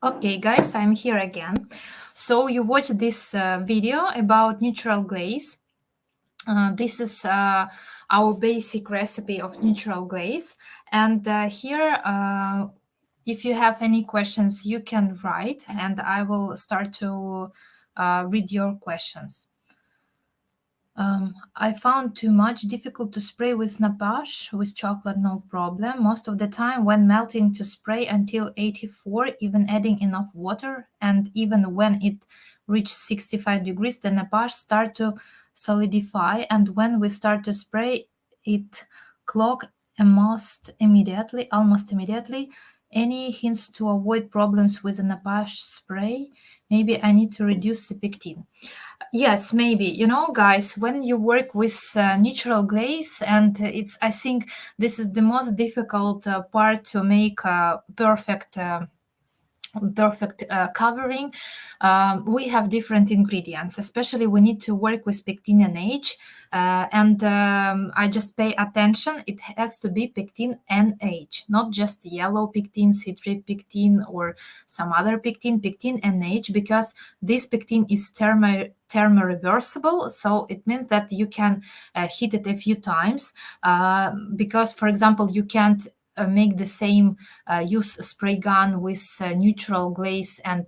Okay, guys, I'm here again. So you watched this video about neutral glaze. This is our basic recipe of neutral glaze. And here, if you have any questions, you can write, and I will start to read your questions. I found too much difficult to spray with nappage. With chocolate, no problem. Most of the time, when melting to spray until 84, even adding enough water, and even when it reaches 65 degrees, the nappage start to solidify, and when we start to spray, it clog almost immediately. Any hints to avoid problems with a nappage spray? Maybe I need to reduce the pectin. Yes, maybe. Guys, when you work with neutral glaze, and I think this is the most difficult part to make perfect covering. We have different ingredients, especially we need to work with pectin NH, and I just pay attention, it has to be pectin NH, not just yellow pectin, citric pectin, or some other pectin NH, because this pectin is thermoreversible, so it means that you can heat it a few times, because, for example, you can't make the same use spray gun with neutral glaze and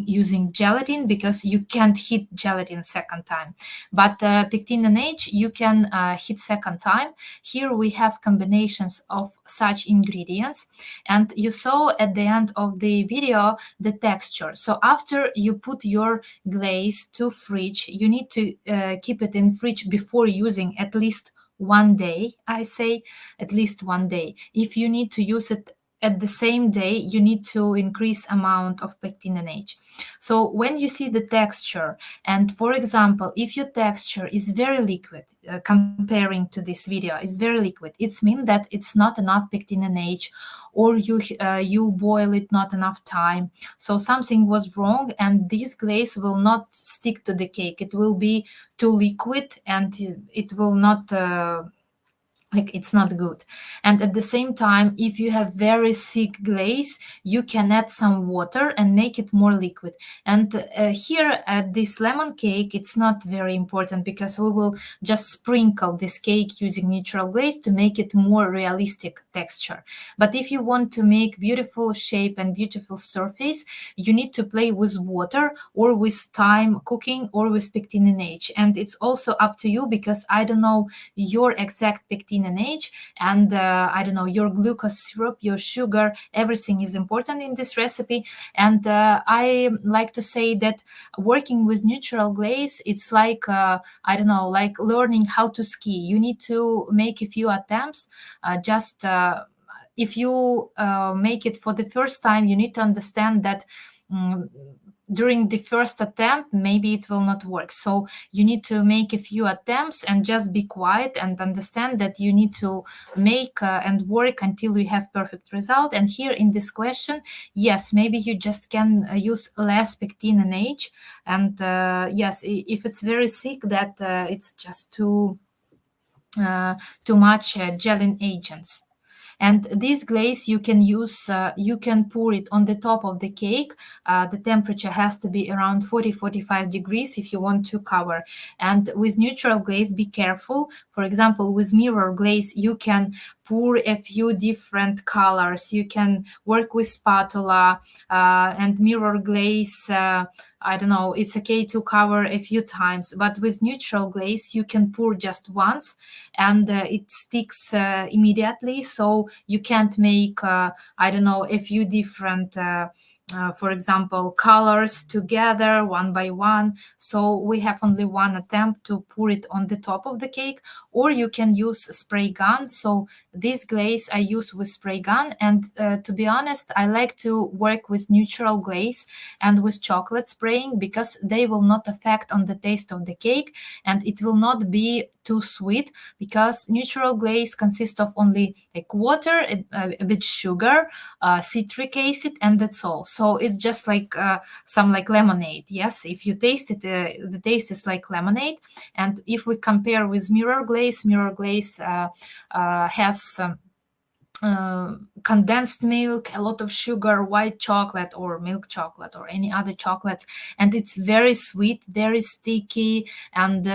using gelatin, because you can't heat gelatin second time. But pectin NH you can heat second time. Here we have combinations of such ingredients, and you saw at the end of the video the texture. So after you put your glaze to fridge, you need to keep it in fridge before using at least 1 day. I say at least 1 day. If you need to use it at the same day, you need to increase amount of pectin NH. So when you see the texture, and for example, if your texture is very liquid, comparing to this video, is very liquid, it means that it's not enough pectin NH, or you boil it not enough time. So something was wrong, and this glaze will not stick to the cake. It will be too liquid, and it will not it's not good. And at the same time, if you have very thick glaze, you can add some water and make it more liquid. And here at this lemon cake, it's not very important, because we will just sprinkle this cake using neutral glaze to make it more realistic texture. But if you want to make beautiful shape and beautiful surface, you need to play with water, or with time cooking, or with pectin NH. And it's also up to you, because I don't know your exact pectin NH, and I don't know, your glucose syrup, your sugar, everything is important in this recipe. And I like to say that working with neutral glaze, it's like I don't know, like learning how to ski. You need to make a few attempts. If you make it for the first time, you need to understand that during the first attempt, maybe it will not work. So you need to make a few attempts and just be quiet and understand that you need to make and work until you have perfect result. And here in this question, yes, maybe you just can use less pectin NH. And yes, if it's very thick, that it's just too much gelling agents. And this glaze you can use, you can pour it on the top of the cake. The temperature has to be around 40-45 degrees if you want to cover. And with neutral glaze, be careful. For example, with mirror glaze, you can pour a few different colors. You can work with spatula, and mirror glaze, I don't know, it's okay to cover a few times. But with neutral glaze, you can pour just once, and it sticks immediately. So you can't make, I don't know, a few different for example, colors together one by one. So we have only one attempt to pour it on the top of the cake, or you can use spray gun. So this glaze I use with spray gun. And to be honest, I like to work with neutral glaze and with chocolate spraying, because they will not affect on the taste of the cake, and it will not be too sweet, because neutral glaze consists of only like water, a bit sugar, citric acid, and that's all. So it's just like some like lemonade. Yes, if you taste it, the taste is like lemonade. And if we compare with mirror glaze has condensed milk, a lot of sugar, white chocolate or milk chocolate or any other chocolates, and it's very sweet, very sticky. And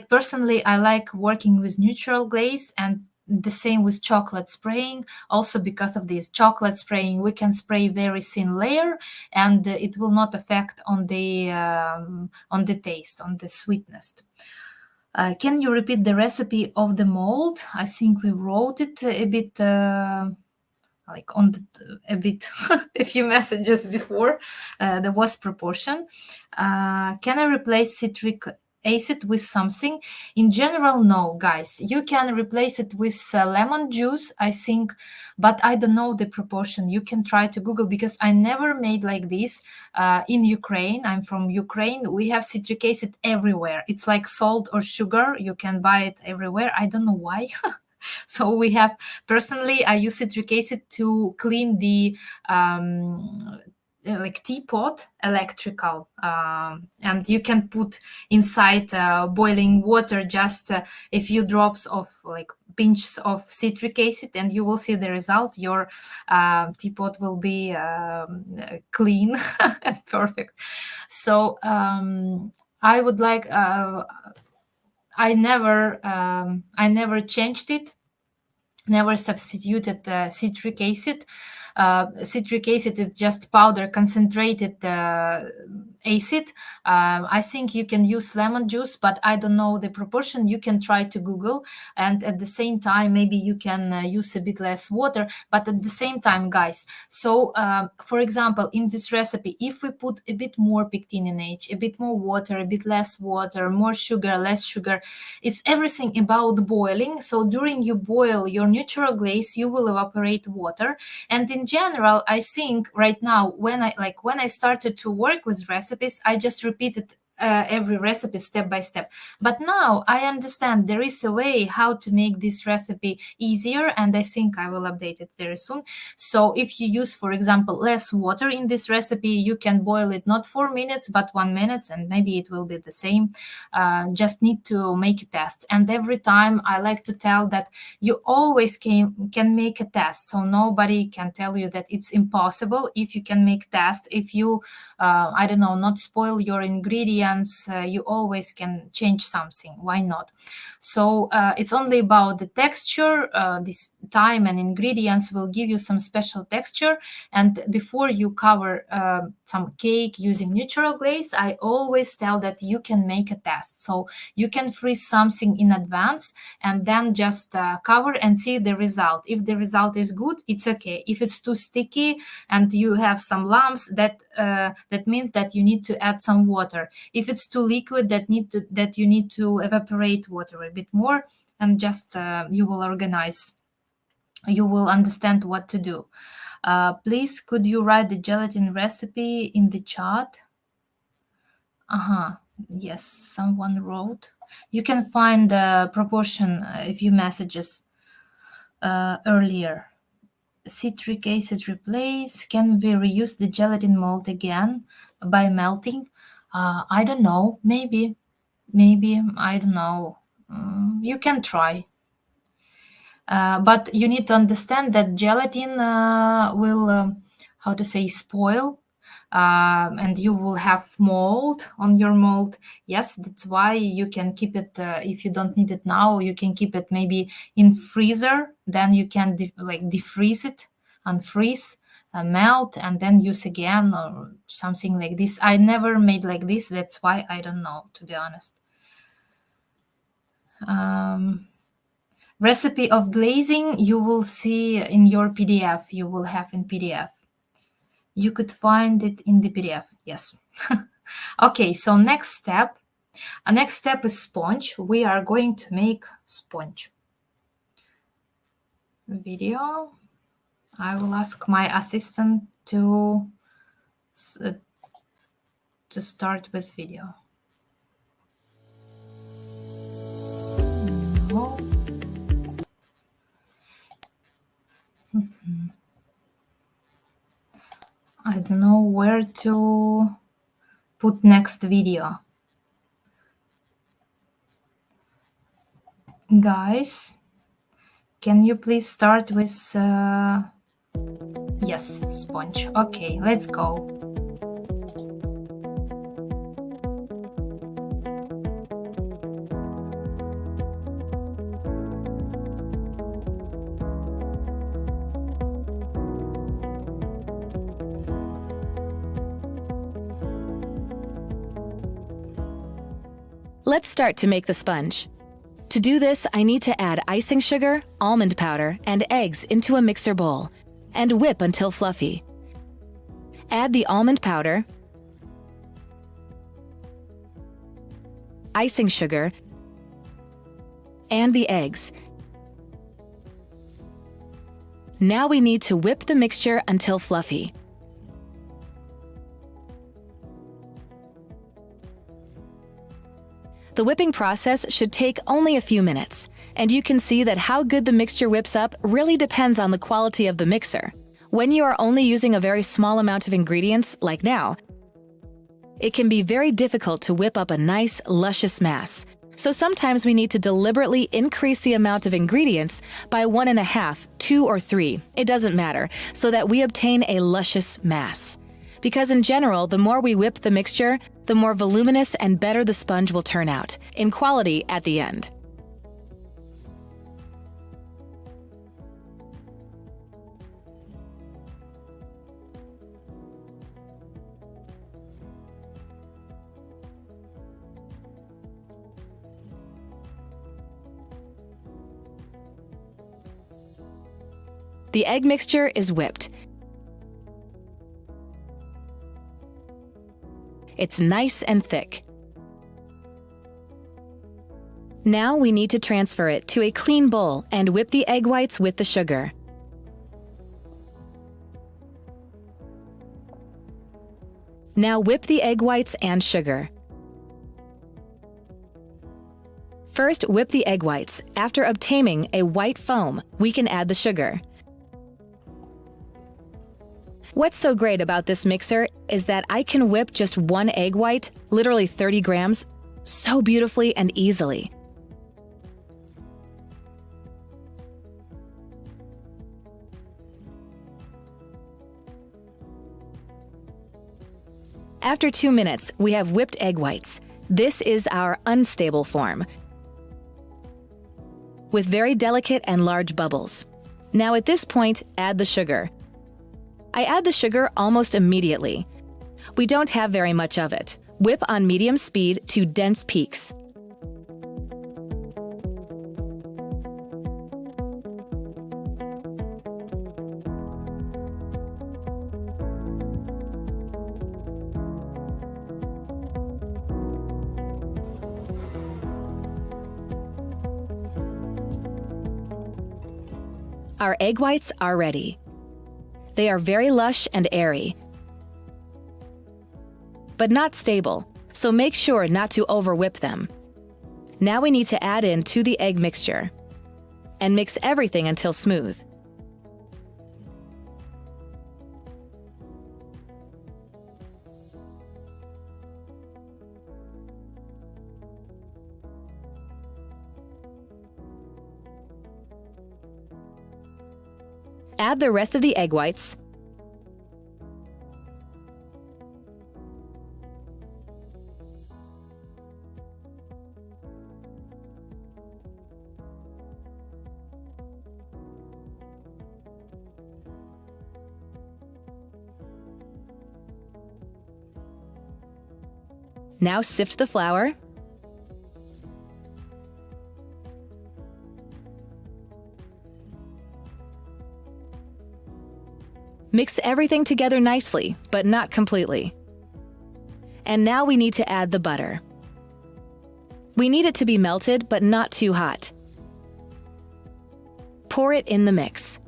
personally I like working with neutral glaze, and the same with chocolate spraying. Also, because of this chocolate spraying, we can spray very thin layer, and it will not affect on the taste, on the sweetness. Can you repeat the recipe of the mold? I think we wrote it a bit like on a bit a few messages before. There was proportion. Can I replace citric acid with something? In general, no, guys. You can replace it with lemon juice, I think, but I don't know the proportion. You can try to Google, because I never made like this. In Ukraine, I'm from Ukraine, we have citric acid everywhere. It's like salt or sugar. You can buy it everywhere. I don't know why. So we have, personally, I use citric acid to clean the like teapot, electrical, and you can put inside boiling water just a few drops of like pinches of citric acid, and you will see the result. Your teapot will be clean and perfect. So I would like I never changed it, never substituted citric acid. Citric acid is just powder, concentrated acid. I think you can use lemon juice, but I don't know the proportion. You can try to Google, and at the same time, maybe you can use a bit less water. But at the same time, guys, so for example, in this recipe, if we put a bit more pectin in H, a bit more water, a bit less water, more sugar, less sugar, it's everything about boiling. So during you boil your neutral glaze, you will evaporate water. And in general, I think right now, when I started to work with recipes, I just repeated every recipe step by step. But now I understand there is a way how to make this recipe easier, and I think I will update it very soon. So if you use, for example, less water in this recipe, you can boil it not 4 minutes but 1 minute, and maybe it will be the same. Just need to make a test. And every time I like to tell that you always can make a test. So nobody can tell you that it's impossible if you can make tests. If you I don't know, not spoil your ingredients, you always can change something. Why not? So it's only about the texture. This time and ingredients will give you some special texture. And before you cover some cake using neutral glaze, I always tell that you can make a test. So you can freeze something in advance and then just cover and see the result. If the result is good, it's okay. If it's too sticky and you have some lumps, that means that you need to add some water. If it's too liquid, that you need to evaporate water a bit more, and just you will organize. You will understand what to do. Please, could you write the gelatin recipe in the chat? Yes, someone wrote. You can find the proportion a few messages earlier. Citric acid replace. Can we reuse the gelatin mold again by melting? I don't know. Maybe. I don't know. You can try. But you need to understand that gelatin will, how to say, spoil, and you will have mold on your mold. Yes, that's why you can keep it. If you don't need it now, you can keep it maybe in freezer. Then you can defreeze it, unfreeze, melt, and then use again or something like this. I never made like this. That's why I don't know, to be honest. Recipe of glazing you will see in your PDF. You will have in PDF. You could find it in the PDF. Yes. Okay, so next step. Next step is sponge. We are going to make sponge. Video. I will ask my assistant to start with video. No. I don't know where to put next video. Guys, Can you please start with, yes, sponge. Okay, let's go. Let's start to make the sponge. To do this, I need to add icing sugar, almond powder, and eggs into a mixer bowl and whip until fluffy. Add the almond powder, icing sugar, and the eggs. Now we need to whip the mixture until fluffy. The whipping process should take only a few minutes, and you can see that how good the mixture whips up really depends on the quality of the mixer. When you are only using a very small amount of ingredients, like now, it can be very difficult to whip up a nice, luscious mass. So sometimes we need to deliberately increase the amount of ingredients by 1.5, 2, or 3, it doesn't matter, so that we obtain a luscious mass. Because in general, the more we whip the mixture, the more voluminous and better the sponge will turn out, in quality at the end. The egg mixture is whipped. It's nice and thick. Now we need to transfer it to a clean bowl and whip the egg whites with the sugar. Now whip the egg whites and sugar. First, whip the egg whites. After obtaining a white foam, we can add the sugar. What's so great about this mixer is that I can whip just one egg white, literally 30 grams, so beautifully and easily. After 2 minutes, we have whipped egg whites. This is our unstable form, with very delicate and large bubbles. Now at this point, add the sugar. I add the sugar almost immediately. We don't have very much of it. Whip on medium speed to dense peaks. Our egg whites are ready. They are very lush and airy, but not stable, so make sure not to over-whip them. Now we need to add in to the egg mixture and mix everything until smooth. Add the rest of the egg whites. Now sift the flour. Mix everything together nicely, but not completely. And now we need to add the butter. We need it to be melted, but not too hot. Pour it in the mix.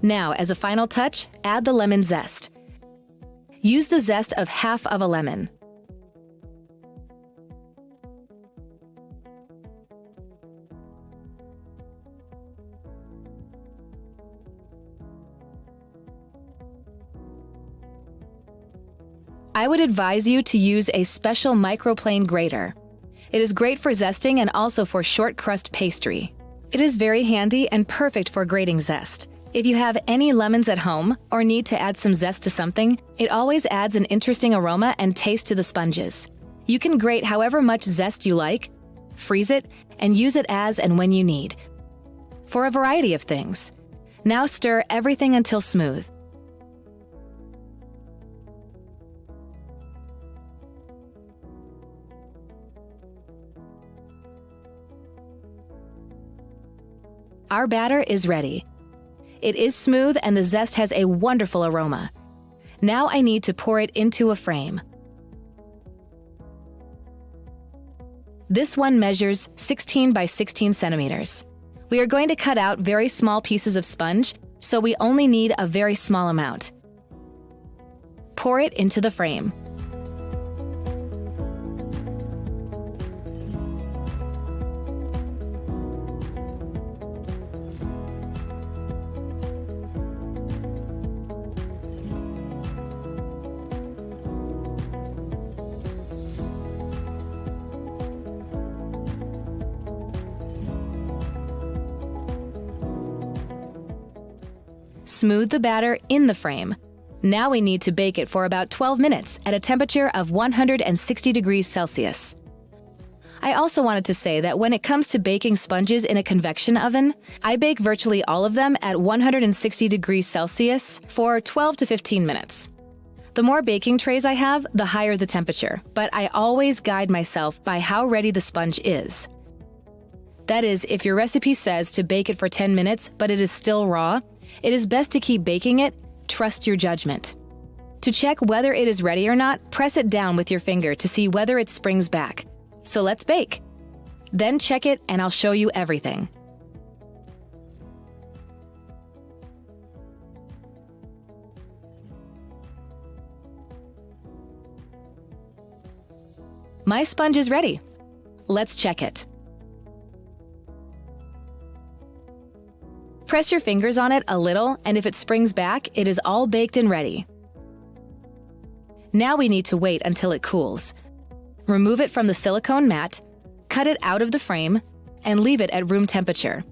Now, as a final touch, add the lemon zest. Use the zest of half of a lemon. I would advise you to use a special microplane grater. It is great for zesting and also for short crust pastry. It is very handy and perfect for grating zest. If you have any lemons at home or need to add some zest to something, it always adds an interesting aroma and taste to the sponges. You can grate however much zest you like, freeze it, and use it as and when you need, for a variety of things. Now stir everything until smooth. Our batter is ready. It is smooth and the zest has a wonderful aroma. Now I need to pour it into a frame. This one measures 16 by 16 centimeters. We are going to cut out very small pieces of sponge, so we only need a very small amount. Pour it into the frame. Smooth the batter in the frame. Now we need to bake it for about 12 minutes at a temperature of 160 degrees Celsius. I also wanted to say that when it comes to baking sponges in a convection oven, I bake virtually all of them at 160 degrees Celsius for 12 to 15 minutes. The more baking trays I have, the higher the temperature, but I always guide myself by how ready the sponge is. That is, if your recipe says to bake it for 10 minutes, but it is still raw, it is best to keep baking it. Trust your judgment. To check whether it is ready or not, press it down with your finger to see whether it springs back. So let's bake. Then check it and I'll show you everything. My sponge is ready. Let's check it. Press your fingers on it a little, and if it springs back, it is all baked and ready. Now we need to wait until it cools. Remove it from the silicone mat, cut it out of the frame, and leave it at room temperature.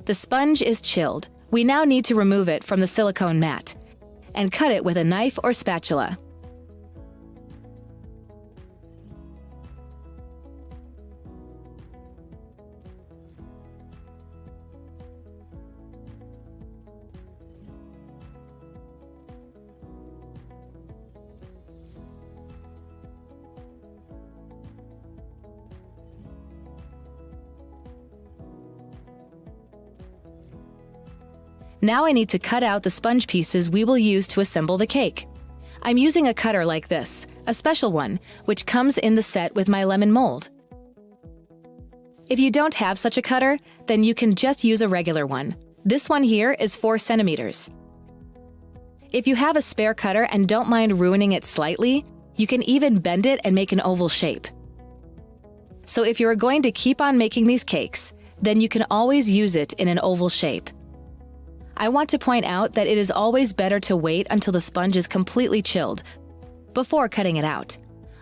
The sponge is chilled. We now need to remove it from the silicone mat and cut it with a knife or spatula. Now I need to cut out the sponge pieces we will use to assemble the cake. I'm using a cutter like this, a special one, which comes in the set with my lemon mold. If you don't have such a cutter, then you can just use a regular one. This one here is 4 centimeters. If you have a spare cutter and don't mind ruining it slightly, you can even bend it and make an oval shape. So if you are going to keep on making these cakes, then you can always use it in an oval shape. I want to point out that it is always better to wait until the sponge is completely chilled before cutting it out.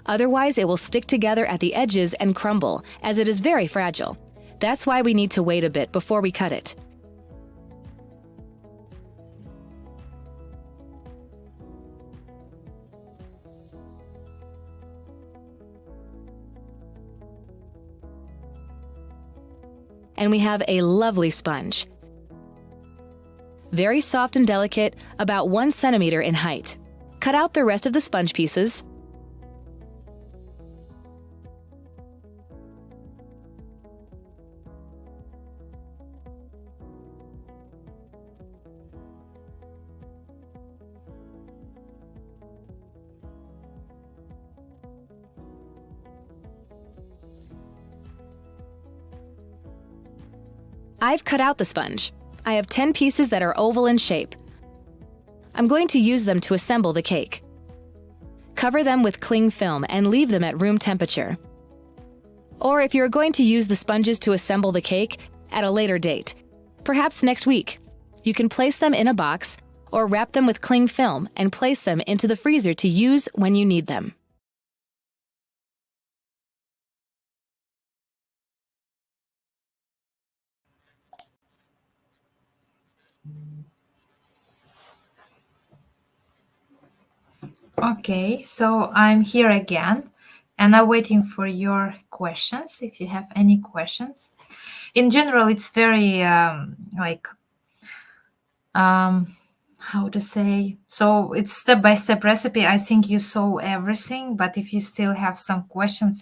Otherwise, it will stick together at the edges and crumble, as it is very fragile. That's why we need to wait a bit before we cut it. And we have a lovely sponge. Very soft and delicate, about 1 centimeter in height. Cut out the rest of the sponge pieces. I've cut out the sponge. I have 10 pieces that are oval in shape. I'm going to use them to assemble the cake. Cover them with cling film and leave them at room temperature. Or if you're going to use the sponges to assemble the cake at a later date, perhaps next week, you can place them in a box or wrap them with cling film and place them into the freezer to use when you need them. Okay, so I'm here again, and I'm waiting for your questions, if you have any questions. In general, it's very how to say, so it's step-by-step recipe. I think you saw everything, but if you still have some questions,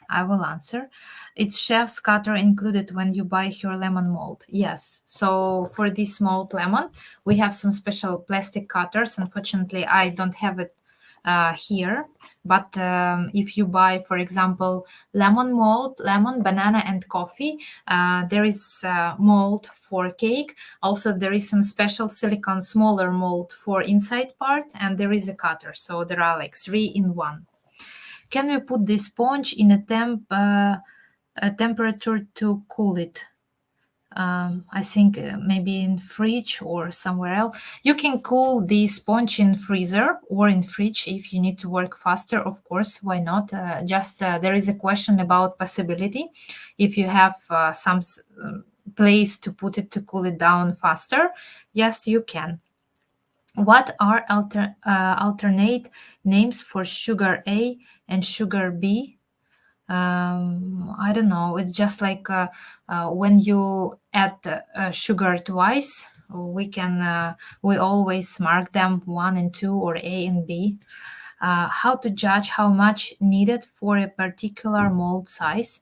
I will answer. It's chef's cutter included when you buy your lemon mold. Yes, so for this mold lemon, we have some special plastic cutters. Unfortunately, I don't have it here, but if you buy, for example, lemon mold, lemon, banana, and coffee, there is mold for cake. Also, there is some special silicone smaller mold for inside part, and there is a cutter. So there are like 3 in 1. Can we put this sponge in a temperature to cool it? I think maybe in fridge or somewhere else. You can cool the sponge in freezer or in fridge if you need to work faster. Of course, why not? There is a question about possibility. If you have some place to put it to cool it down faster, yes, you can. What are alternate names for sugar A and sugar B? I don't know. It's just like when you add sugar twice, we always mark them 1 and 2 or A and B. How to judge how much needed for a particular mold size.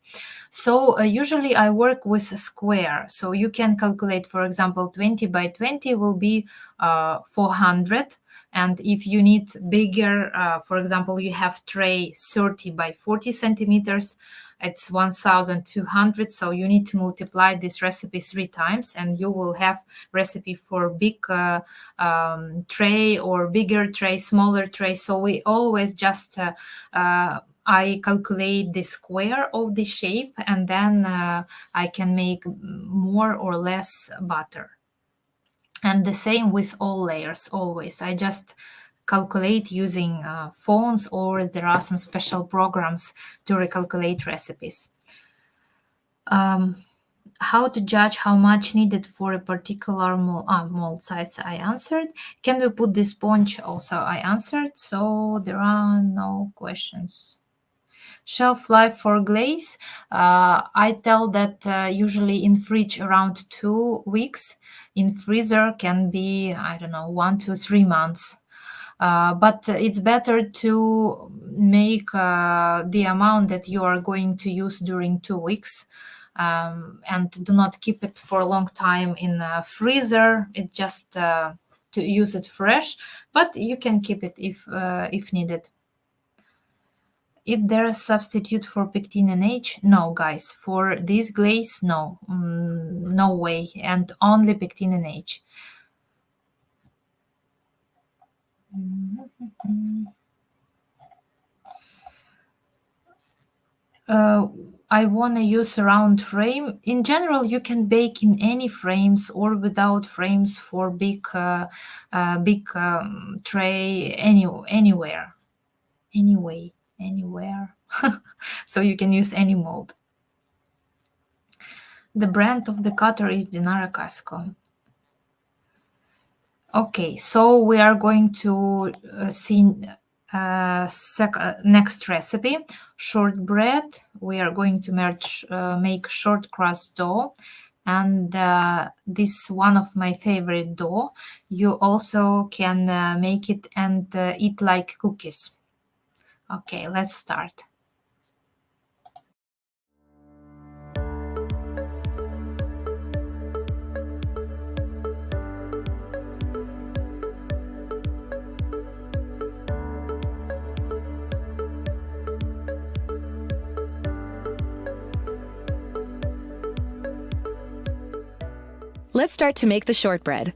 So usually I work with a square. So you can calculate, for example, 20 by 20 will be 400. And if you need bigger, for example, you have tray 30 by 40 centimeters, it's 1,200. So you need to multiply this recipe 3 times and you will have recipe for big tray or bigger tray, smaller tray. So we always just, I calculate the square of the shape and then I can make more or less butter. And the same with all layers, always. I just calculate using phones, or there are some special programs to recalculate recipes. How to judge how much needed for a particular mold size? I answered. Can we put the sponge? Also, I answered. So there are no questions. Shelf life for glaze. I tell that usually in fridge around 2 weeks. In freezer can be, I don't know, 1 to 3 months. But it's better to make the amount that you are going to use during 2 weeks. And do not keep it for a long time in a freezer. It's just to use it fresh, but you can keep it if needed. Is there a substitute for pectin and H? No, guys. For this glaze, no. No way. And only pectin and H. I want to use a round frame. In general, you can bake in any frames or without frames for big tray, anywhere. Anywhere. So you can use any mold. The brand of the cutter is Dinara Casco. Okay, so we are going to see next recipe, shortbread. We are going to make short crust dough, and this is one of my favorite dough. You also can make it and eat like cookies. Okay, let's start. Let's start to make the shortbread.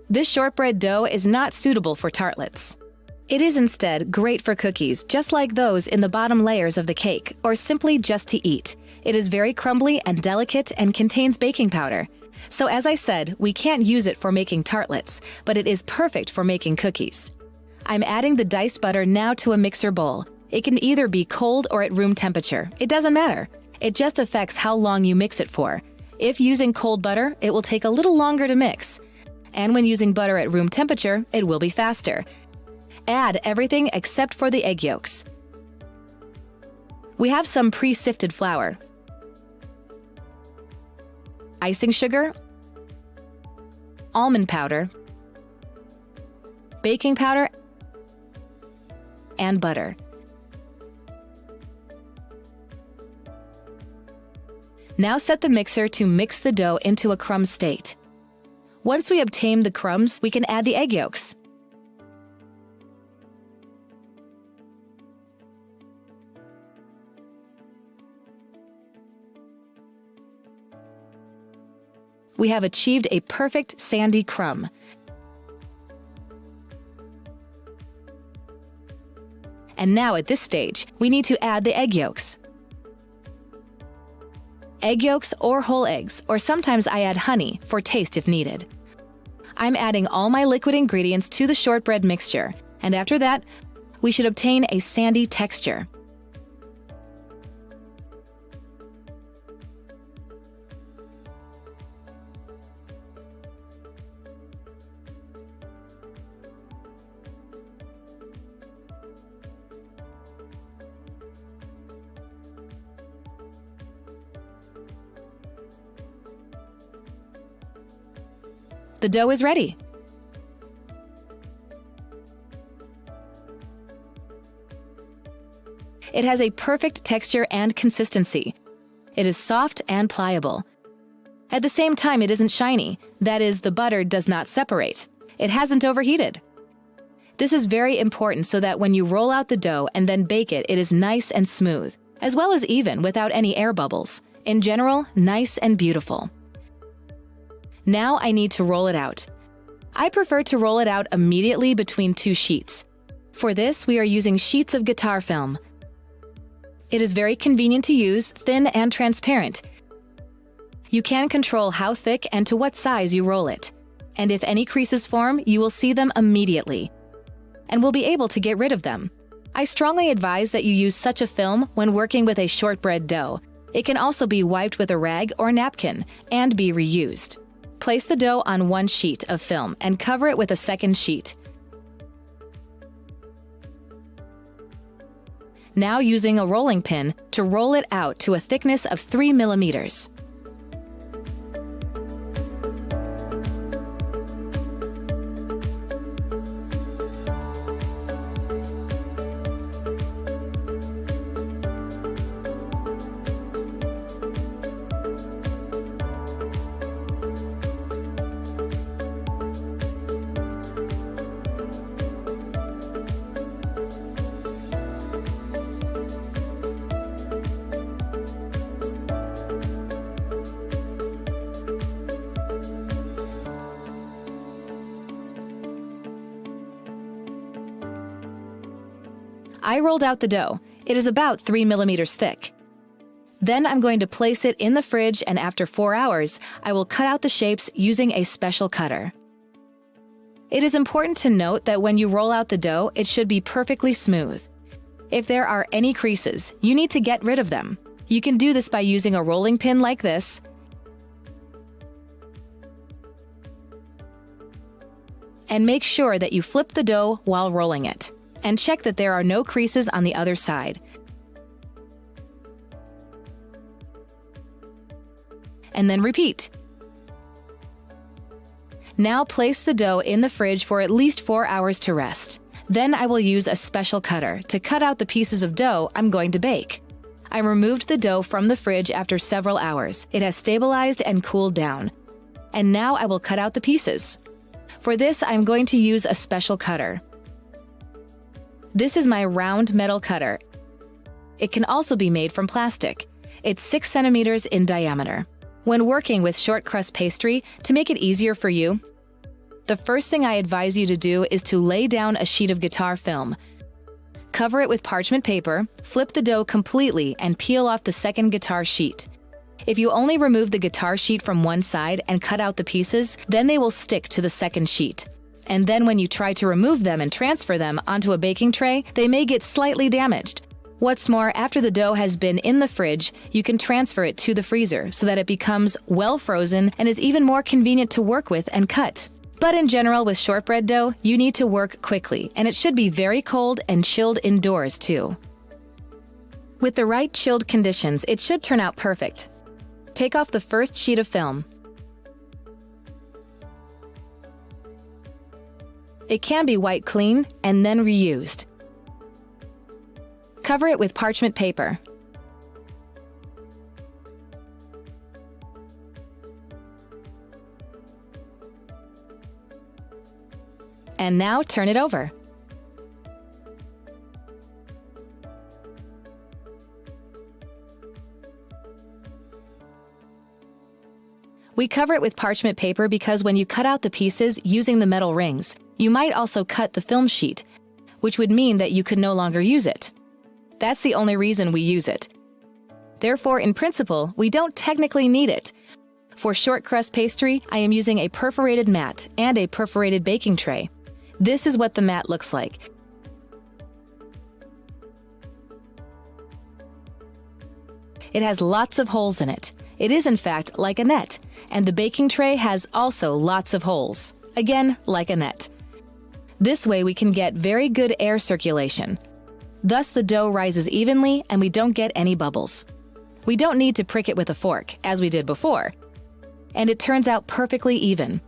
This shortbread dough is not suitable for tartlets. It is instead great for cookies, just like those in the bottom layers of the cake, or simply just to eat. It is very crumbly and delicate and contains baking powder. So as I said, we can't use it for making tartlets, but it is perfect for making cookies. I'm adding the diced butter now to a mixer bowl. It can either be cold or at room temperature. It doesn't matter. It just affects how long you mix it for. If using cold butter, it will take a little longer to mix. And when using butter at room temperature, it will be faster. Add everything except for the egg yolks. We have some pre-sifted flour, icing sugar, almond powder, baking powder, and butter. Now set the mixer to mix the dough into a crumb state. Once we obtain the crumbs, we can add the egg yolks. We have achieved a perfect sandy crumb. And now at this stage, we need to add the egg yolks. Egg yolks or whole eggs, or sometimes I add honey for taste if needed. I'm adding all my liquid ingredients to the shortbread mixture, and after that, we should obtain a sandy texture. The dough is ready. It has a perfect texture and consistency. It is soft and pliable. At the same time, it isn't shiny. That is, the butter does not separate. It hasn't overheated. This is very important so that when you roll out the dough and then bake it, it is nice and smooth, as well as even without any air bubbles. In general, nice and beautiful. Now I need to roll it out. I prefer to roll it out immediately between two sheets. For this, we are using sheets of guitar film. It is very convenient to use, thin and transparent. You can control how thick and to what size you roll it. And if any creases form, you will see them immediately and will be able to get rid of them. I strongly advise that you use such a film when working with a shortbread dough. It can also be wiped with a rag or napkin and be reused. Place the dough on one sheet of film and cover it with a second sheet. Now using a rolling pin to roll it out to a thickness of 3 millimeters. I rolled out the dough. It is about 3 millimeters thick. Then I'm going to place it in the fridge, and after 4 hours, I will cut out the shapes using a special cutter. It is important to note that when you roll out the dough, it should be perfectly smooth. If there are any creases, you need to get rid of them. You can do this by using a rolling pin like this, and make sure that you flip the dough while rolling it, and check that there are no creases on the other side. And then repeat. Now place the dough in the fridge for at least 4 hours to rest. Then I will use a special cutter to cut out the pieces of dough I'm going to bake. I removed the dough from the fridge after several hours. It has stabilized and cooled down. And now I will cut out the pieces. For this, I'm going to use a special cutter. This is my round metal cutter. It can also be made from plastic. It's 6 centimeters in diameter. When working with short crust pastry, to make it easier for you, the first thing I advise you to do is to lay down a sheet of guitar film. Cover it with parchment paper, flip the dough completely, and peel off the second guitar sheet. If you only remove the guitar sheet from one side and cut out the pieces, then they will stick to the second sheet. And then when you try to remove them and transfer them onto a baking tray, they may get slightly damaged. What's more, after the dough has been in the fridge, you can transfer it to the freezer so that it becomes well frozen and is even more convenient to work with and cut. But in general, with shortbread dough, you need to work quickly, and it should be very cold and chilled indoors too. With the right chilled conditions, it should turn out perfect. Take off the first sheet of film. It can be wiped clean and then reused. Cover it with parchment paper. And now turn it over. We cover it with parchment paper because when you cut out the pieces using the metal rings, you might also cut the film sheet, which would mean that you could no longer use it. That's the only reason we use it. Therefore, in principle, we don't technically need it. For short crust pastry, I am using a perforated mat and a perforated baking tray. This is what the mat looks like. It has lots of holes in it. It is in fact like a net, and the baking tray has also lots of holes. Again, like a net. This way we can get very good air circulation. Thus the dough rises evenly and we don't get any bubbles. We don't need to prick it with a fork, as we did before, and it turns out perfectly even.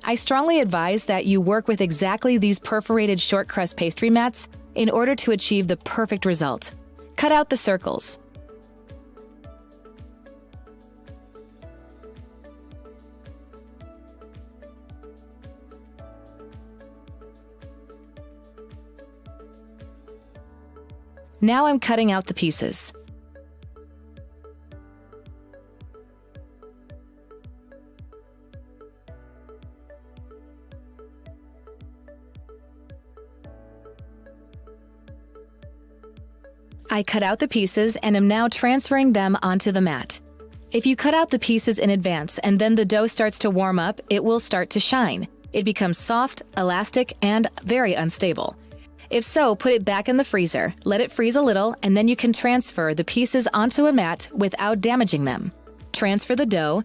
I strongly advise that you work with exactly these perforated short crust pastry mats in order to achieve the perfect result. Cut out the circles. Now I'm cutting out the pieces. I cut out the pieces and am now transferring them onto the mat. If you cut out the pieces in advance and then the dough starts to warm up, it will start to shine. It becomes soft, elastic, and very unstable. If so, put it back in the freezer, let it freeze a little, and then you can transfer the pieces onto a mat without damaging them. Transfer the dough.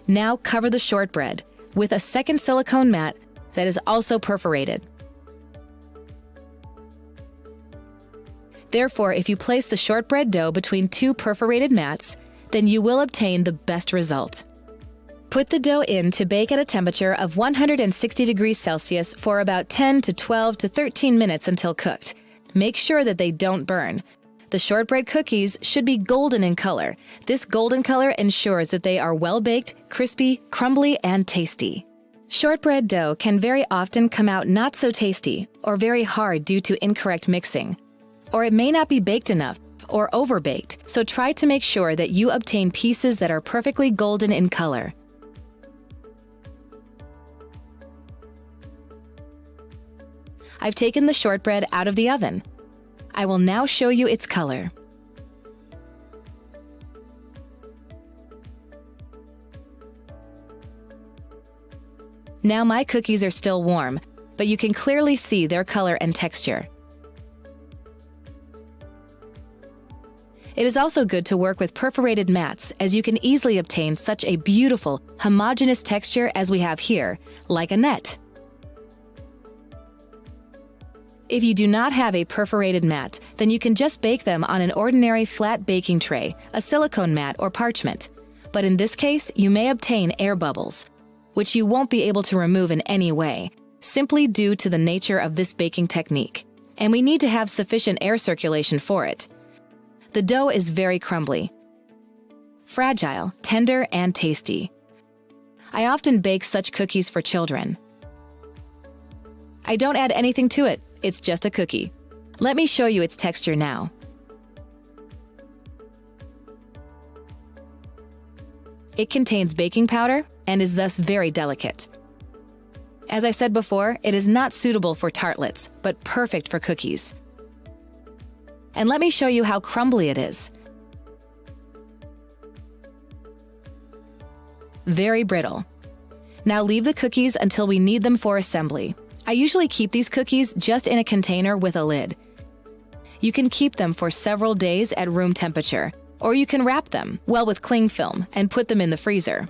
Now cover the shortbread with a second silicone mat that is also perforated. Therefore, if you place the shortbread dough between two perforated mats, then you will obtain the best result. Put the dough in to bake at a temperature of 160 degrees Celsius for about 10 to 12 to 13 minutes until cooked. Make sure that they don't burn. The shortbread cookies should be golden in color. This golden color ensures that they are well-baked, crispy, crumbly, and tasty. Shortbread dough can very often come out not so tasty or very hard due to incorrect mixing. Or it may not be baked enough or overbaked, so try to make sure that you obtain pieces that are perfectly golden in color. I've taken the shortbread out of the oven. I will now show you its color. Now my cookies are still warm, but you can clearly see their color and texture. It is also good to work with perforated mats, as you can easily obtain such a beautiful, homogeneous texture as we have here, like a net. If you do not have a perforated mat, then you can just bake them on an ordinary flat baking tray, a silicone mat, or parchment. But in this case, you may obtain air bubbles, which you won't be able to remove in any way, simply due to the nature of this baking technique. And we need to have sufficient air circulation for it. The dough is very crumbly, fragile, tender, and tasty. I often bake such cookies for children. I don't add anything to it, it's just a cookie. Let me show you its texture now. It contains baking powder, and is thus very delicate. As I said before, it is not suitable for tartlets, but perfect for cookies. And let me show you how crumbly it is. Very brittle. Now leave the cookies until we need them for assembly. I usually keep these cookies just in a container with a lid. You can keep them for several days at room temperature, or you can wrap them well with cling film and put them in the freezer.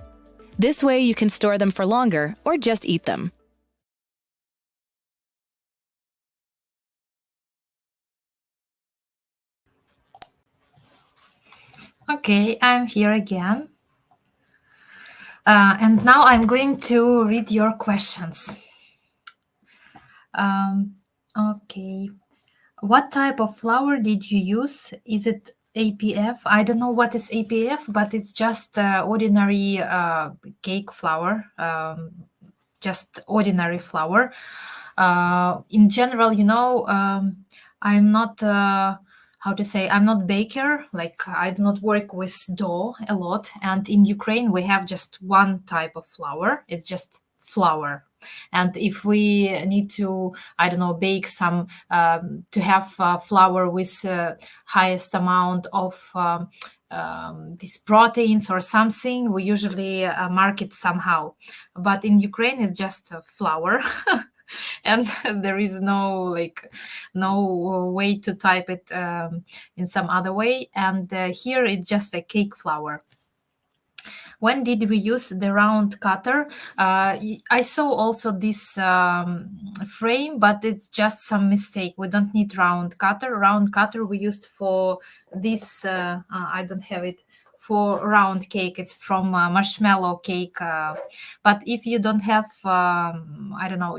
This way you can store them for longer or just eat them. Okay, I'm here again. And now I'm going to read your questions. Okay. What type of flour did you use? Is it APF? I don't know what is APF, but it's just ordinary cake flour, just ordinary flour. In general, I'm not, I'm not baker. Like, I do not work with dough a lot. And in Ukraine, we have just one type of flour. It's just flour. And if we need to, bake some, to have flour with highest amount of these proteins or something, we usually mark it somehow. But in Ukraine, it's just flour. And there is no way to type it in some other way. And here it's just a cake flour. When did we use the round cutter? I saw also this frame, but it's just some mistake. We don't need round cutter. Round cutter we used for this, I don't have it, for round cake. It's from marshmallow cake. But if you don't have,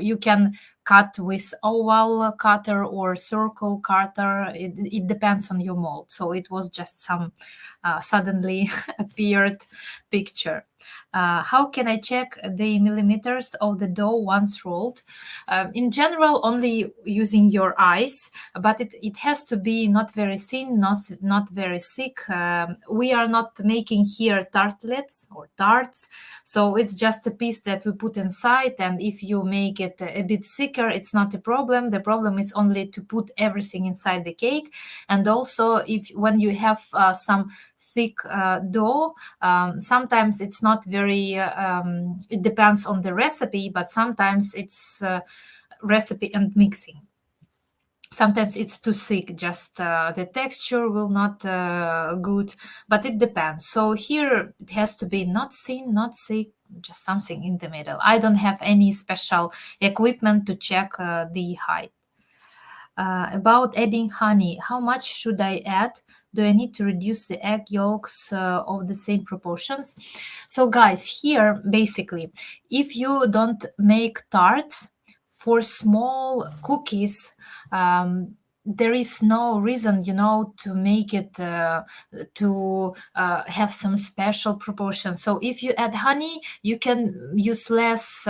you can cut with oval cutter or circle cutter. It depends on your mold. So it was just some suddenly appeared picture. How can I check the millimeters of the dough once rolled? In general, only using your eyes, but it has to be not very thin, not very thick. We are not making here tartlets or tarts, so it's just a piece that we put inside, and if you make it a bit thicker, it's not a problem. The problem is only to put everything inside the cake. And also, when you have some thick dough, sometimes it's not very, it depends on the recipe, but sometimes it's recipe and mixing. Sometimes it's too thick, just the texture will not good, but it depends. So here it has to be not thin, not thick, just something in the middle. I don't have any special equipment to check the height. About adding honey, how much should I add? Do I need to reduce the egg yolks of the same proportions? So guys, here, basically, if you don't make tarts, for small cookies, there is no reason, to make it to have some special proportion. So if you add honey, you can use less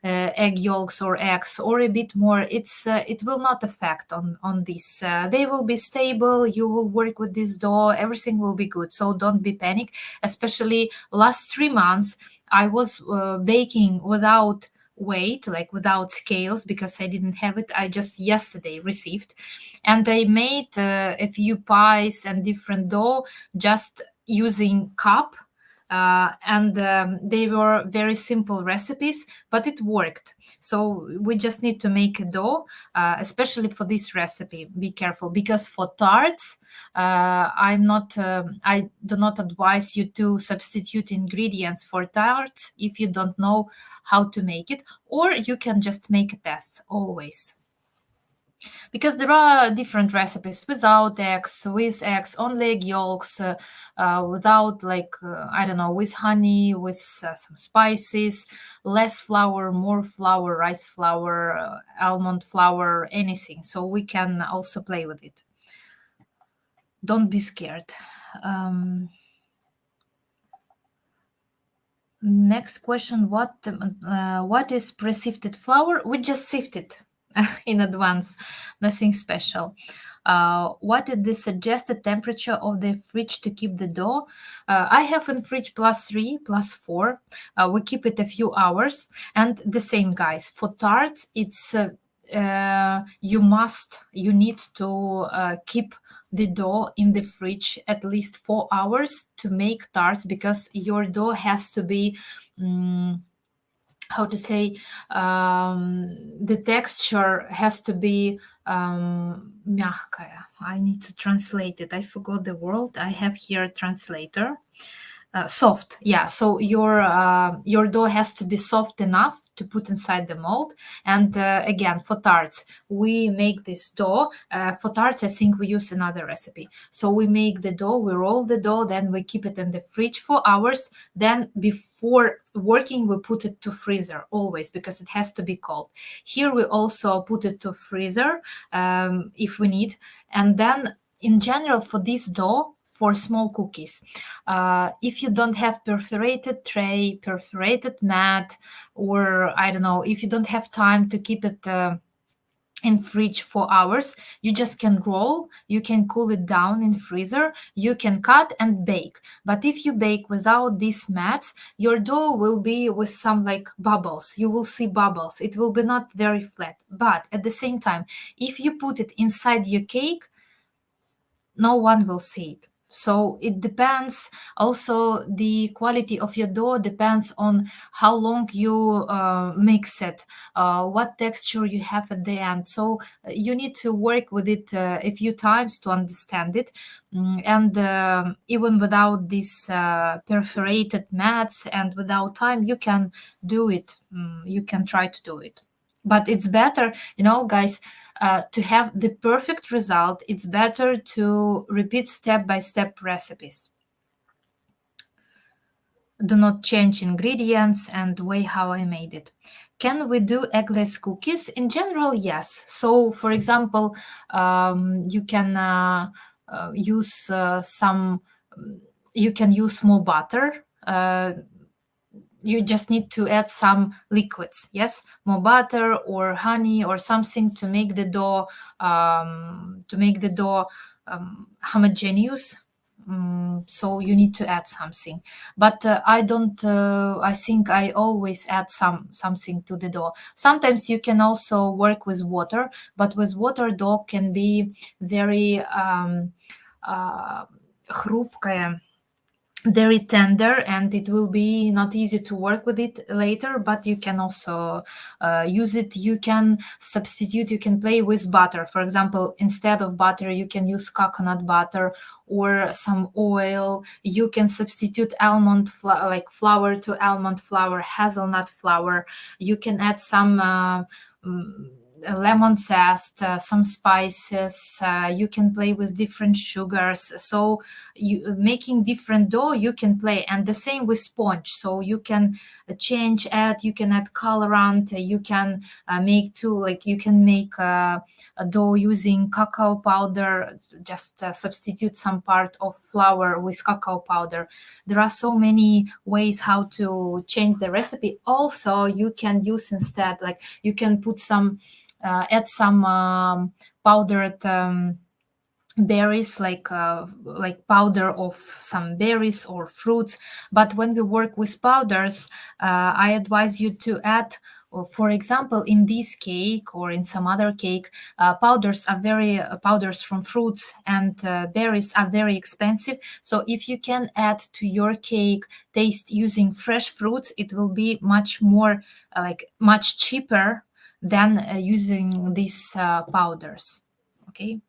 egg yolks or eggs, or a bit more. It will not affect on this. They will be stable. You will work with this dough. Everything will be good. So don't be panic. Especially last 3 months, I was baking without weight, like without scales, because I didn't have it. I just yesterday received, and I made a few pies and different dough just using cup, and they were very simple recipes, but it worked. So we just need to make a dough, especially for this recipe. Be careful, because for tarts, I do not advise you to substitute ingredients for tarts if you don't know how to make it, or you can just make a test always. Because there are different recipes without eggs, with eggs, only egg yolks, without with honey, with some spices, less flour, more flour, rice flour, almond flour, anything. So we can also play with it. Don't be scared. Next question, what is pre-sifted flour? We just sift it. in advance, nothing special. What is the suggested temperature of the fridge to keep the dough? I have in fridge +3, +4. We keep it a few hours. And the same, guys, for tarts, it's you need to keep the dough in the fridge at least 4 hours to make tarts, because your dough has to be how to say, the texture has to be мягкая. I need to translate it. I forgot the word. I have here a translator. Soft, yeah. So your dough has to be soft enough to put inside the mold. And again, for tarts, we make this dough. For tarts, I think we use another recipe. So we make the dough, we roll the dough, then we keep it in the fridge for hours. Then before working, we put it to freezer always, because it has to be cold. Here we also put it to freezer if we need. And then in general, for this dough, for small cookies, if you don't have perforated tray, perforated mat, or I don't know, if you don't have time to keep it in fridge for hours, you just can roll, you can cool it down in freezer, you can cut and bake. But if you bake without these mats, your dough will be with some like bubbles. You will see bubbles. It will be not very flat. But at the same time, if you put it inside your cake, no one will see it. So it depends. Also, the quality of your dough depends on how long you mix it, what texture you have at the end. So you need to work with it a few times to understand it. And even without these perforated mats and without time, you can do it. You can try to do it. But it's better, guys, to have the perfect result. It's better to repeat step-by-step recipes. Do not change ingredients and the way how I made it. Can we do eggless cookies? In general, yes. So, for example, you can use you can use more butter. You just need to add some liquids, yes, more butter or honey or something to make the dough homogeneous. So you need to add something, but I don't. I think I always add something to the dough. Sometimes you can also work with water, but with water dough can be very хрупкое, very tender, and it will be not easy to work with it later. But you can also use it. You can substitute, you can play with butter. For example, instead of butter, you can use coconut butter or some oil. You can substitute almond like flour to almond flour, hazelnut flour. You can add some lemon zest, some spices. You can play with different sugars. So making different dough, you can play. And the same with sponge. So you can you can add colorant. You can make too, like you can make a dough using cacao powder. Just substitute some part of flour with cacao powder. There are so many ways how to change the recipe. Also, you can use instead, like you can put some add some powdered berries, like powder of some berries or fruits. But when we work with powders, I advise you to add, for example, in this cake or in some other cake, powders from fruits and berries are very expensive. So if you can add to your cake taste using fresh fruits, it will be much more much cheaper than using these powders. Okay.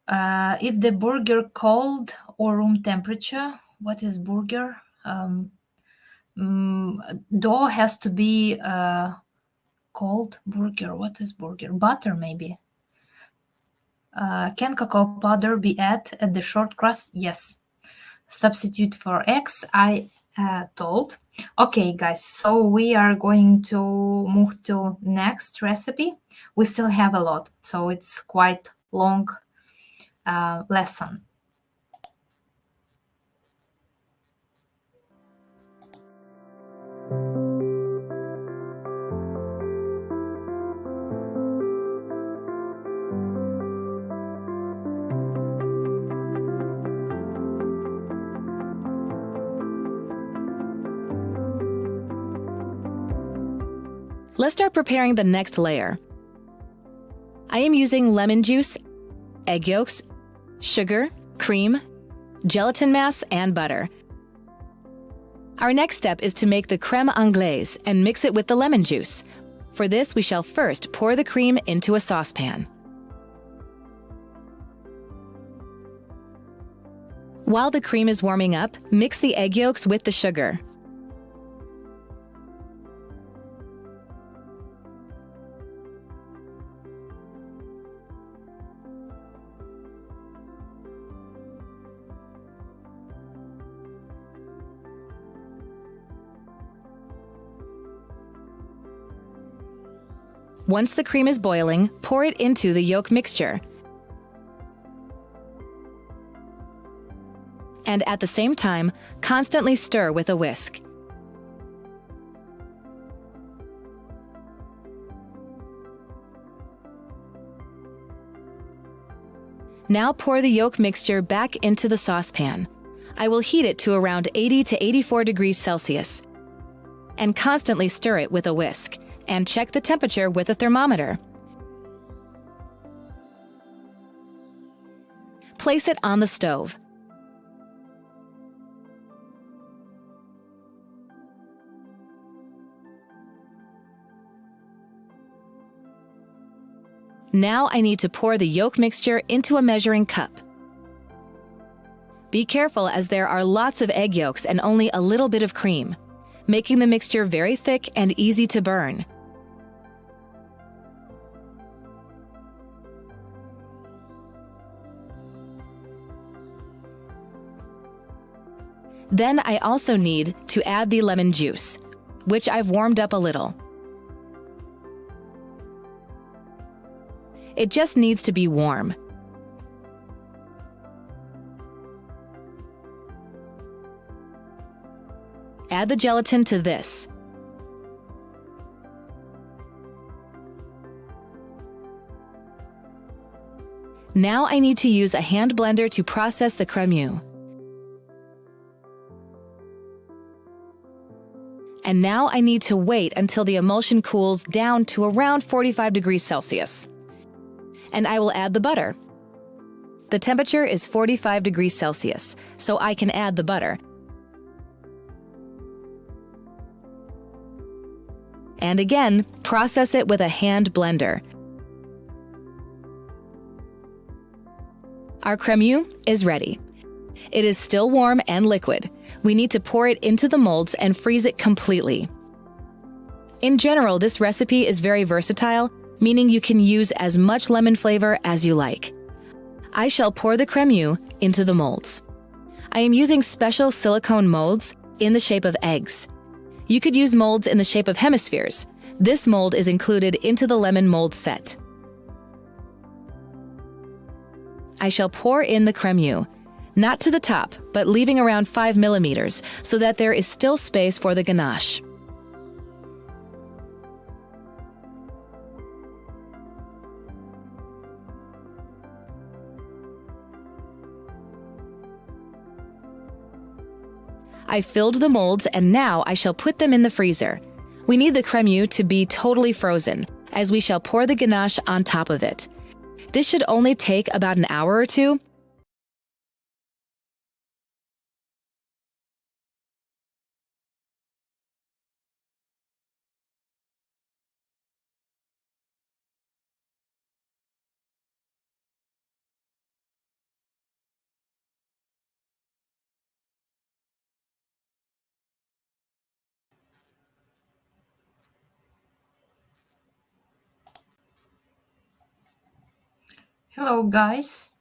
If the burger cold or room temperature, what is burger? Dough has to be cold. Burger, what is burger? Butter maybe. Can cacao powder be added at the short crust? Yes. Substitute for eggs, I told. Okay, guys, so we are going to move to next recipe. We still have a lot, so it's quite long lesson. Let's start preparing the next layer. I am using lemon juice, egg yolks, sugar, cream, gelatin mass, and butter. Our next step is to make the crème anglaise and mix it with the lemon juice. For this, we shall first pour the cream into a saucepan. While the cream is warming up, mix the egg yolks with the sugar. Once the cream is boiling, pour it into the yolk mixture. And at the same time, constantly stir with a whisk. Now pour the yolk mixture back into the saucepan. I will heat it to around 80 to 84 degrees Celsius. And constantly stir it with a whisk. And check the temperature with a thermometer. Place it on the stove. Now I need to pour the yolk mixture into a measuring cup. Be careful as there are lots of egg yolks and only a little bit of cream, making the mixture very thick and easy to burn. Then I also need to add the lemon juice, which I've warmed up a little. It just needs to be warm. Add the gelatin to this. Now I need to use a hand blender to process the crémeux. And now I need to wait until the emulsion cools down to around 45 degrees Celsius. And I will add the butter. The temperature is 45 degrees Celsius, so I can add the butter. And again, process it with a hand blender. Our crémeux is ready. It is still warm and liquid. We need to pour it into the molds and freeze it completely. In general, this recipe is very versatile, meaning you can use as much lemon flavor as you like. I shall pour the crémeux into the molds. I am using special silicone molds in the shape of eggs. You could use molds in the shape of hemispheres. This mold is included into the lemon mold set. I shall pour in the crémeux, not to the top, but leaving around 5 millimeters so that there is still space for the ganache. I filled the molds and now I shall put them in the freezer. We need the crémeux to be totally frozen, as we shall pour the ganache on top of it. This should only take about an hour or two. Hello, guys.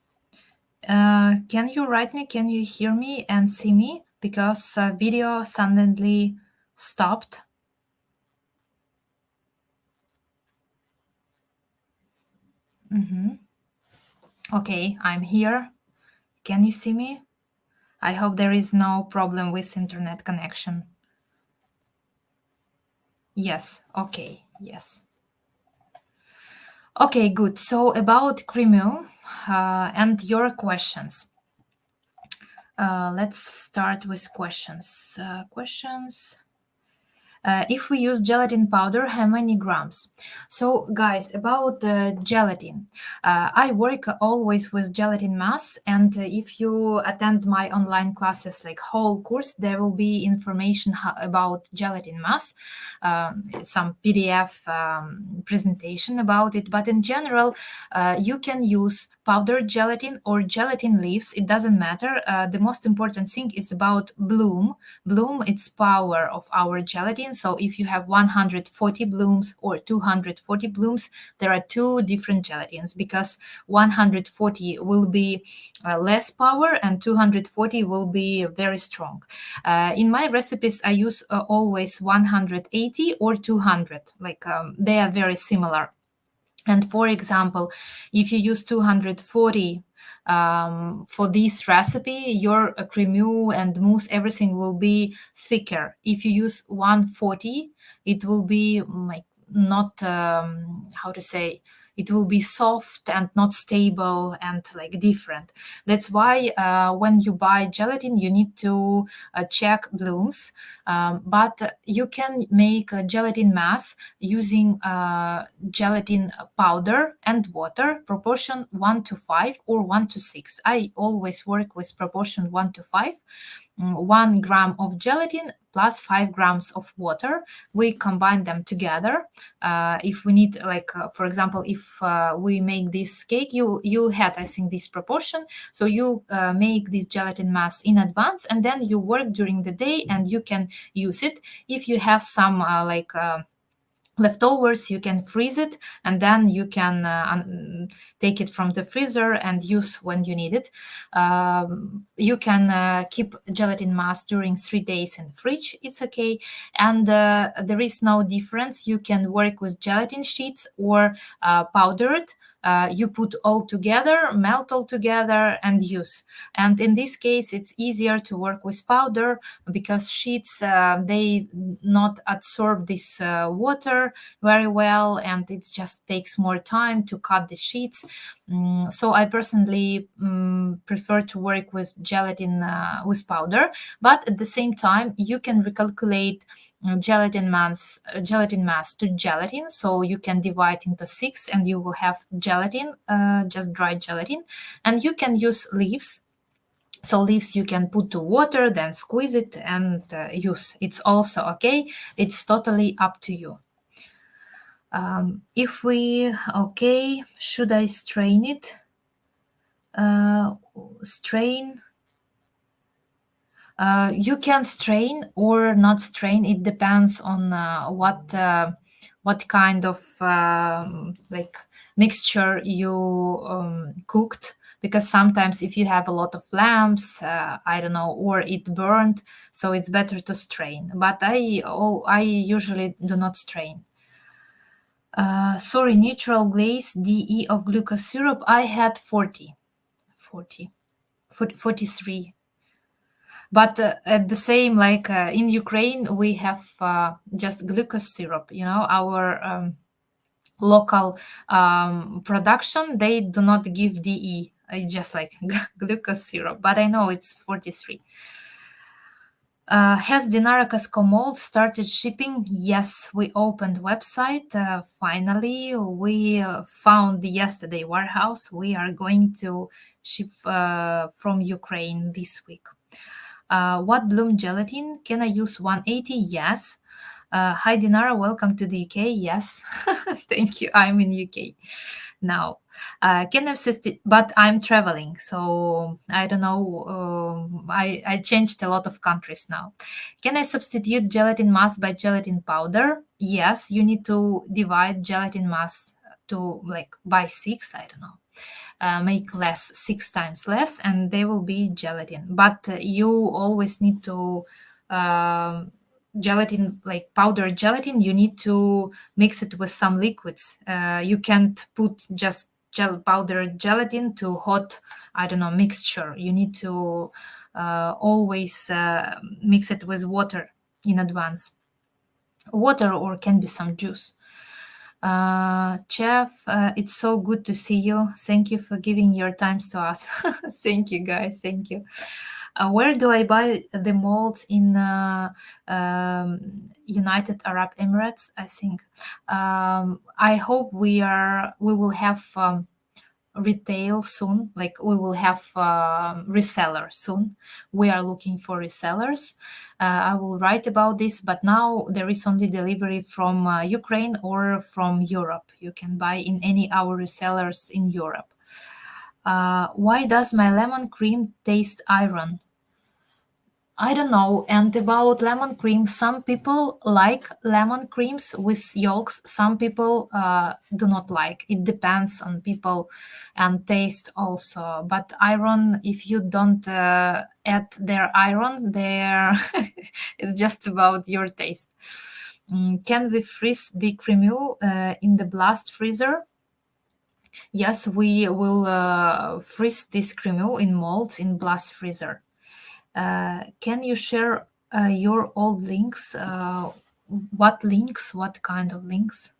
Can you write me? Can you hear me and see me? Because video suddenly stopped. Okay, I'm here. Can you see me? I hope there is no problem with internet connection. Yes, okay, yes. Okay, good. So about crémeux and your questions. Let's start with questions. If we use gelatin powder, how many grams? So guys, about gelatin, I work always with gelatin mass, and if you attend my online classes like whole course, there will be information about gelatin mass, some PDF presentation about it. But in general, you can use powdered gelatin or gelatin leaves. It doesn't matter. The most important thing is about bloom. Bloom, it's power of our gelatin. So if you have 140 blooms or 240 blooms, there are two different gelatins, because 140 will be less power and 240 will be very strong. In my recipes, I use always 180 or 200. They are very similar. And for example, if you use 240 for this recipe, your cremu and mousse, everything will be thicker. If you use 140, it will be like not, how to say, it will be soft and not stable and like different. That's why when you buy gelatin, you need to check blooms. But you can make a gelatin mass using gelatin powder and water, proportion 1:5 or 1:6. I always work with proportion 1:5. 1 gram of gelatin plus 5 grams of water. We combine them together. If we need, for example, if we make this cake, you had, I think, this proportion. So you make this gelatin mass in advance, and then you work during the day, and you can use it. If you have some leftovers, you can freeze it, and then you can take it from the freezer and use when you need it. You can keep gelatin mass during 3 days in fridge. It's okay. And there is no difference. You can work with gelatin sheets or powdered. You put all together, melt all together, and use. And in this case, it's easier to work with powder, because sheets, they not absorb this water very well, and it just takes more time to cut the sheets. So I personally prefer to work with gelatin with powder. But at the same time, you can recalculate gelatin mass to gelatin, so you can divide into 6 and you will have gelatin, just dry gelatin. And you can use leaves. So leaves you can put to water, then squeeze it and use. It's also okay. It's totally up to you. Should I strain it? Strain. You can strain or not strain. It depends on what kind of mixture you cooked. Because sometimes if you have a lot of lamps, I don't know, or it burned, so it's better to strain. But I usually do not strain. Sorry, neutral glaze, DE of glucose syrup. I had 43. But at the same, in Ukraine, we have just glucose syrup. Our local production, they do not give DE. It's just like glucose syrup. But I know it's 43. Has Dinara Cascomold started shipping? Yes, we opened website. Finally, we found the yesterday warehouse. We are going to ship from Ukraine this week. What bloom gelatin? Can I use 180? Yes. Hi Dinara, welcome to the UK. Yes, thank you. I'm in UK now. Can I substitute? But I'm traveling, so I don't know. I changed a lot of countries now. Can I substitute gelatin mass by gelatin powder? Yes, you need to divide gelatin mass to by 6. I don't know. Make 6 times less, and they will be gelatin. But you always need to gelatin, like powdered gelatin, you need to mix it with some liquids. You can't put just powdered gelatin to hot, I don't know, mixture. You need to always mix it with water in advance. Water, or can be some juice. Chef, it's so good to see you. Thank you for giving your times to us. Thank you, guys. Thank you. Where do I buy the molds? In United Arab Emirates, I think. I hope we will have retail soon, like we will have resellers soon. We are looking for resellers. I will write about this, but now there is only delivery from Ukraine or from Europe. You can buy in any our resellers in Europe. Why does my lemon cream taste iron? I don't know. And about lemon cream, some people like lemon creams with yolks. Some people do not like. It depends on people and taste also. But iron, if you don't add their iron, there it's just about your taste. Can we freeze the cremu in the blast freezer? Yes, we will freeze this cremu in molds in blast freezer. Can you share your old links? What links? What kind of links?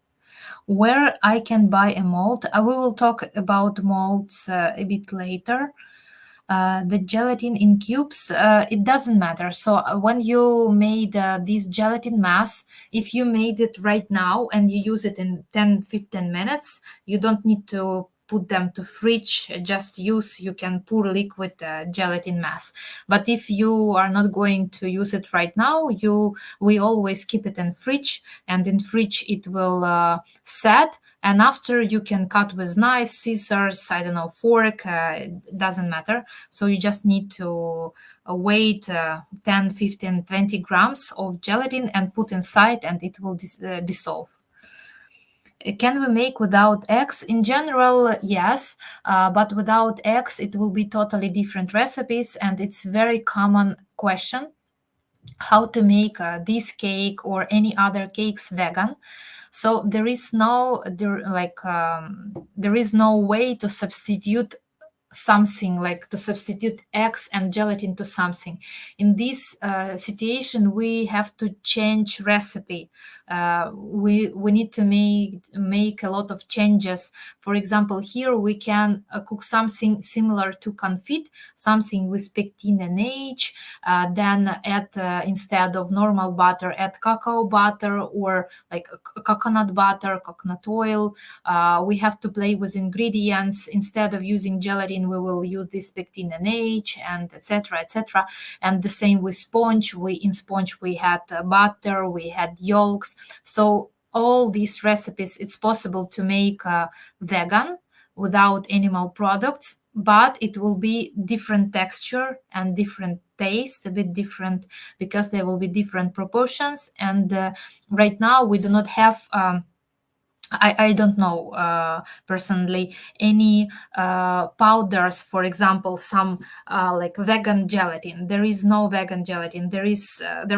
Where I can buy a mold? We will talk about molds a bit later. The gelatin in cubes, it doesn't matter. So when you made this gelatin mass, if you made it right now and you use it in 10-15 minutes, you don't need to put them to fridge. Just use, you can pour liquid gelatin mass. But if you are not going to use it right now, we always keep it in fridge, and in fridge it will set. And after, you can cut with knife, scissors, I don't know, fork, it doesn't matter. So you just need to weight 10, 15, 20 grams of gelatin and put inside, and it will dissolve. Can we make without eggs? In general, yes, but without eggs, it will be totally different recipes, and it's very common question how to make this cake or any other cakes vegan. So there is no way to substitute something, like to substitute eggs and gelatin to something. In this situation, we have to change recipe. We need to make a lot of changes. For example, here we can cook something similar to confit, something with pectin and age, then add instead of normal butter, add cacao butter or like coconut butter, coconut oil. We have to play with ingredients. Instead of using gelatin, we will use this pectin and age, and etc., etc. And the same with sponge. In sponge we had butter, we had yolks. So all these recipes, it's possible to make vegan without animal products, but it will be different texture and different taste, a bit different, because there will be different proportions. And right now we do not have I don't know personally any powders, for example, some like vegan gelatin. There is no vegan gelatin. There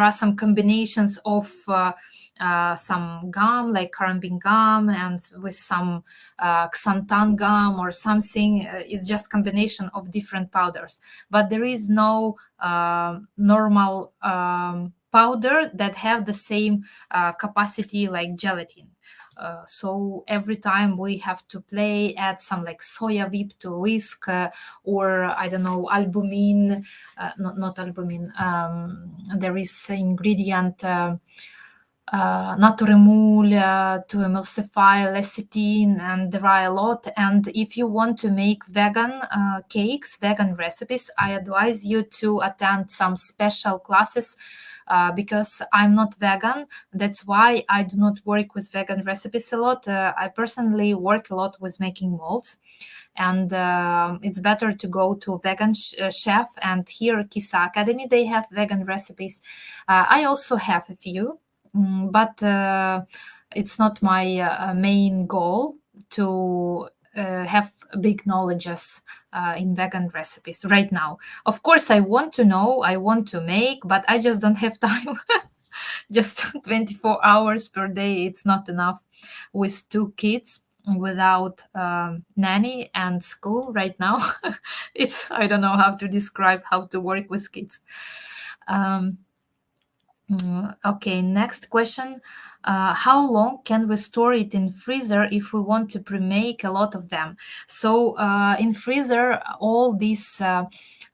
are some combinations of some gum, like carambin gum, and with some xanthan gum or something. It's just combination of different powders. But there is no normal powder that have the same capacity like gelatin. So every time we have to add some like soya whip to whisk, or I don't know, albumin, not albumin. There is ingredient Naturemul to emulsify lecithin, and there are a lot. And if you want to make vegan cakes, vegan recipes, I advise you to attend some special classes. Because I'm not vegan, that's why I do not work with vegan recipes a lot. I personally work a lot with making molds, and it's better to go to vegan chef. And here, Kisa Academy, they have vegan recipes. I also have a few, but it's not my main goal to have big knowledges in vegan recipes right now. Of course, I want to know, I want to make, but I just don't have time. Just 24 hours per day, it's not enough with 2 kids, without nanny and school right now. I don't know how to describe how to work with kids. Okay, next question. How long can we store it in freezer if we want to pre-make a lot of them? So in freezer, all these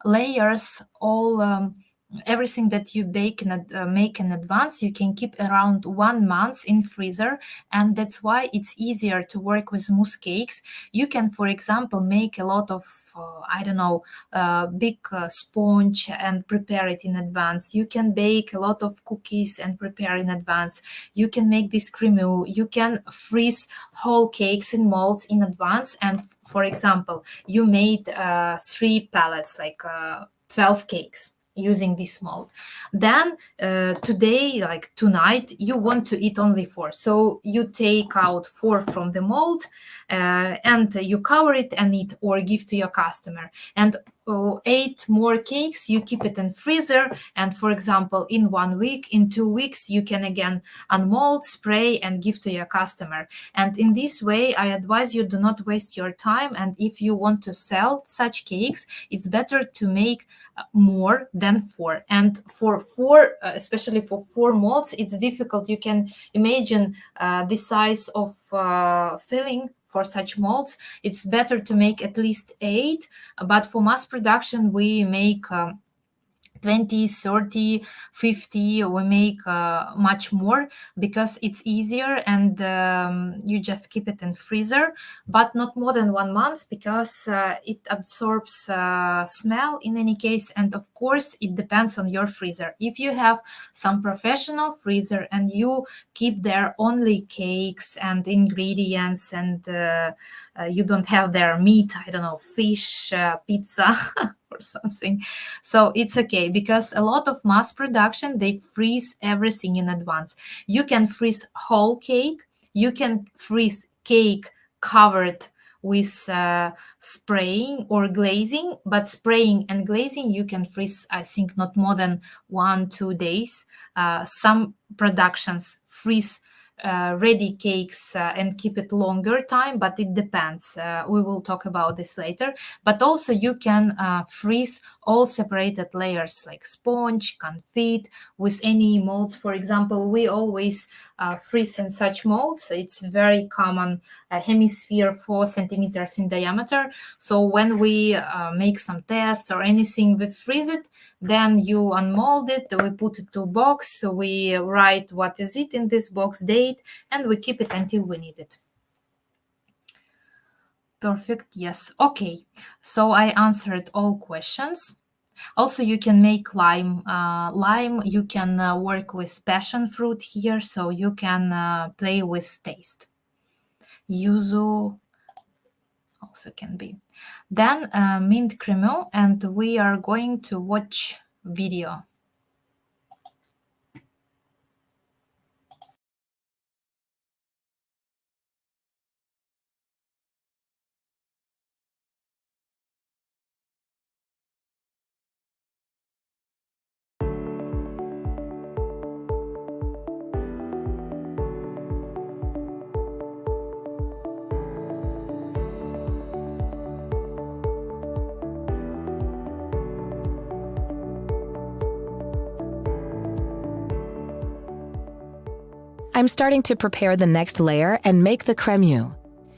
layers, everything that you make in advance, you can keep around 1 month in freezer, and that's why it's easier to work with mousse cakes. You can, for example, make a lot of big sponge and prepare it in advance. You can bake a lot of cookies and prepare in advance. You can make this cremeux. You can freeze whole cakes in molds in advance. And for example, you made 3 pallets, like 12 cakes using this mold. Then today, like tonight, you want to eat only 4. So you take out 4 from the mold and you cover it and eat or give to your customer. And 8 more cakes, you keep it in freezer. And for example, in 1 week, in 2 weeks, you can again unmold, spray, and give to your customer. And in this way, I advise you, do not waste your time. And if you want to sell such cakes, it's better to make more than 4. And for 4, especially for 4 molds, it's difficult. You can imagine the size of filling for such molds. It's better to make at least 8, but for mass production, we make 20, 30, 50, we make much more because it's easier, and you just keep it in freezer, but not more than 1 month because it absorbs smell in any case. And of course, it depends on your freezer. If you have some professional freezer and you keep there only cakes and ingredients, and you don't have their meat, I don't know, fish, pizza, or something, so it's okay, because a lot of mass production, they freeze everything in advance. You can freeze whole cake, you can freeze cake covered with spraying or glazing, but spraying and glazing you can freeze, I think, not more than 1-2 days. Some productions freeze ready cakes and keep it longer time, but it depends. We will talk about this later. But also you can freeze all separated layers like sponge, confit, with any molds. For example, we always freeze in such molds. It's very common, hemisphere 4 centimeters in diameter. So when we make some tests or anything, we freeze it, then you unmold it, we put it to a box, we write what is it in this box, date, and we keep it until we need it. Perfect, yes. Okay, so I answered all questions. Also, you can make lime. Lime, you can work with passion fruit here, so you can play with taste. Yuzu also can be. Then mint cremeux, and we are going to watch video. I'm starting to prepare the next layer and make the cremeux.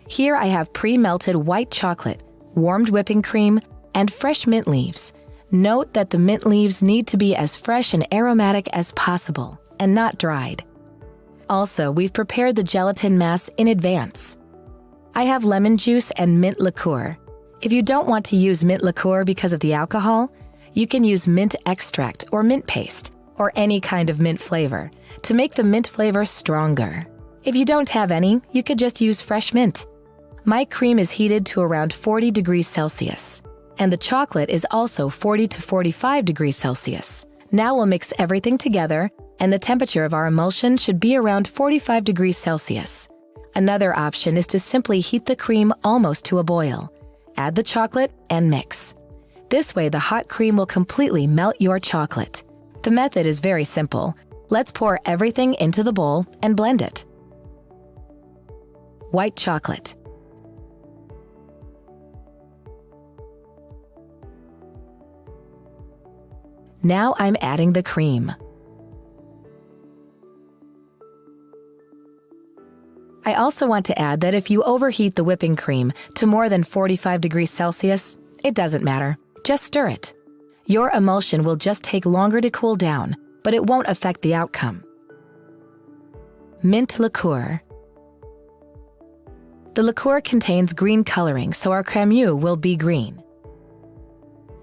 Here I have pre-melted white chocolate, warmed whipping cream, and fresh mint leaves. Note that the mint leaves need to be as fresh and aromatic as possible and not dried. Also, we've prepared the gelatin mass in advance. I have lemon juice and mint liqueur. If you don't want to use mint liqueur because of the alcohol, you can use mint extract or mint paste, or any kind of mint flavor, to make the mint flavor stronger. If you don't have any, you could just use fresh mint. My cream is heated to around 40 degrees Celsius, and the chocolate is also 40 to 45 degrees Celsius. Now we'll mix everything together, and the temperature of our emulsion should be around 45 degrees Celsius. Another option is to simply heat the cream almost to a boil. Add the chocolate and mix. This way, the hot cream will completely melt your chocolate. The method is very simple. Let's pour everything into the bowl and blend it. White chocolate. Now I'm adding the cream. I also want to add that if you overheat the whipping cream to more than 45 degrees Celsius, it doesn't matter. Just stir it. Your emulsion will just take longer to cool down, but it won't affect the outcome. Mint liqueur. The liqueur contains green coloring, so our crème will be green.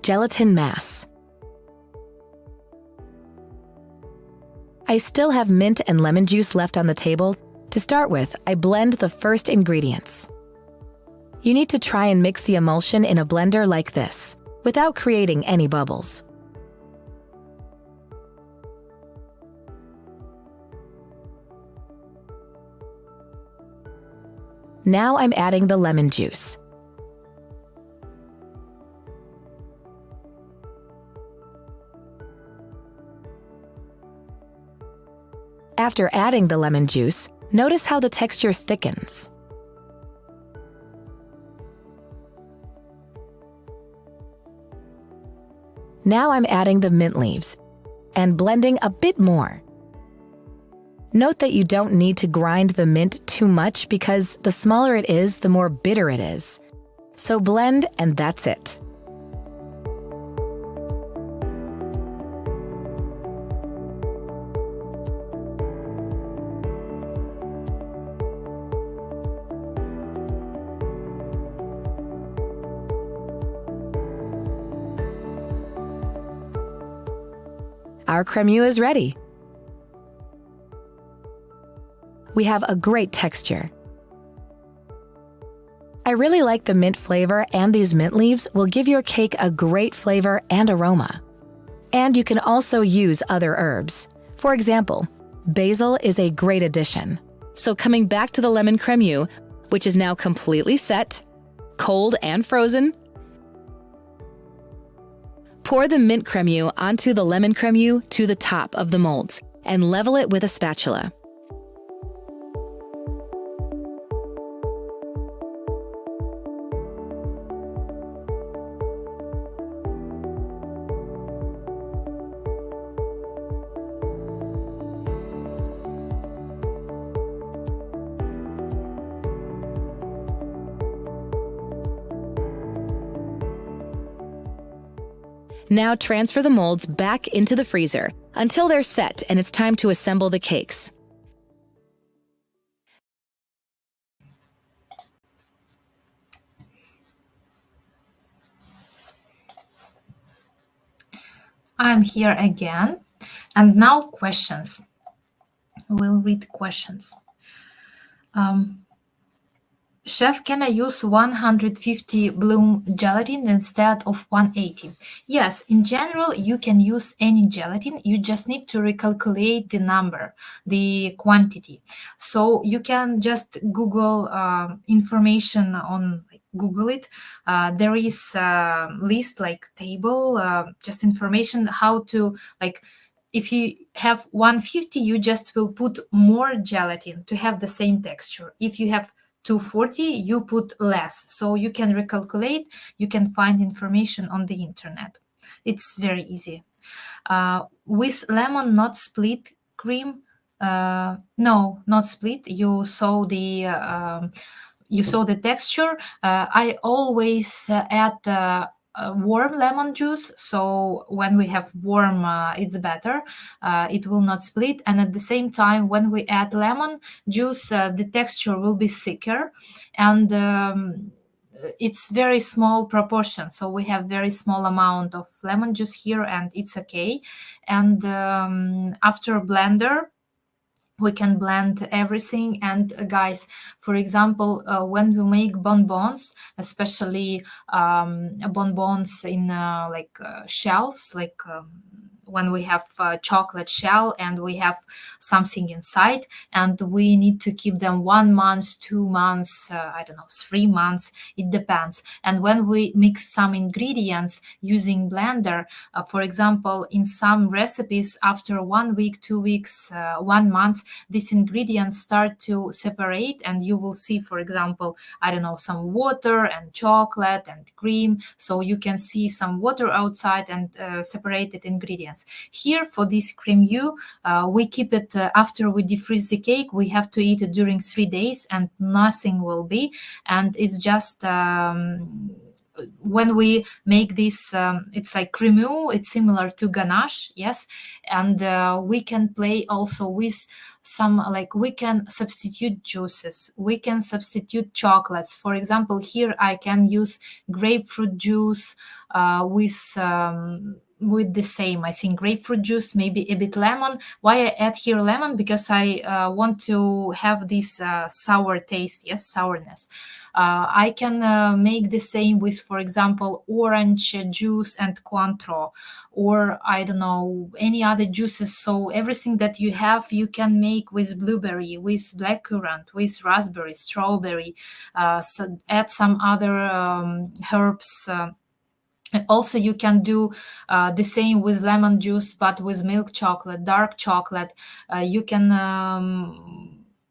Gelatin mass. I still have mint and lemon juice left on the table. To start with, I blend the first ingredients. You need to try and mix the emulsion in a blender like this, without creating any bubbles. Now I'm adding the lemon juice. After adding the lemon juice, notice how the texture thickens. Now I'm adding the mint leaves and blending a bit more. Note that you don't need to grind the mint too much because the smaller it is, the more bitter it is. So blend and that's it. Our crème is ready. We have a great texture. I really like the mint flavor, and these mint leaves will give your cake a great flavor and aroma. And you can also use other herbs. For example, basil is a great addition. So coming back to the lemon crème, which is now completely set, cold and frozen, pour the mint crème onto the lemon crème to the top of the molds and level it with a spatula. Now transfer the molds back into the freezer until they're set and it's time to assemble the cakes. I'm here again. And now questions. We'll read questions. Chef, can I use 150 bloom gelatin instead of 180? Yes, in general, you can use any gelatin. You just need to recalculate the number, the quantity. So you can just Google information on, Google it. There is a list, table, just information how to, if you have 150, you just will put more gelatin to have the same texture. If you have 240, you put less. So you can recalculate, you can find information on the internet. It's very easy. With lemon not split cream, no, not split. You saw the texture. I always add warm lemon juice, so when we have warm, it's better. It will not split, and at the same time, when we add lemon juice, the texture will be thicker, and it's very small proportion. So we have very small amount of lemon juice here, and it's okay. And after blender, we can blend everything. And guys, for example, when we make bonbons, especially bonbons in shelves, when we have chocolate shell and we have something inside, and we need to keep them 1 month, 2 months, 3 months, it depends. And when we mix some ingredients using blender, for example, in some recipes, after 1 week, 2 weeks, 1 month, these ingredients start to separate, and you will see, for example, some water and chocolate and cream. So you can see some water outside and separated ingredients. ingredients. Here for this crème we keep it after we defreeze the cake. We have to eat it during 3 days and nothing will be. And it's just when we make this, it's like crème, it's similar to ganache, yes. And we can play also with some, like we can substitute juices, we can substitute chocolates. For example, here I can use grapefruit juice with the same, I think, grapefruit juice, maybe a bit lemon. Why I add here lemon? Because I want to have this sour taste, yes, sourness. I can make the same with, for example, orange juice and Cointreau, or I don't know, any other juices. So everything that you have, you can make with blueberry, with blackcurrant, with raspberry, strawberry, so add some other herbs. Also, you can do the same with lemon juice, but with milk chocolate, dark chocolate. You can,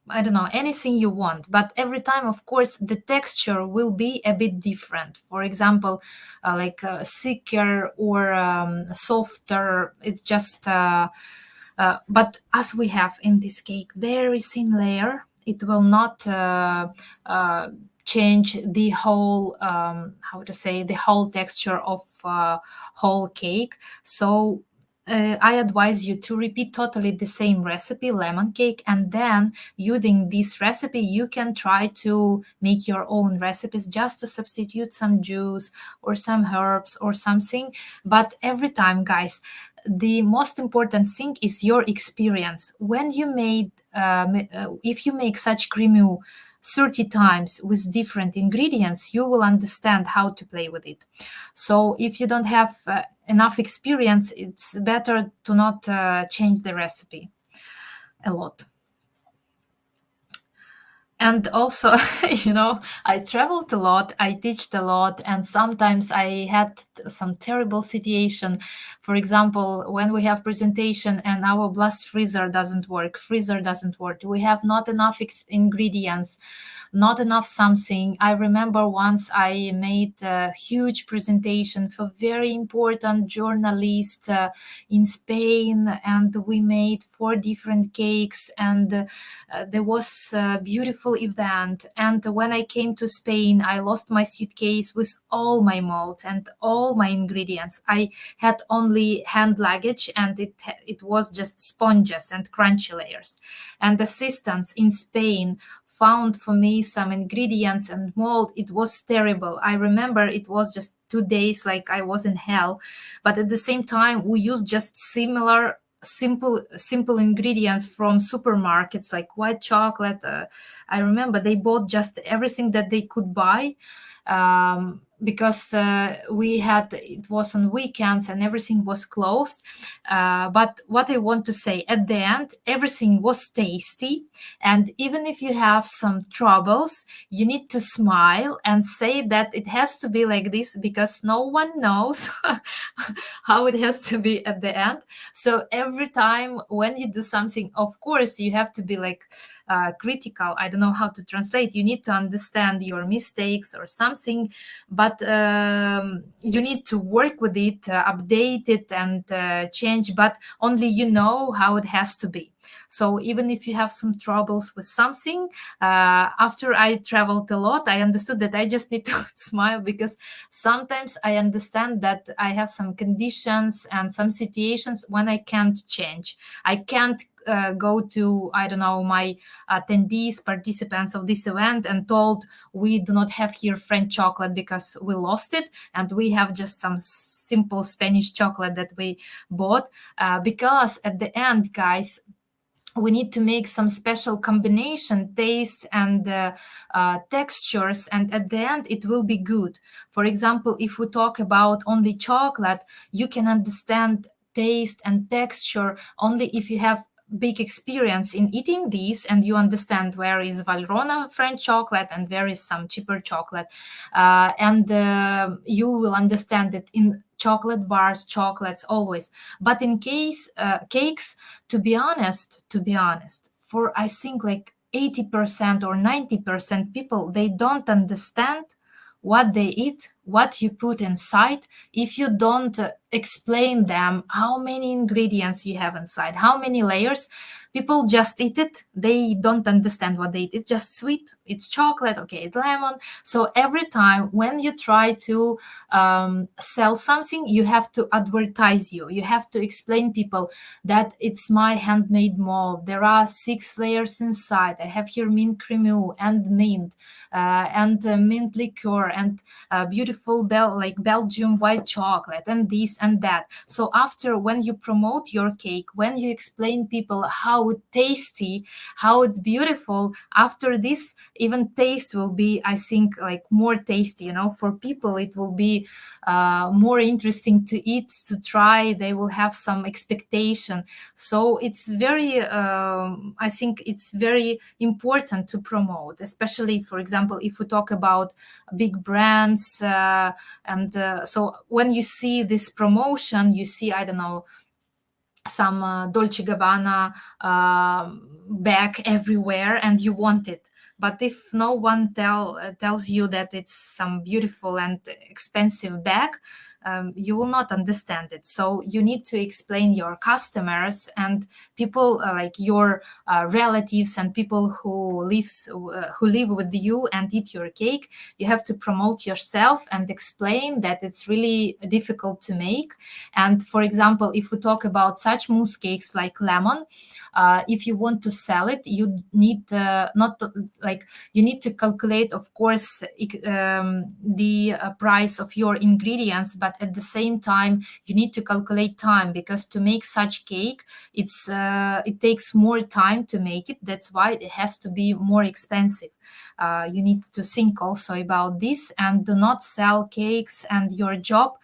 I don't know, anything you want. But every time, of course, the texture will be a bit different. For example, like thicker or softer. It's just, but as we have in this cake, very thin layer, it will not change the whole how to say, the whole texture of whole cake. So I advise you to repeat totally the same recipe, lemon cake, and then using this recipe you can try to make your own recipes, just to substitute some juice or some herbs or something. But every time, guys, the most important thing is your experience. When you made if you make such crème 30 times with different ingredients, you will understand how to play with it. So if you don't have enough experience, it's better to not change the recipe a lot. And also, I traveled a lot, I teached a lot, and sometimes I had some terrible situation. For example, when we have presentation and our blast freezer doesn't work, we have not enough ingredients, not enough something. I remember once I made a huge presentation for very important journalist in Spain, and we made 4 different cakes, and there was a beautiful event. And when I came to Spain, I lost my suitcase with all my molds and all my ingredients. I had only hand luggage, and it was just sponges and crunchy layers. And assistants in Spain found for me some ingredients and mold. It was terrible. I remember it was just 2 days, like I was in hell. But at the same time, we used just similar simple ingredients from supermarkets, like white chocolate. I remember they bought just everything that they could buy, because it was on weekends and everything was closed. But what I want to say, at the end, everything was tasty. And even if you have some troubles, you need to smile and say that it has to be like this, because no one knows how it has to be at the end. So every time when you do something, of course, you have to be like critical. I don't know how to translate. You need to understand your mistakes or something, but you need to work with it, update it, and change. But only you know how it has to be. So even if you have some troubles with something, after I traveled a lot, I understood that I just need to smile, because sometimes I understand that I have some conditions and some situations when I can't change. I can't go to, I don't know, my attendees, participants of this event, and told we do not have here French chocolate because we lost it, and we have just some simple Spanish chocolate that we bought, because at the end, guys, we need to make some special combination, tastes and textures, and at the end it will be good. For example, if we talk about only chocolate, you can understand taste and texture only if you have big experience in eating these, and you understand where is Valrhona French chocolate and where is some cheaper chocolate, and you will understand it in chocolate bars, chocolates, always. But in case cakes, to be honest, for I think like 80% or 90% people, they don't understand what they eat what you put inside, if you don't explain them how many ingredients you have inside, how many layers, people just eat it. They don't understand what they eat. It's just sweet, it's chocolate, okay, it's lemon. So every time when you try to sell something, you have to advertise, you have to explain people that it's my handmade mold. There are 6 layers inside. I have here mint crème and mint and mint liqueur and beautiful Belgium white chocolate and this and that. So after, when you promote your cake, when you explain people how it's tasty, how it's beautiful, after this, even taste will be, I think, like more tasty. For people, it will be more interesting to eat, to try. They will have some expectation. So it's very, I think it's very important to promote, especially, for example, if we talk about big brands. So when you see this promotion, you see, I don't know, some Dolce Gabbana bag everywhere, and you want it. But if no one tells you that it's some beautiful and expensive bag, you will not understand it. So you need to explain your customers and people like your relatives and people who live with you and eat your cake. You have to promote yourself and explain that it's really difficult to make. And for example, if we talk about such mousse cakes like lemon, if you want to sell it, you need you need to calculate, of course, the price of your ingredients, but at the same time you need to calculate time, because to make such cake, it takes more time to make it. That's why it has to be more expensive. You need to think also about this, and do not sell cakes and your job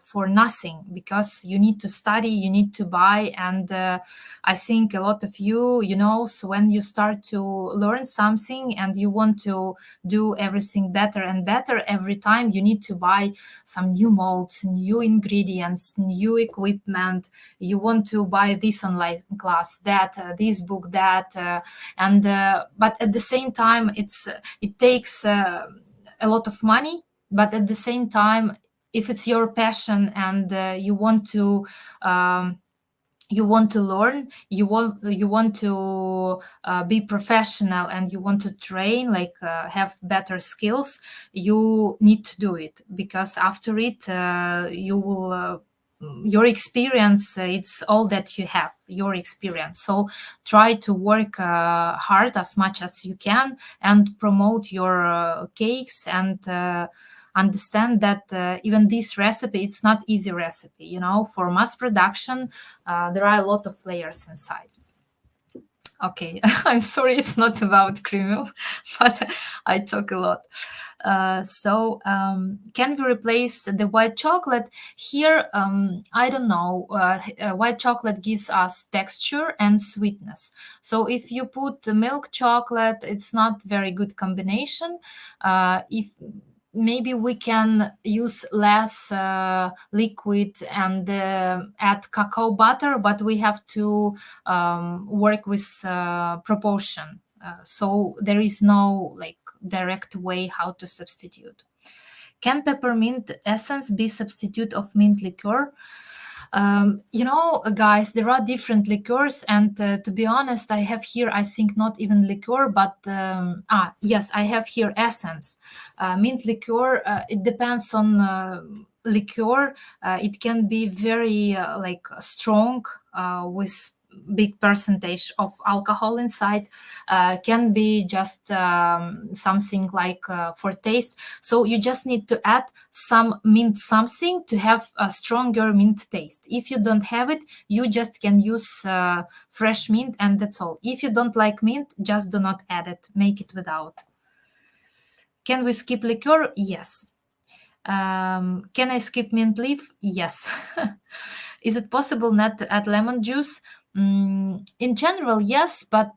for nothing, because you need to study, you need to buy. And I think a lot of you, so when you start to learn something and you want to do everything better and better every time, you need to buy some new molds, new ingredients, new equipment. You want to buy this online class, that this book, that but at the same time, it takes a lot of money. But at the same time, if it's your passion and you want to learn, you want to be professional, and you want to train, have better skills, you need to do it, because after it you will your experience, it's all that you have, your experience. So try to work hard as much as you can and promote your cakes, and understand that even this recipe, it's not easy recipe. For mass production, there are a lot of layers inside. Okay, I'm sorry, it's not about cream, but I talk a lot. Can we replace the white chocolate? Here, I don't know. White chocolate gives us texture and sweetness. So if you put milk chocolate, it's not very good combination. If maybe we can use less liquid and add cacao butter, but we have to work with proportion. So there is no direct way how to substitute. Can peppermint essence be substitute of mint liqueur? Guys, there are different liqueurs, and to be honest, I have here, I think, not even liqueur, but yes, I have here essence. Mint liqueur, it depends on liqueur. It can be very strong with big percentage of alcohol inside, can be just something for taste. So you just need to add some mint something to have a stronger mint taste. If you don't have it, you just can use fresh mint, and that's all. If you don't like mint, just do not add it, make it without. Can we skip liqueur? Yes. Can I skip mint leaf? Yes. Is it possible not to add lemon juice? In general, yes, but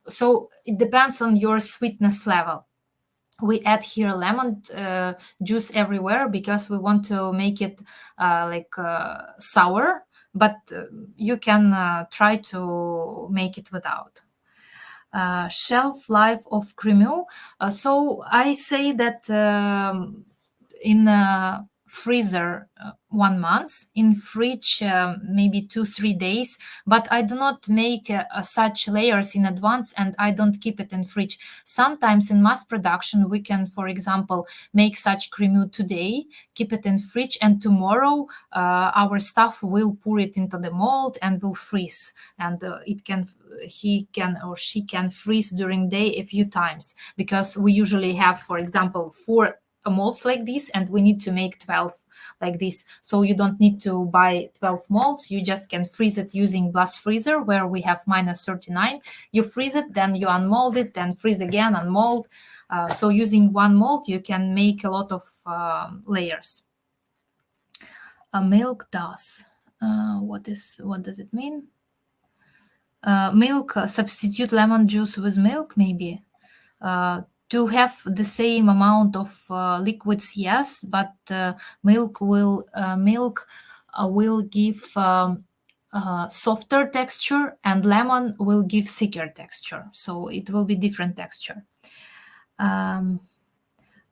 so it depends on your sweetness level. We add here lemon juice everywhere because we want to make it sour, but you can try to make it without. Shelf life of Cremeux. So I say that in freezer 1 month, in fridge maybe 2-3 days, but I do not make such layers in advance, and I don't keep it in fridge. Sometimes in mass production we can, for example, make such Cremeux today, keep it in fridge, and tomorrow our staff will pour it into the mold and will freeze, and he can or she can freeze during day a few times, because we usually have, for example, 4 molds like this, and we need to make 12 like this. So you don't need to buy 12 molds. You just can freeze it using blast freezer, where we have -39. You freeze it, then you unmold it, then freeze again, unmold. So using 1 mold, you can make a lot of layers. Milk does. What does it mean? Milk, substitute lemon juice with milk, maybe. To have the same amount of liquids, yes, but milk will give softer texture, and lemon will give thicker texture. So it will be different texture.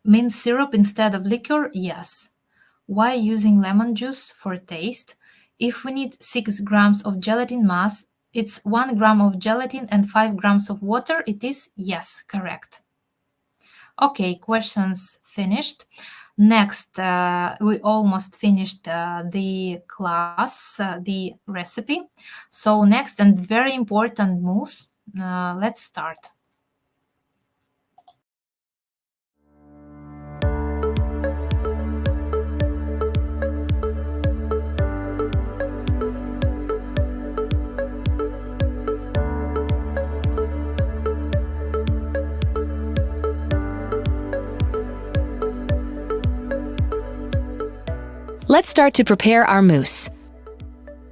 Mint syrup instead of liquor, yes. Why using lemon juice for taste? If we need 6 grams of gelatin mass, it's 1 gram of gelatin and 5 grams of water. It is, yes, correct. Okay, questions finished. Next, we almost finished the class, the recipe. So next, and very important mousse, let's start. Let's start to prepare our mousse.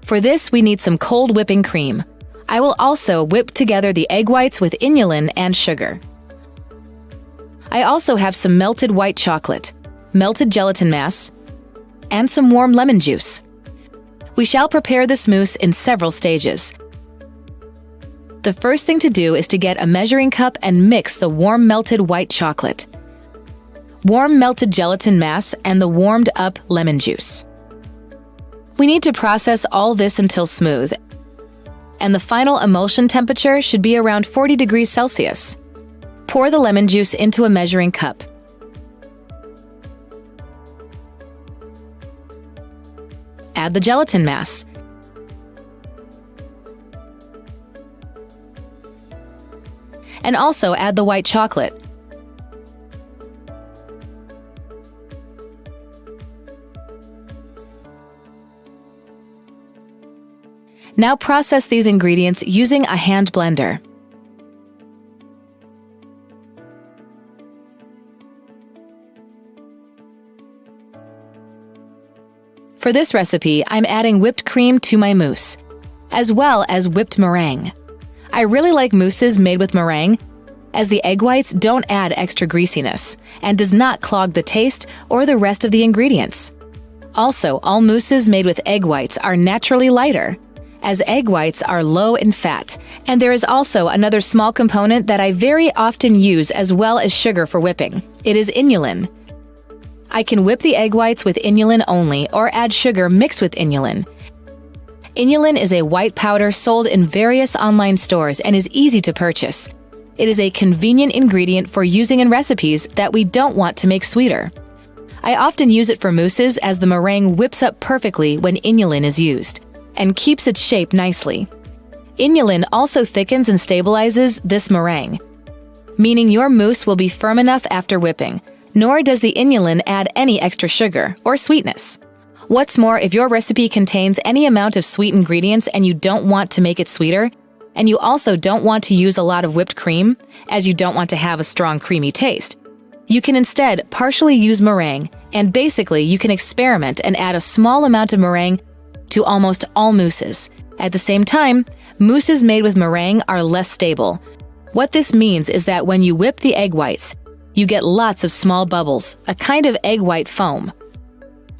For this, we need some cold whipping cream. I will also whip together the egg whites with inulin and sugar. I also have some melted white chocolate, melted gelatin mass, and some warm lemon juice. We shall prepare this mousse in several stages. The first thing to do is to get a measuring cup and mix the warm melted white chocolate, warm melted gelatin mass, and the warmed up lemon juice. We need to process all this until smooth, and the final emulsion temperature should be around 40 degrees Celsius. Pour the lemon juice into a measuring cup. Add the gelatin mass. And also add the white chocolate. Now process these ingredients using a hand blender. For this recipe, I'm adding whipped cream to my mousse, as well as whipped meringue. I really like mousses made with meringue, as the egg whites don't add extra greasiness and does not clog the taste or the rest of the ingredients. Also, all mousses made with egg whites are naturally lighter, as egg whites are low in fat, and there is also another small component that I very often use as well as sugar for whipping. It is inulin. I can whip the egg whites with inulin only or add sugar mixed with inulin. Inulin is a white powder sold in various online stores and is easy to purchase. It is a convenient ingredient for using in recipes that we don't want to make sweeter. I often use it for mousses as the meringue whips up perfectly when inulin is used and keeps its shape nicely. Inulin also thickens and stabilizes this meringue, meaning your mousse will be firm enough after whipping, nor does the inulin add any extra sugar or sweetness. What's more, if your recipe contains any amount of sweet ingredients and you don't want to make it sweeter, and you also don't want to use a lot of whipped cream, as you don't want to have a strong creamy taste, you can instead partially use meringue, and basically you can experiment and add a small amount of meringue to almost all mousses. At the same time, mousses made with meringue are less stable. What this means is that when you whip the egg whites, you get lots of small bubbles, a kind of egg white foam.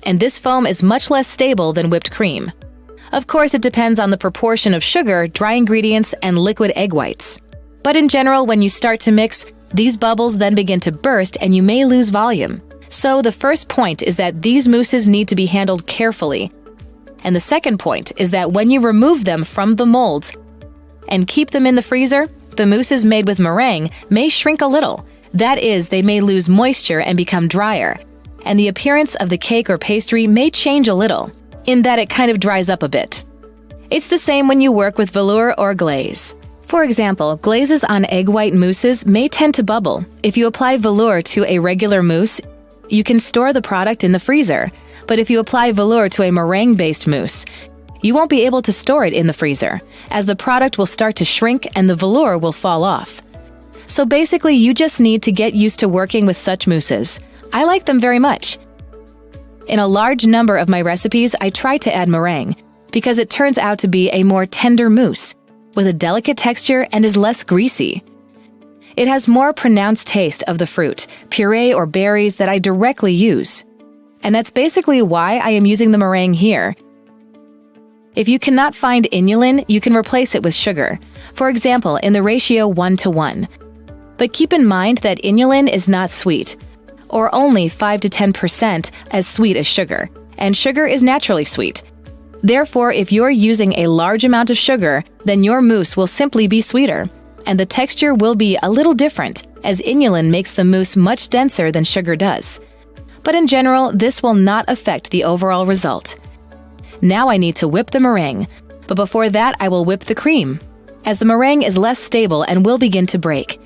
And this foam is much less stable than whipped cream. Of course, it depends on the proportion of sugar, dry ingredients, and liquid egg whites. But in general, when you start to mix, these bubbles then begin to burst and you may lose volume. So the first point is that these mousses need to be handled carefully. And the second point is that when you remove them from the molds and keep them in the freezer, the mousses made with meringue may shrink a little. That is, they may lose moisture and become drier. And the appearance of the cake or pastry may change a little, in that it kind of dries up a bit. It's the same when you work with velour or glaze. For example, glazes on egg white mousses may tend to bubble. If you apply velour to a regular mousse, you can store the product in the freezer. But if you apply velour to a meringue-based mousse, you won't be able to store it in the freezer, as the product will start to shrink and the velour will fall off. So basically, you just need to get used to working with such mousses. I like them very much. In a large number of my recipes, I try to add meringue, because it turns out to be a more tender mousse, with a delicate texture and is less greasy. It has more pronounced taste of the fruit, puree or berries that I directly use. And that's basically why I am using the meringue here. If you cannot find inulin, you can replace it with sugar, for example, in the ratio 1:1. But keep in mind that inulin is not sweet, or only 5 to 10% as sweet as sugar, and sugar is naturally sweet. Therefore, if you're using a large amount of sugar, then your mousse will simply be sweeter, and the texture will be a little different, as inulin makes the mousse much denser than sugar does. But in general, this will not affect the overall result. Now I need to whip the meringue, but before that I will whip the cream, as the meringue is less stable and will begin to break.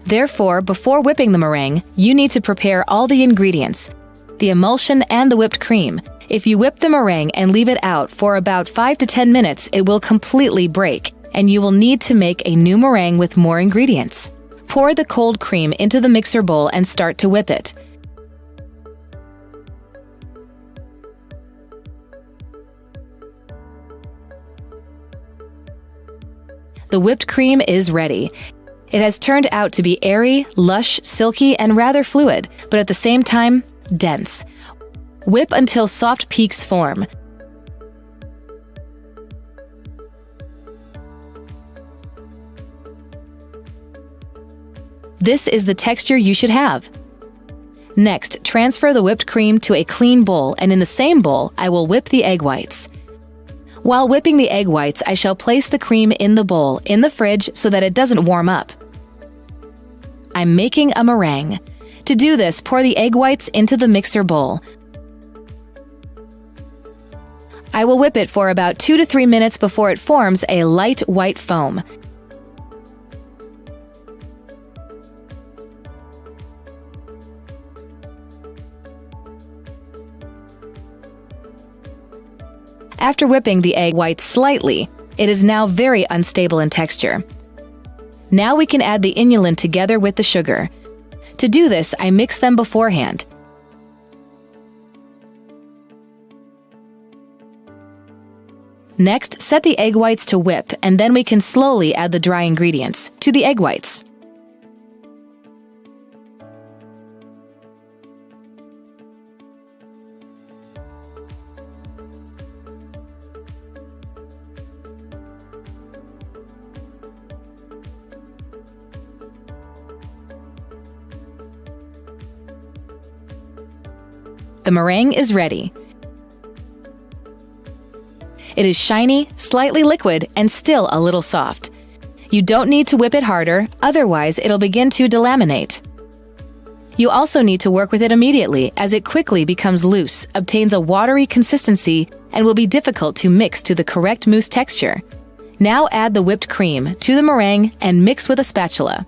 Therefore, before whipping the meringue, you need to prepare all the ingredients, the emulsion and the whipped cream. If you whip the meringue and leave it out for about 5 to 10 minutes, it will completely break, and you will need to make a new meringue with more ingredients. Pour the cold cream into the mixer bowl and start to whip it. The whipped cream is ready. It has turned out to be airy, lush, silky, and rather fluid, but at the same time, dense. Whip until soft peaks form. This is the texture you should have. Next, transfer the whipped cream to a clean bowl, and in the same bowl, I will whip the egg whites. While whipping the egg whites, I shall place the cream in the bowl, in the fridge, so that it doesn't warm up. I'm making a meringue. To do this, pour the egg whites into the mixer bowl. I will whip it for about 2 to 3 minutes before it forms a light white foam. After whipping the egg whites slightly, it is now very unstable in texture. Now we can add the inulin together with the sugar. To do this, I mix them beforehand. Next, set the egg whites to whip, and then we can slowly add the dry ingredients to the egg whites. The meringue is ready. It is shiny, slightly liquid, and still a little soft. You don't need to whip it harder, otherwise it'll begin to delaminate. You also need to work with it immediately, as it quickly becomes loose, obtains a watery consistency, and will be difficult to mix to the correct mousse texture. Now add the whipped cream to the meringue and mix with a spatula.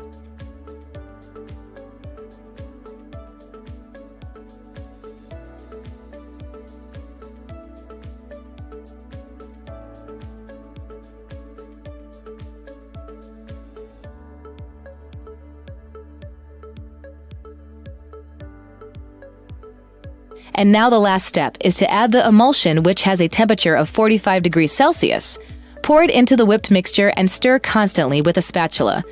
And now the last step is to add the emulsion, which has a temperature of 45 degrees Celsius. Pour it into the whipped mixture and stir constantly with a spatula.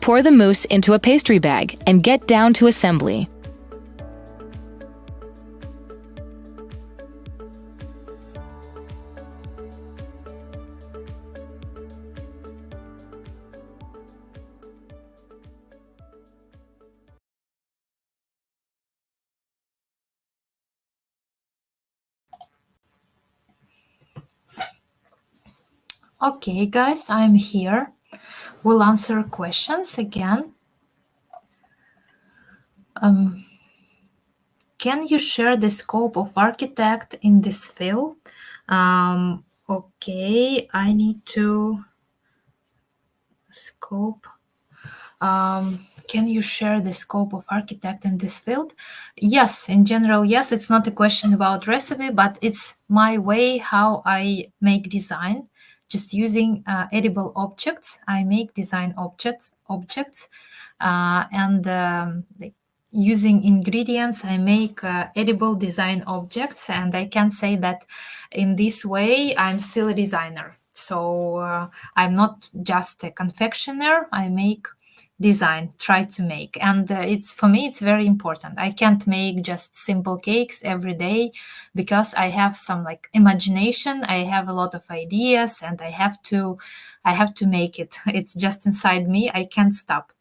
Pour the mousse into a pastry bag and get down to assembly. Okay, guys, I'm here. We'll answer questions again. Can you share the scope of architect in this field? Okay, I need to scope. Can you share the scope of architect in this field? Yes, in general, yes. It's not a question about recipe, but it's my way how I make design. Just using edible objects, I make design objects, and like using ingredients, I make edible design objects. And I can say that in this way, I'm still a designer. So I'm not just a confectioner. I make design, try to make, and it's for me it's very important. I can't make just simple cakes every day because I have some like imagination, I have a lot of ideas, and I have to make it. It's just inside me, I can't stop.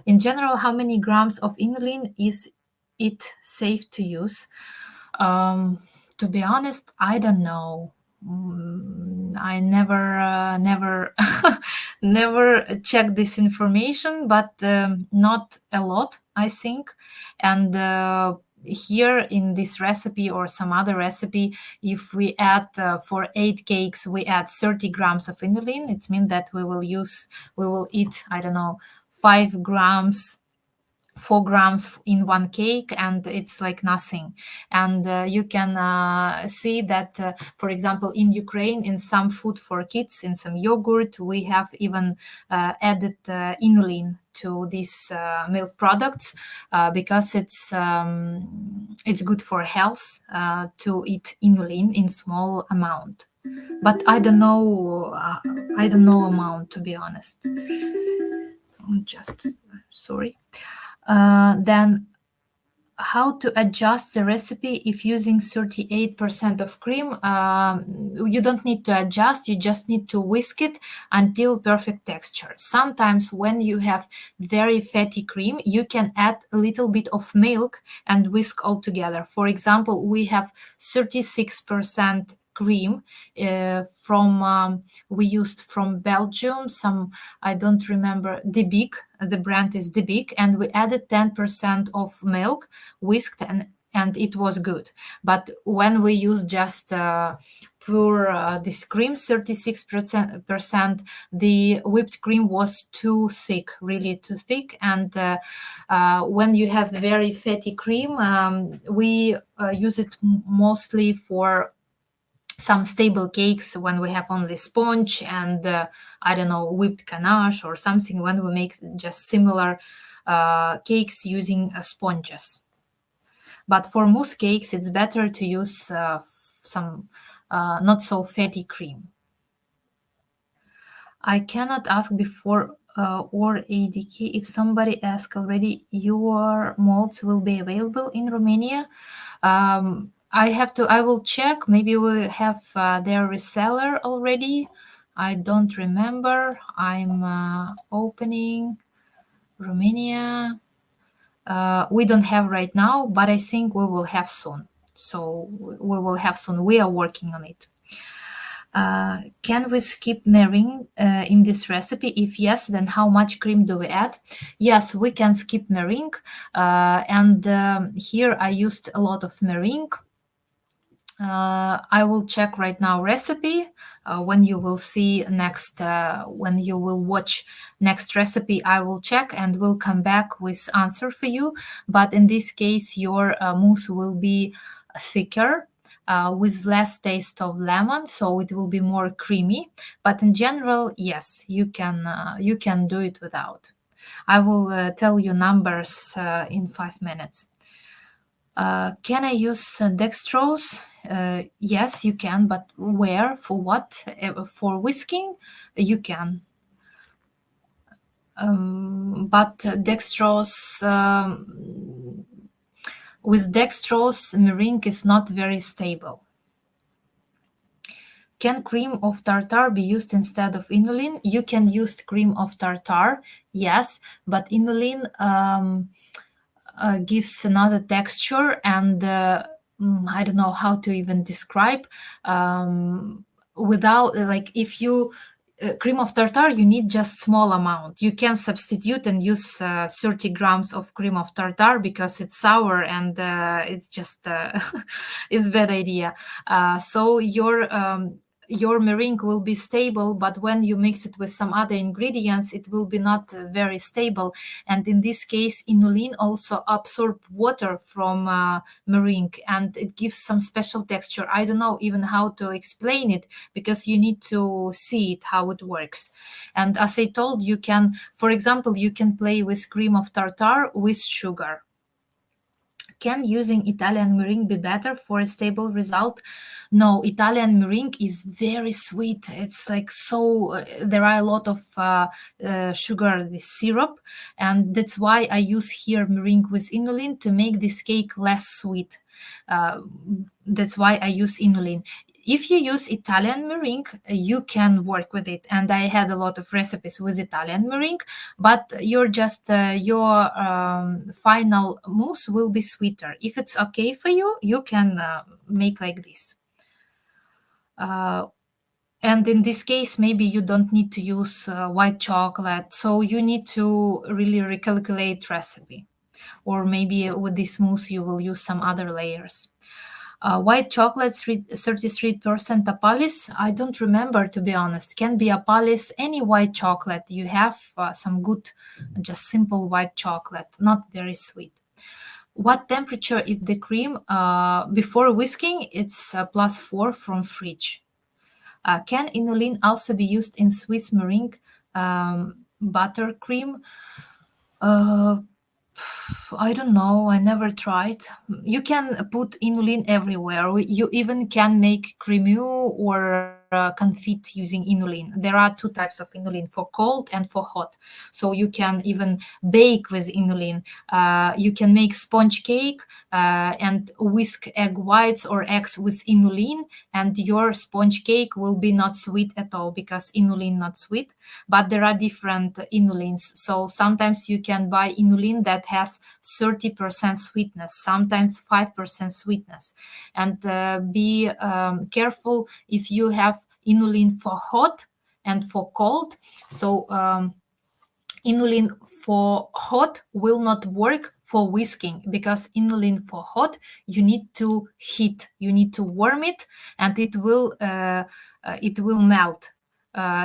In general, how many grams of inulin is it safe to use? To be honest, I don't know. I never never checked this information, but not a lot, I think. And here in this recipe or some other recipe, if we add for 8 cakes, we add 30 grams of inulin. It means that we will eat, I don't know, 5 grams, 4 grams in one cake, and it's like nothing. And you can see that, for example, in Ukraine, in some food for kids, in some yogurt, we have even added inulin to these milk products because it's good for health to eat inulin in small amount. But I don't know amount, to be honest. Just sorry. Then how to adjust the recipe if using 38% of cream? You don't need to adjust, you just need to whisk it until perfect texture. Sometimes when you have very fatty cream, you can add a little bit of milk and whisk all together. For example, we have 36% cream we used from Belgium, some, I don't remember, the brand is Big, and we added 10% of milk, whisked, and it was good. But when we use just pure this cream, 36%, the whipped cream was too thick, really too thick. And when you have very fatty cream, we use it mostly for some stable cakes when we have only sponge and I don't know, whipped ganache or something, when we make just similar cakes using sponges. But for mousse cakes, it's better to use some not so fatty cream. I cannot ask before or ADK. If somebody asked already, your molds will be available in Romania. I will check. Maybe we have their reseller already. I don't remember. I'm opening Romania. We don't have right now, but I think we will have soon. So we will have soon. We are working on it. Can we skip meringue in this recipe? If yes, then how much cream do we add? Yes, we can skip meringue. And here I used a lot of meringue. I will check right now recipe. When you will see next, when you will watch next recipe, I will check and will come back with answer for you. But in this case, your mousse will be thicker with less taste of lemon, so it will be more creamy. But in general, yes, you can do it without. I will tell you numbers in 5 minutes. Can I use dextrose? Yes, you can, but where? For what? For whisking? You can. But dextrose, with dextrose, meringue is not very stable. Can cream of tartar be used instead of inulin? You can use cream of tartar, yes, but inulin gives another texture, and I don't know how to even describe. Without, like, if you cream of tartar, you need just small amount. You can substitute and use 30 grams of cream of tartar because it's sour, and it's just it's bad idea. So your meringue will be stable, but when you mix it with some other ingredients, it will be not very stable. And in this case, inulin also absorb water from meringue, and it gives some special texture. I don't know even how to explain it, because you need to see it, how it works. And as I told, you can, for example, you can play with cream of tartar with sugar. Can using Italian meringue be better for a stable result? No, Italian meringue is very sweet. It's like so, there are a lot of sugar with syrup, and that's why I use here meringue with inulin to make this cake less sweet. That's why I use inulin. If you use Italian meringue, you can work with it. And I had a lot of recipes with Italian meringue, but you're just your final mousse will be sweeter. If it's okay for you, you can make like this. And in this case, maybe you don't need to use white chocolate, so you need to really recalculate recipe. Or maybe with this mousse, you will use some other layers. White chocolate, 33% apalis. I don't remember, to be honest. Can be apalis, any white chocolate. You have some good, just simple white chocolate, not very sweet. What temperature is the cream? Before whisking, it's +4 from fridge. Can inulin also be used in Swiss meringue buttercream? I don't know. I never tried. You can put inulin everywhere. You even can make cremeux or confit using inulin. There are two types of inulin, for cold and for hot. So you can even bake with inulin. You can make sponge cake and whisk egg whites or eggs with inulin, and your sponge cake will be not sweet at all, because inulin not sweet. But there are different inulins. So sometimes you can buy inulin that has 30% sweetness, sometimes 5% sweetness. And be careful if you have inulin for hot and for cold. So inulin for hot will not work for whisking, because inulin for hot, you need to heat, you need to warm it, and it will melt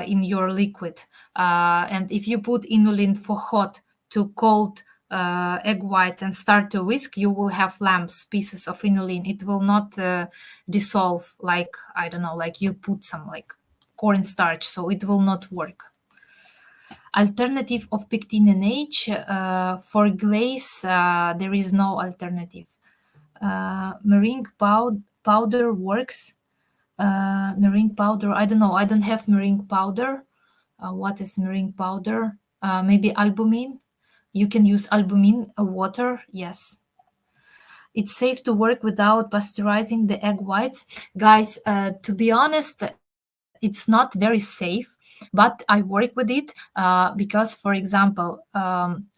in your liquid. And if you put inulin for hot to cold egg white and start to whisk, you will have lumps, pieces of inulin. It will not dissolve, like, I don't know, like you put some like cornstarch, so it will not work. Alternative of pectin and H for glaze, there is no alternative. Meringue powder works. Meringue powder, I don't know. I don't have meringue powder. What is meringue powder? Maybe albumin. You can use albumin water. Yes. It's safe to work without pasteurizing the egg whites. Guys, to be honest, it's not very safe, but I work with it because, for example,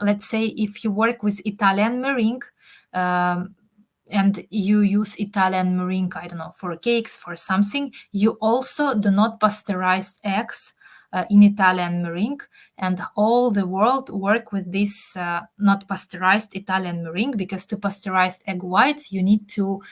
let's say if you work with Italian meringue, and you use Italian meringue, I don't know, for cakes, for something, you also do not pasteurize eggs in Italian meringue, and all the world work with this not pasteurized Italian meringue, because to pasteurize egg whites, you need to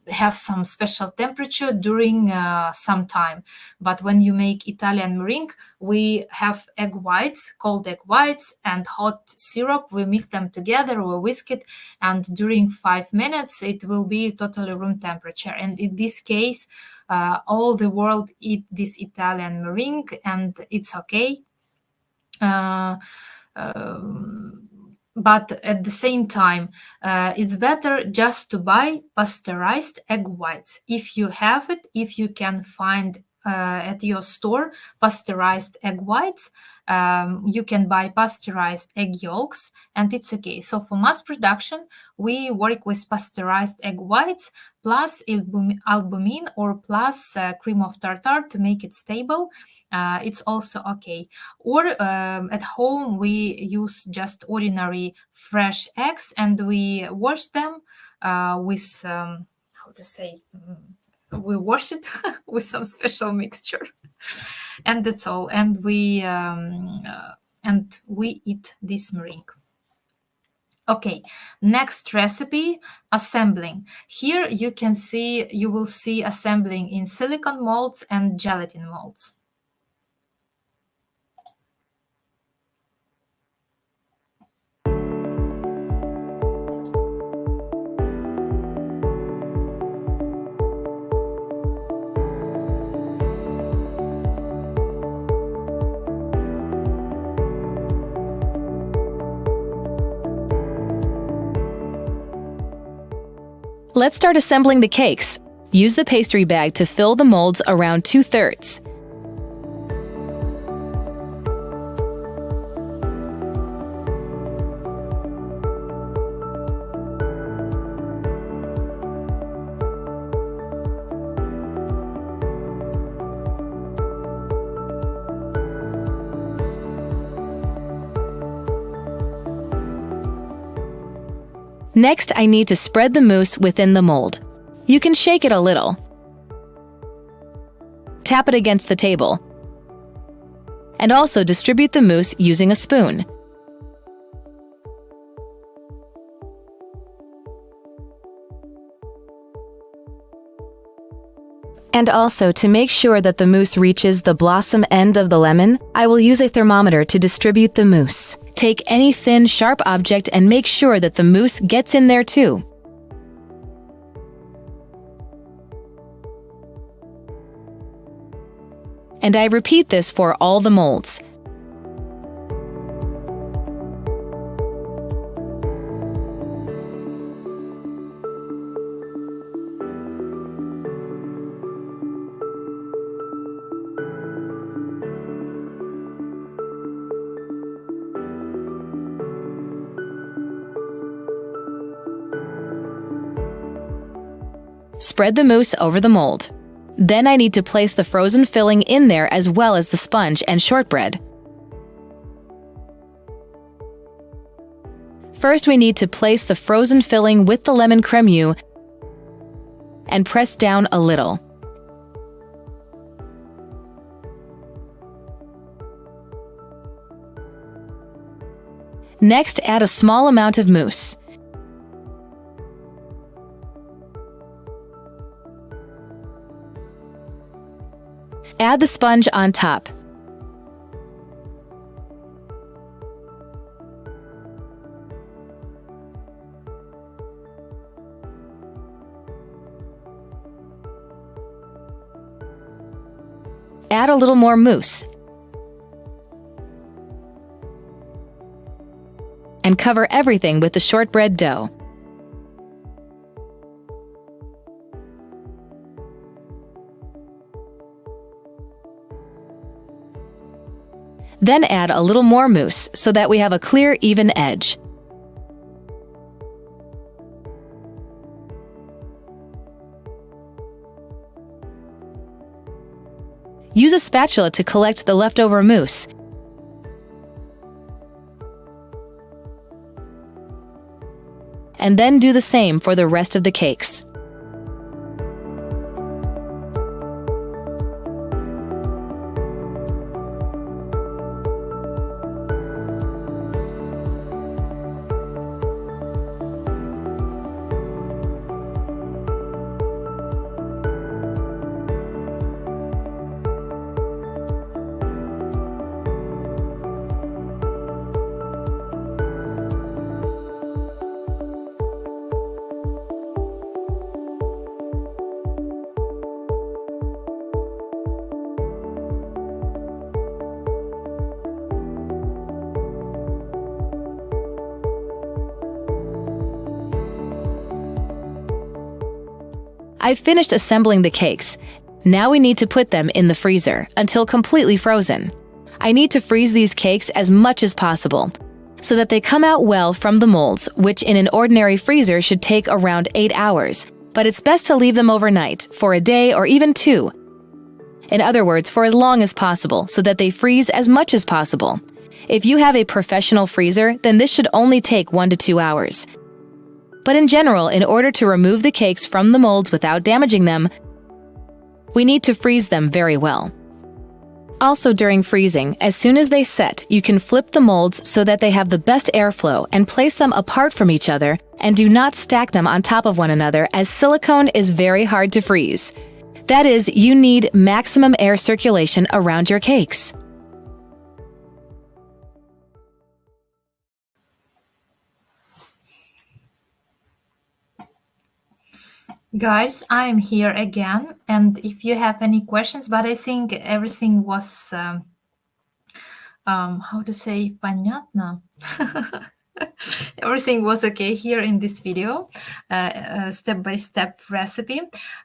have some special temperature during some time. But when you make Italian meringue, we have egg whites, cold egg whites, and hot syrup. We mix them together, we whisk it, and during 5 minutes, it will be totally room temperature. And in this case, all the world eat this Italian meringue, and it's okay. But at the same time, it's better just to buy pasteurized egg whites. If you have it, if you can find at your store pasteurized egg whites. You can buy pasteurized egg yolks, and it's okay. So for mass production, we work with pasteurized egg whites plus albumin or plus cream of tartar to make it stable. It's also okay. Or at home, we use just ordinary fresh eggs, and we wash them with how to say. We wash it with some special mixture, and that's all. And we eat this meringue. Okay, next recipe, assembling. Here you will see assembling in silicone molds and gelatin molds. Let's start assembling the cakes. Use the pastry bag to fill the molds around 2/3. Next, I need to spread the mousse within the mold. You can shake it a little. Tap it against the table. And also distribute the mousse using a spoon. And also, to make sure that the mousse reaches the blossom end of the lemon, I will use a thermometer to distribute the mousse. Take any thin, sharp object and make sure that the mousse gets in there too. And I repeat this for all the molds. Spread the mousse over the mold. Then I need to place the frozen filling in there as well as the sponge and shortbread. First, we need to place the frozen filling with the lemon crème and press down a little. Next, add a small amount of mousse. Add the sponge on top. Add a little more mousse. And cover everything with the shortbread dough. Then add a little more mousse so that we have a clear, even edge. Use a spatula to collect the leftover mousse. And then do the same for the rest of the cakes. I've finished assembling the cakes. Now we need to put them in the freezer until completely frozen. I need to freeze these cakes as much as possible so that they come out well from the molds, which in an ordinary freezer should take around 8 hours, but it's best to leave them overnight for a day or even 2. In other words, for as long as possible so that they freeze as much as possible. If you have a professional freezer, then this should only take 1 to 2 hours. But in general, in order to remove the cakes from the molds without damaging them, we need to freeze them very well. Also during freezing, as soon as they set, you can flip the molds so that they have the best airflow and place them apart from each other, and do not stack them on top of one another as silicone is very hard to freeze. That is, you need maximum air circulation around your cakes. Guys, I'm here again, and if you have any questions, but I think everything was, how to say, понятно? Everything was okay here in this video, step-by-step recipe.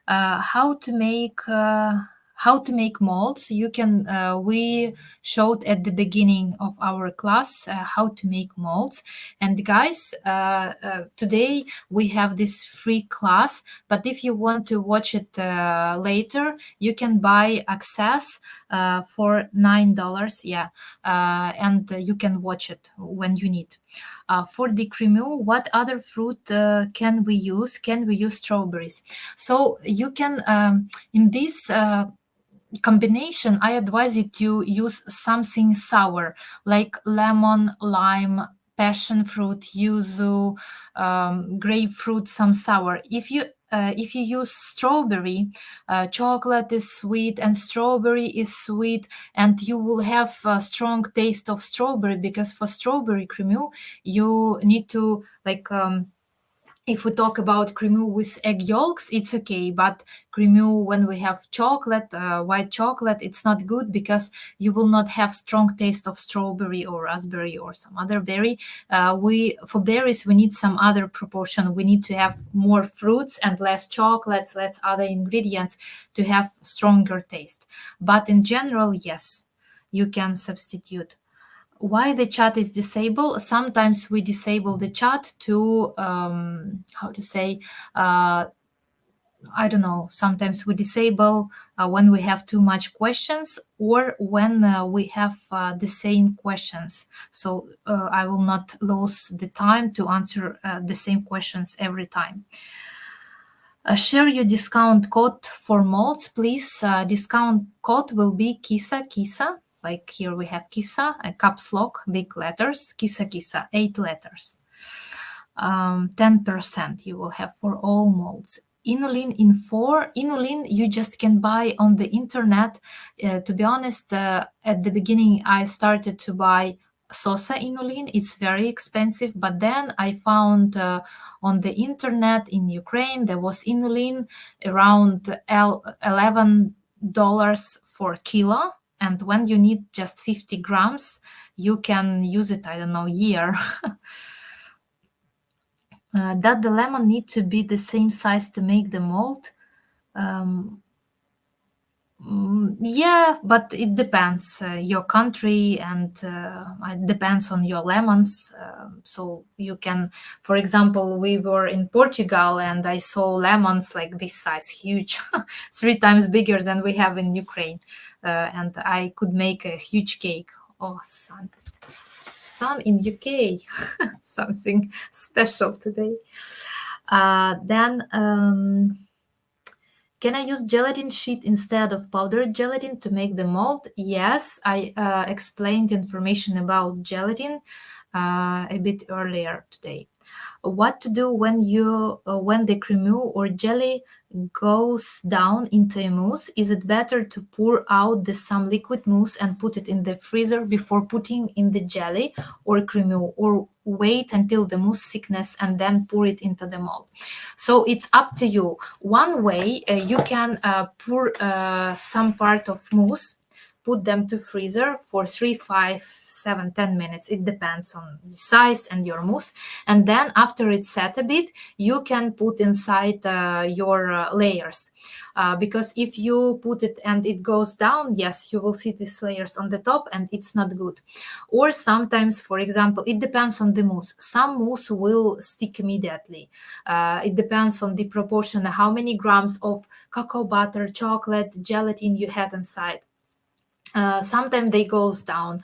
How to make molds. You can. We showed at the beginning of our class how to make molds. And guys, today we have this free class. But if you want to watch it later, you can buy access for $9. Yeah, and you can watch it when you need. For the cremeux, what other fruit can we use? Can we use strawberries? So you can in this combination, I advise you to use something sour like lemon, lime, passion fruit, yuzu, grapefruit, some sour. If you use strawberry, chocolate is sweet and strawberry is sweet, and you will have a strong taste of strawberry, because for strawberry cremeux you need to if we talk about cremeux with egg yolks, it's okay. But cremeux when we have chocolate, white chocolate, it's not good, because you will not have strong taste of strawberry or raspberry or some other berry. For berries, we need some other proportion. We need to have more fruits and less chocolates, less other ingredients to have stronger taste. But in general, yes, you can substitute. Why the chat is disabled? Sometimes we disable the chat to how to say, I don't know, sometimes we disable when we have too much questions, or when we have the same questions. So I will not lose the time to answer the same questions every time. Share your discount code for molds, please. Discount code will be KISA. Like here we have KISA, caps lock, big letters, KISA, 8 letters. 10% you will have for all molds. Inulin in 4. Inulin you just can buy on the internet. To be honest, at the beginning I started to buy Sosa inulin. It's very expensive, but then I found on the internet in Ukraine there was inulin around $11 for kilo. And when you need just 50 grams, you can use it, I don't know, year. Does the lemon need to be the same size to make the mold? Yeah, but it depends your country, and it depends on your lemons. So you can, for example, we were in Portugal and I saw lemons like this size, huge, 3 times bigger than we have in Ukraine. And I could make a huge cake. Oh, sun in UK, something special today. Then can I use gelatin sheet instead of powdered gelatin to make the mold? Yes, I explained information about gelatin a bit earlier today. What to do when the cremeux or jelly goes down into a mousse? Is it better to pour out some liquid mousse and put it in the freezer before putting in the jelly or cremeux, or wait until the mousse thickness and then pour it into the mold? So it's up to you. One way you can pour some part of mousse put them to freezer for 3, 5, 7, 10 minutes. It depends on the size and your mousse. And then after it's set a bit, you can put inside your layers. Because if you put it and it goes down, yes, you will see these layers on the top and it's not good. Or sometimes, for example, it depends on the mousse. Some mousse will stick immediately. It depends on the proportion, how many grams of cocoa butter, chocolate, gelatin you had inside. Sometimes they go down,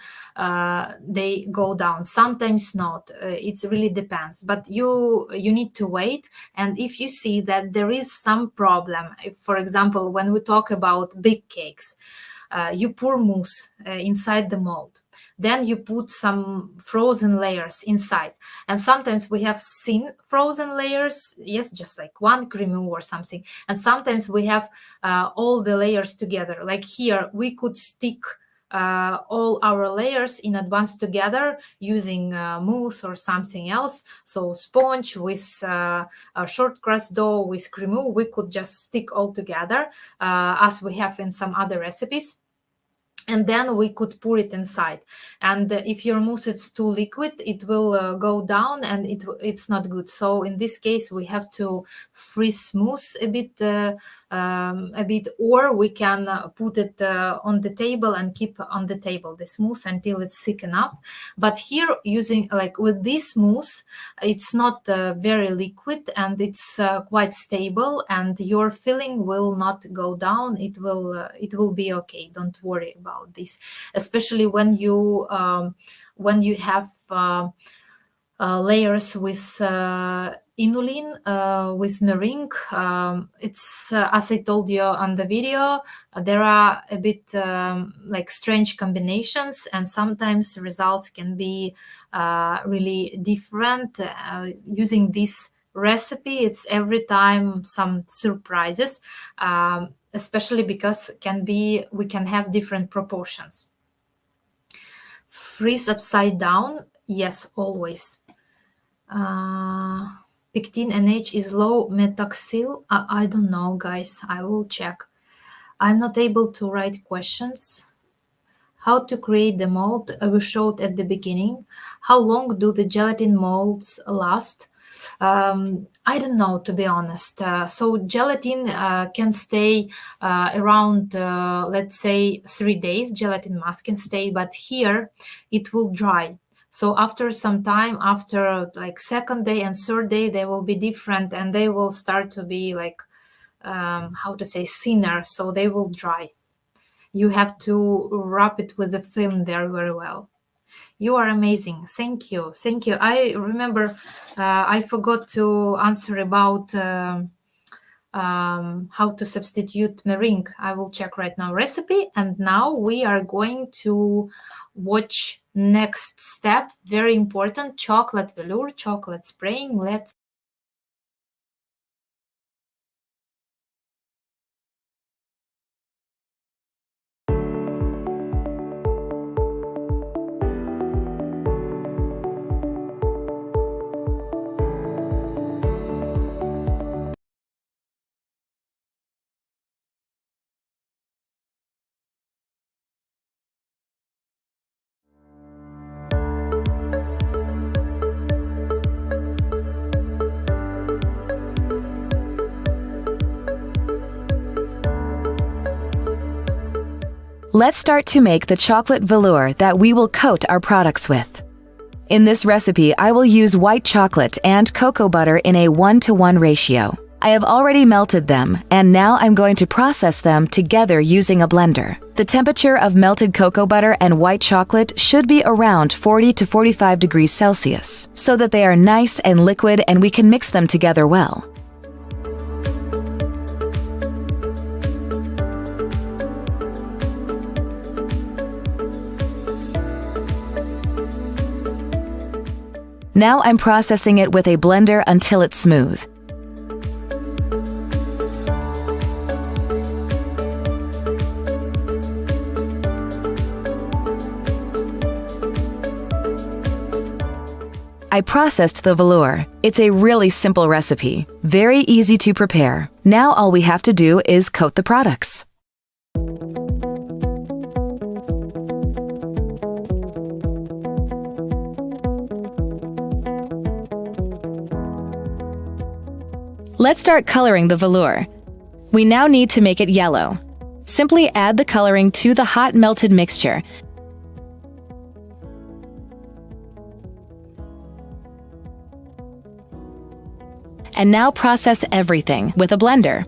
sometimes not. It really depends, but you need to wait. And if you see that there is some problem, if, for example, when we talk about big cakes, you pour mousse inside the mold, then you put some frozen layers inside, and sometimes we have thin frozen layers, yes, just like one crème or something, and sometimes we have all the layers together. Like here we could stick all our layers in advance together using mousse or something else. So sponge with a short crust dough with crème, we could just stick all together as we have in some other recipes. And then we could pour it inside. And if your mousse is too liquid, it will go down and it's not good. So in this case, we have to freeze mousse a bit, or we can put it on the table and keep on the table this mousse until it's thick enough. But here, using like with this mousse, it's not very liquid and it's quite stable, and your filling will not go down. It will be okay. Don't worry about this, especially when you have layers with inulin, with meringue. It's as I told you on the video, there are a bit like strange combinations, and sometimes results can be really different. Using this recipe, it's every time some surprises, especially because we can have different proportions. Freeze upside down, yes, always. Pectin NH is low methoxyl. I don't know, guys. I will check. I'm not able to write questions. How to create the mold we showed at the beginning. How long do the gelatin molds last? I don't know, to be honest. So gelatin can stay around, let's say, 3 days. Gelatin mass can stay, but here it will dry. So after some time, after like second day and third day, they will be different, and they will start to be like, how to say, thinner. So they will dry. You have to wrap it with a film very, very well. You are amazing. Thank you. Thank you. I remember I forgot to answer about how to substitute meringue. I will check right now recipe. And now we are going to watch next step. Very important. Chocolate velour, chocolate spraying. Let's Let's start to make the chocolate velour that we will coat our products with. In this recipe, I will use white chocolate and cocoa butter in a 1-to-1 ratio. I have already melted them, and now I'm going to process them together using a blender. The temperature of melted cocoa butter and white chocolate should be around 40 to 45 degrees Celsius, so that they are nice and liquid and we can mix them together well. Now I'm processing it with a blender until it's smooth. I processed the velour. It's a really simple recipe, very easy to prepare. Now all we have to do is coat the products. Let's start coloring the velour. We now need to make it yellow. Simply add the coloring to the hot melted mixture. And now process everything with a blender.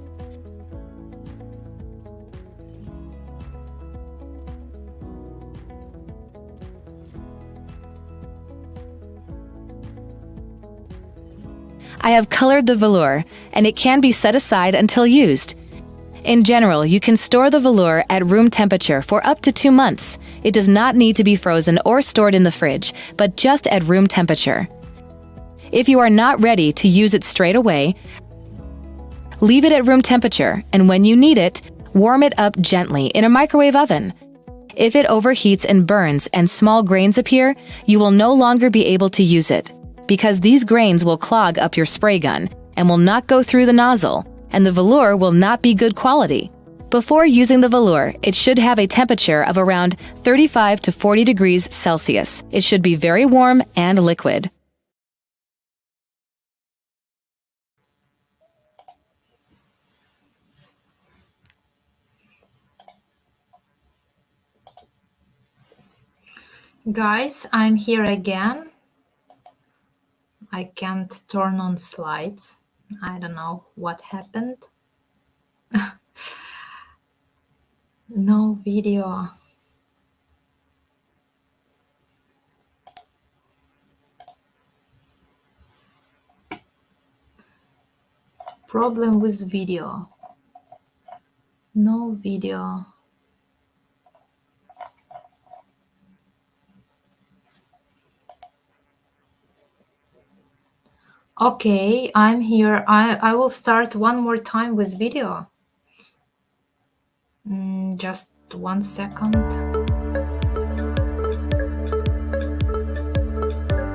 I have colored the velour, and it can be set aside until used. In general, you can store the velour at room temperature for up to 2 months. It does not need to be frozen or stored in the fridge, but just at room temperature. If you are not ready to use it straight away, leave it at room temperature, and when you need it, warm it up gently in a microwave oven. If it overheats and burns and small grains appear, you will no longer be able to use it, because these grains will clog up your spray gun and will not go through the nozzle, and the velour will not be good quality. Before using the velour, it should have a temperature of around 35 to 40 degrees Celsius. It should be very warm and liquid. Guys, I'm here again. I can't turn on slides. I don't know what happened. No video. Problem with video. No video. Okay, I'm here. I will start one more time with video. Just 1 second.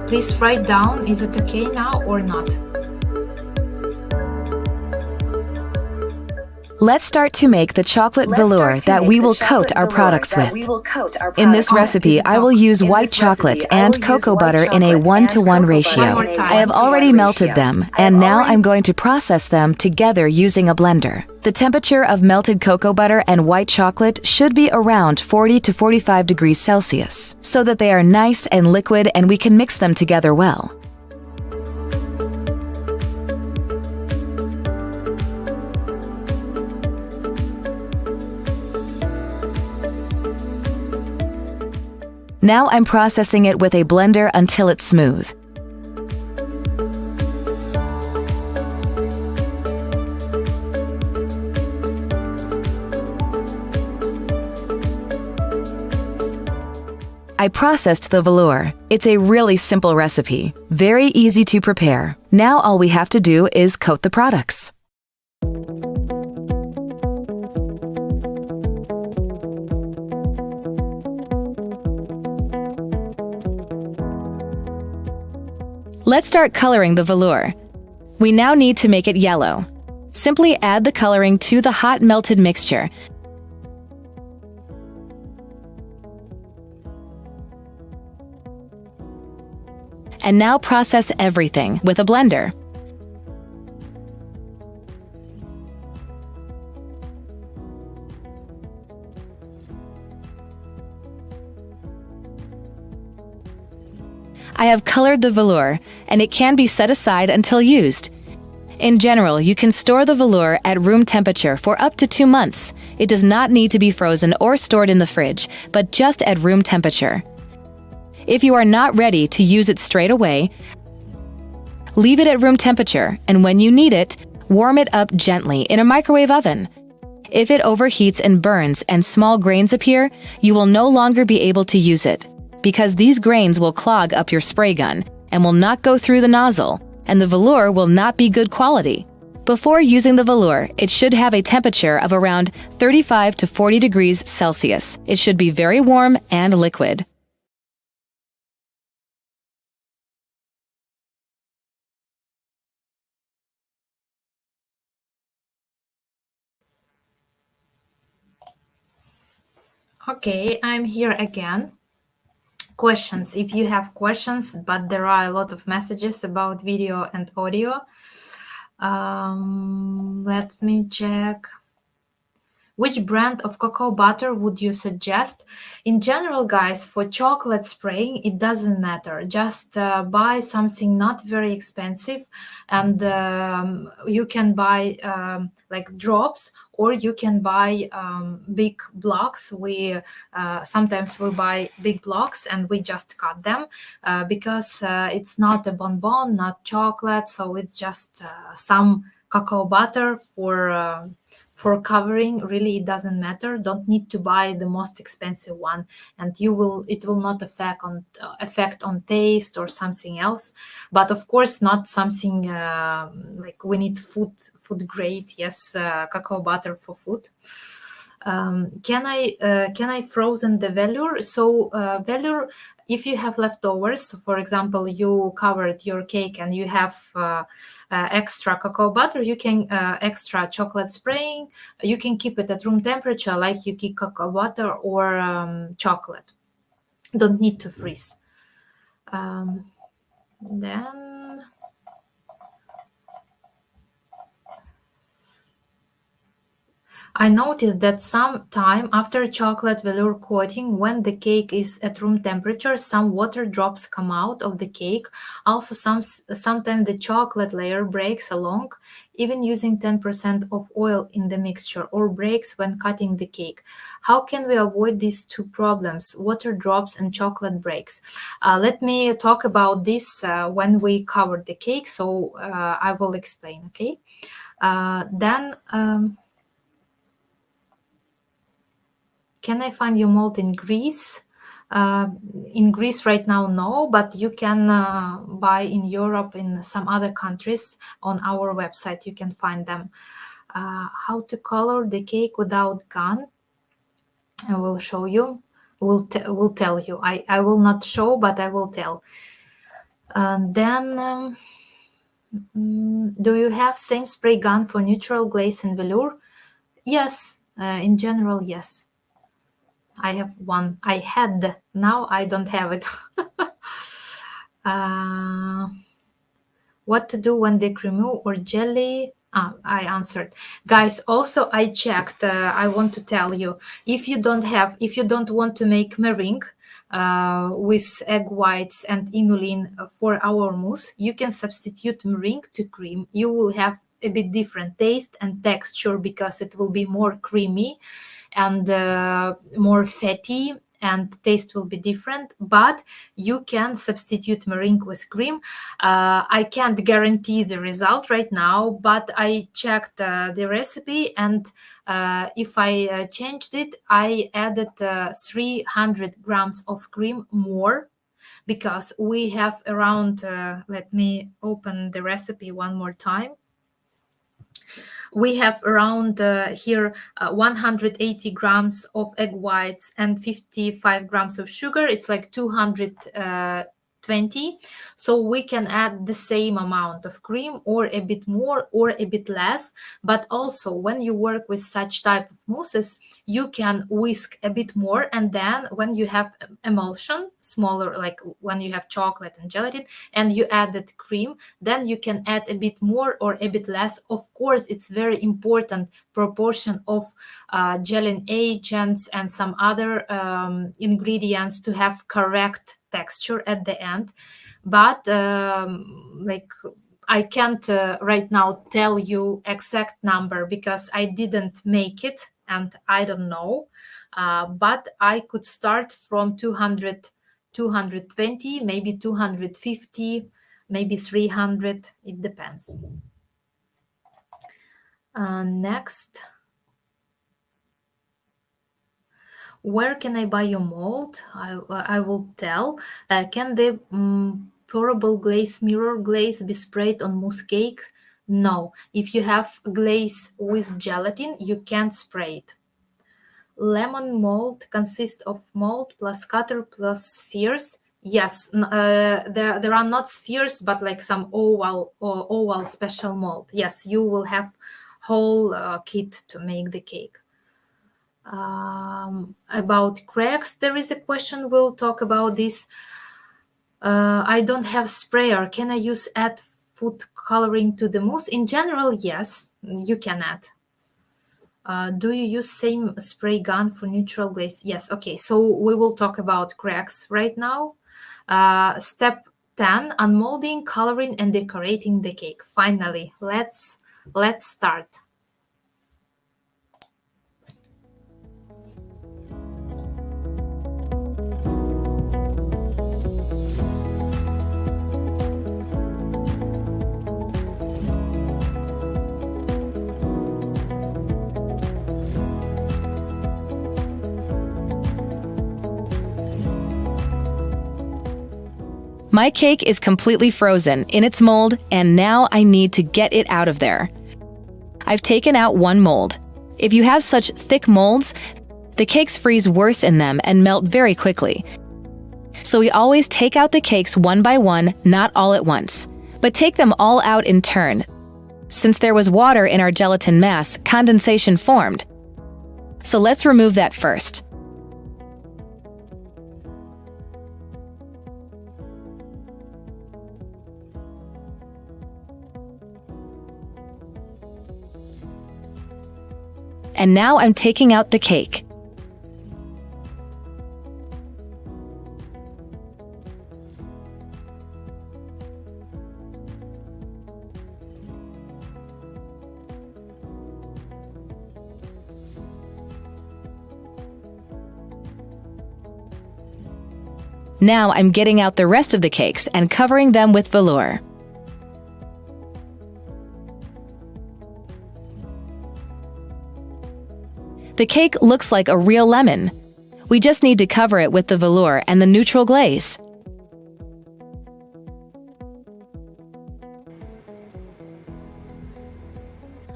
Please write down, is it okay now or not? Let's start to make the chocolate velour that we will coat our products with. In this recipe, I will use white chocolate and cocoa butter in a 1-to-1 ratio. I have already melted them, and now I'm going to process them together using a blender. The temperature of melted cocoa butter and white chocolate should be around 40 to 45 degrees Celsius, so that they are nice and liquid and we can mix them together well. Now I'm processing it with a blender until it's smooth. I processed the velour. It's a really simple recipe, very easy to prepare. Now all we have to do is coat the products. Let's start coloring the velour. We now need to make it yellow. Simply add the coloring to the hot melted mixture. And now process everything with a blender. I have colored the velour, and it can be set aside until used. In general, you can store the velour at room temperature for up to 2 months. It does not need to be frozen or stored in the fridge, but just at room temperature. If you are not ready to use it straight away, leave it at room temperature, and when you need it, warm it up gently in a microwave oven. If it overheats and burns and small grains appear, you will no longer be able to use it, because these grains will clog up your spray gun and will not go through the nozzle, and the velour will not be good quality. Before using the velour, it should have a temperature of around 35 to 40 degrees Celsius. It should be very warm and liquid. Okay, I'm here again. Questions, if you have questions, but there are a lot of messages about video and audio. Let me check. Which brand of cocoa butter would you suggest? In general, guys, for chocolate spraying, it doesn't matter. Just buy something not very expensive, and you can buy like drops, or you can buy big blocks. We sometimes we buy big blocks and we just cut them because it's not a bonbon, not chocolate, so it's just some cocoa butter for covering. Really, it doesn't matter. Don't need to buy the most expensive one, and it will not affect on taste or something else. But of course, not something like we need food grade. Yes, cocoa butter for food. Can I frozen the velour? So velour, if you have leftovers, for example, you covered your cake and you have extra cocoa butter, you can extra chocolate spraying, you can keep it at room temperature like you keep cocoa butter or chocolate. Don't need to freeze. Then I noticed that some time after chocolate velour coating, when the cake is at room temperature, some water drops come out of the cake. Also, sometimes the chocolate layer breaks along, even using 10% of oil in the mixture, or breaks when cutting the cake. How can we avoid these two problems, water drops and chocolate breaks? Let me talk about this when we cover the cake, so I will explain, okay? Then... Can I find your mold in Greece? In Greece right now, no, but you can buy in Europe, in some other countries. On our website, you can find them. How to color the cake without gun? I will show you. Will tell you. I will not show, but I will tell. Then, do you have same spray gun for neutral glaze and velour? Yes, in general, yes. I have one. I had. Now I don't have it. What to do when the cremeux or jelly? I answered. Guys, also I checked. I want to tell you, if you don't want to make meringue with egg whites and inulin for our mousse, you can substitute meringue to cream. You will have a bit different taste and texture because it will be more creamy and more fatty, and taste will be different, but you can substitute meringue with cream. I can't guarantee the result right now, but I checked the recipe, and if I changed it, I added 300 grams of cream more, because we have around, let me open the recipe one more time. We have around here 180 grams of egg whites and 55 grams of sugar. It's like 220. So we can add the same amount of cream, or a bit more or a bit less. But also, when you work with such type of mousses, you can whisk a bit more, and then when you have emulsion, smaller, like when you have chocolate and gelatin, and you added cream, then you can add a bit more or a bit less. Of course, it's very important proportion of gelling agents and some other ingredients to have correct texture at the end. But like, I can't right now tell you exact number because I didn't make it and I don't know. But I could start from 200, 220, maybe 250, maybe 300. It depends. Next. Where can I buy your mold? I will tell. Can the pourable glaze, mirror glaze, be sprayed on mousse cake? No. If you have glaze with gelatin, you can't spray it. Lemon mold consists of mold plus cutter plus spheres. Yes, there are not spheres, but like some oval special mold. Yes, you will have whole kit to make the cake. About cracks, there is a question. We'll talk about this. I don't have sprayer. Can I use add food coloring to the mousse? In general, yes, you can add. Do you use same spray gun for neutral glaze? Yes. Okay, so we will talk about cracks right now. Step 10, unmolding, coloring, and decorating the cake. Finally, let's start. My cake is completely frozen in its mold, and now I need to get it out of there. I've taken out one mold. If you have such thick molds, the cakes freeze worse in them and melt very quickly. So we always take out the cakes one by one, not all at once, but take them all out in turn. Since there was water in our gelatin mass, condensation formed. So let's remove that first. And now I'm taking out the cake. Now I'm getting out the rest of the cakes and covering them with velour. The cake looks like a real lemon. We just need to cover it with the velour and the neutral glaze.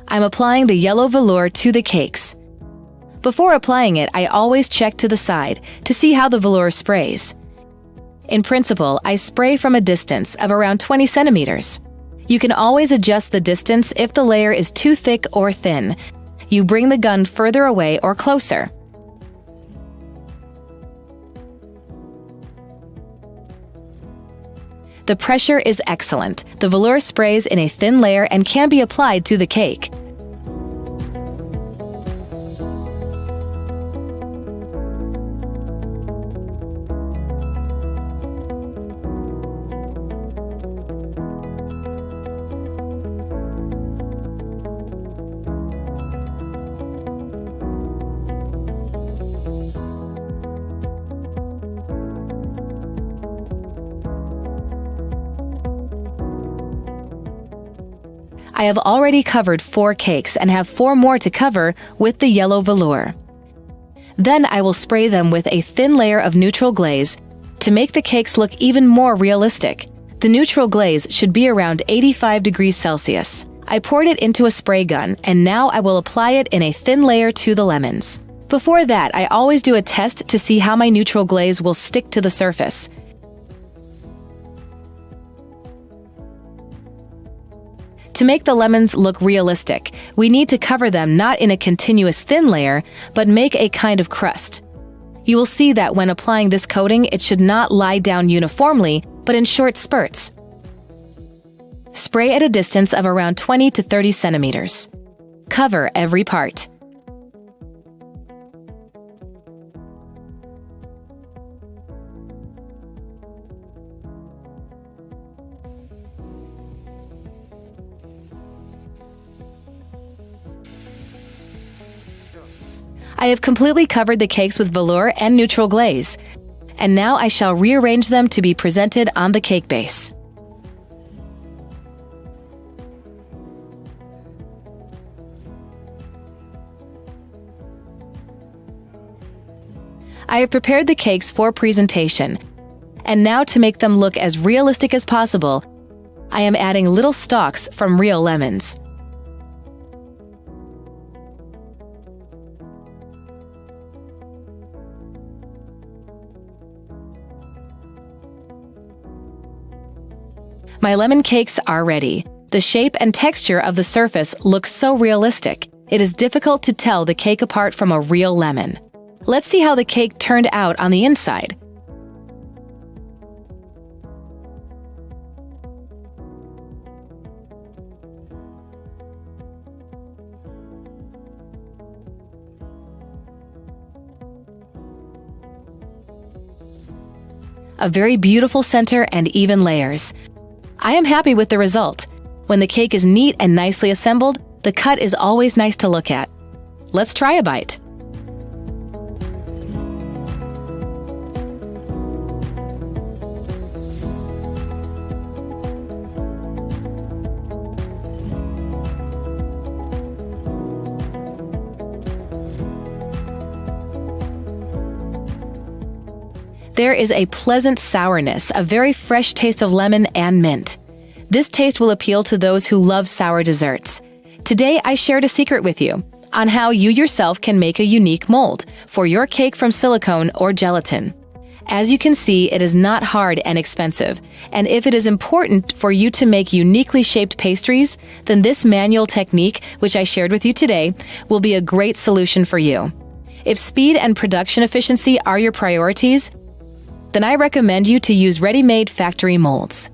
I'm applying the yellow velour to the cakes. Before applying it, I always check to the side to see how the velour sprays. In principle, I spray from a distance of around 20 centimeters. You can always adjust the distance if the layer is too thick or thin. You bring the gun further away or closer. The pressure is excellent. The velour sprays in a thin layer and can be applied to the cake. I have already covered 4 cakes and have 4 more to cover with the yellow velour. Then I will spray them with a thin layer of neutral glaze to make the cakes look even more realistic. The neutral glaze should be around 85 degrees Celsius. I poured it into a spray gun, and now I will apply it in a thin layer to the lemons. Before that, I always do a test to see how my neutral glaze will stick to the surface. To make the lemons look realistic, we need to cover them not in a continuous thin layer, but make a kind of crust. You will see that when applying this coating, it should not lie down uniformly, but in short spurts. Spray at a distance of around 20 to 30 centimeters. Cover every part. I have completely covered the cakes with velour and neutral glaze, and now I shall rearrange them to be presented on the cake base. I have prepared the cakes for presentation, and now to make them look as realistic as possible, I am adding little stalks from real lemons. My lemon cakes are ready. The shape and texture of the surface looks so realistic, it is difficult to tell the cake apart from a real lemon. Let's see how the cake turned out on the inside. a very beautiful center, and even layers. I am happy with the result. When the cake is neat and nicely assembled, the cut is always nice to look at. Let's try a bite. There is a pleasant sourness, a very fresh taste of lemon and mint. This taste will appeal to those who love sour desserts. Today, I shared a secret with you on how you yourself can make a unique mold for your cake from silicone or gelatin. As you can see, it is not hard and expensive, and if it is important for you to make uniquely shaped pastries, then this manual technique, which I shared with you today, will be a great solution for you. If speed and production efficiency are your priorities, then I recommend you to use ready-made factory molds.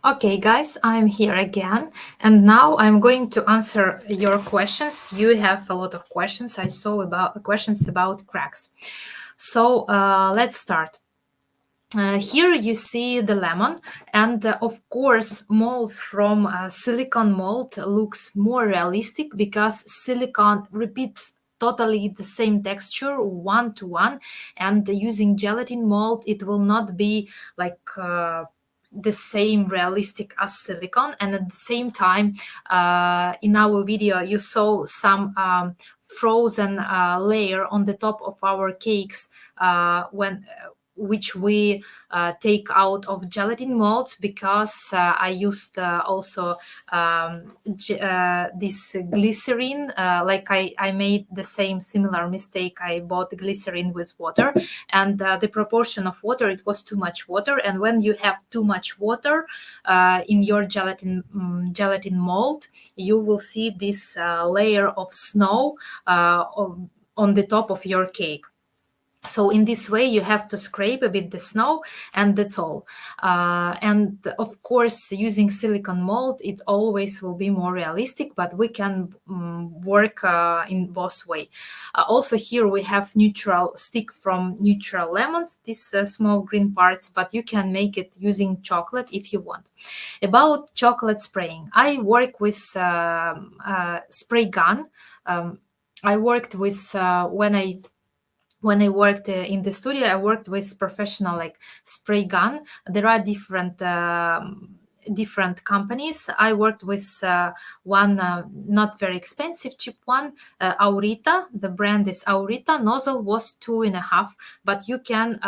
Okay, guys, I'm here again, and now I'm going to answer your questions. You have a lot of questions. I saw about questions about cracks. So let's start. Here you see the lemon, and of course molds from silicone mold looks more realistic because silicone repeats totally the same texture one to one, and using gelatin mold it will not be like the same realistic as silicone. And at the same time, in our video you saw some frozen layer on the top of our cakes which we take out of gelatin molds because I used also this glycerin. Like I made the same similar mistake. I bought glycerin with water, and the proportion of water, it was too much water. And when you have too much water in your gelatin mold, you will see this layer of snow on the top of your cake. So in this way, you have to scrape a bit the snow, and that's all. And of course, using silicone mold, it always will be more realistic, but we can work in both way. Also here we have neutral stick from neutral lemons, these small green parts, but you can make it using chocolate if you want. About chocolate spraying, I work with spray gun. I worked with when I worked in the studio, I worked with professional like spray gun. There are different companies. I worked with one not very expensive, cheap one, Aurita. The brand is Aurita. Nozzle was 2.5, but you can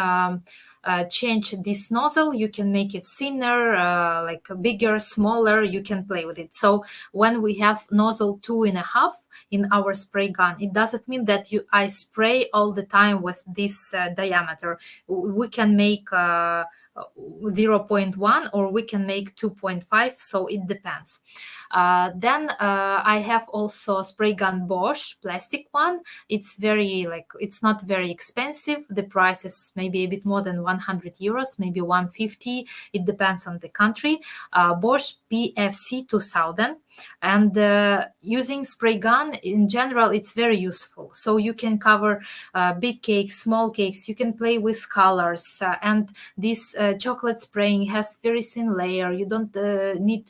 change this nozzle. You can make it thinner, like bigger, smaller. You can play with it. So when we have nozzle 2.5 in our spray gun, it doesn't mean that I spray all the time with this diameter. We can make 0.1 or we can make 2.5, so it depends. Then I have also spray gun Bosch plastic one. It's it's not very expensive. The price is maybe a bit more than 100 euros, maybe 150. It depends on the country. Bosch PFC 2000. And using spray gun in general, it's very useful. So you can cover big cakes, small cakes. You can play with colors, and this chocolate spraying has very thin layer. You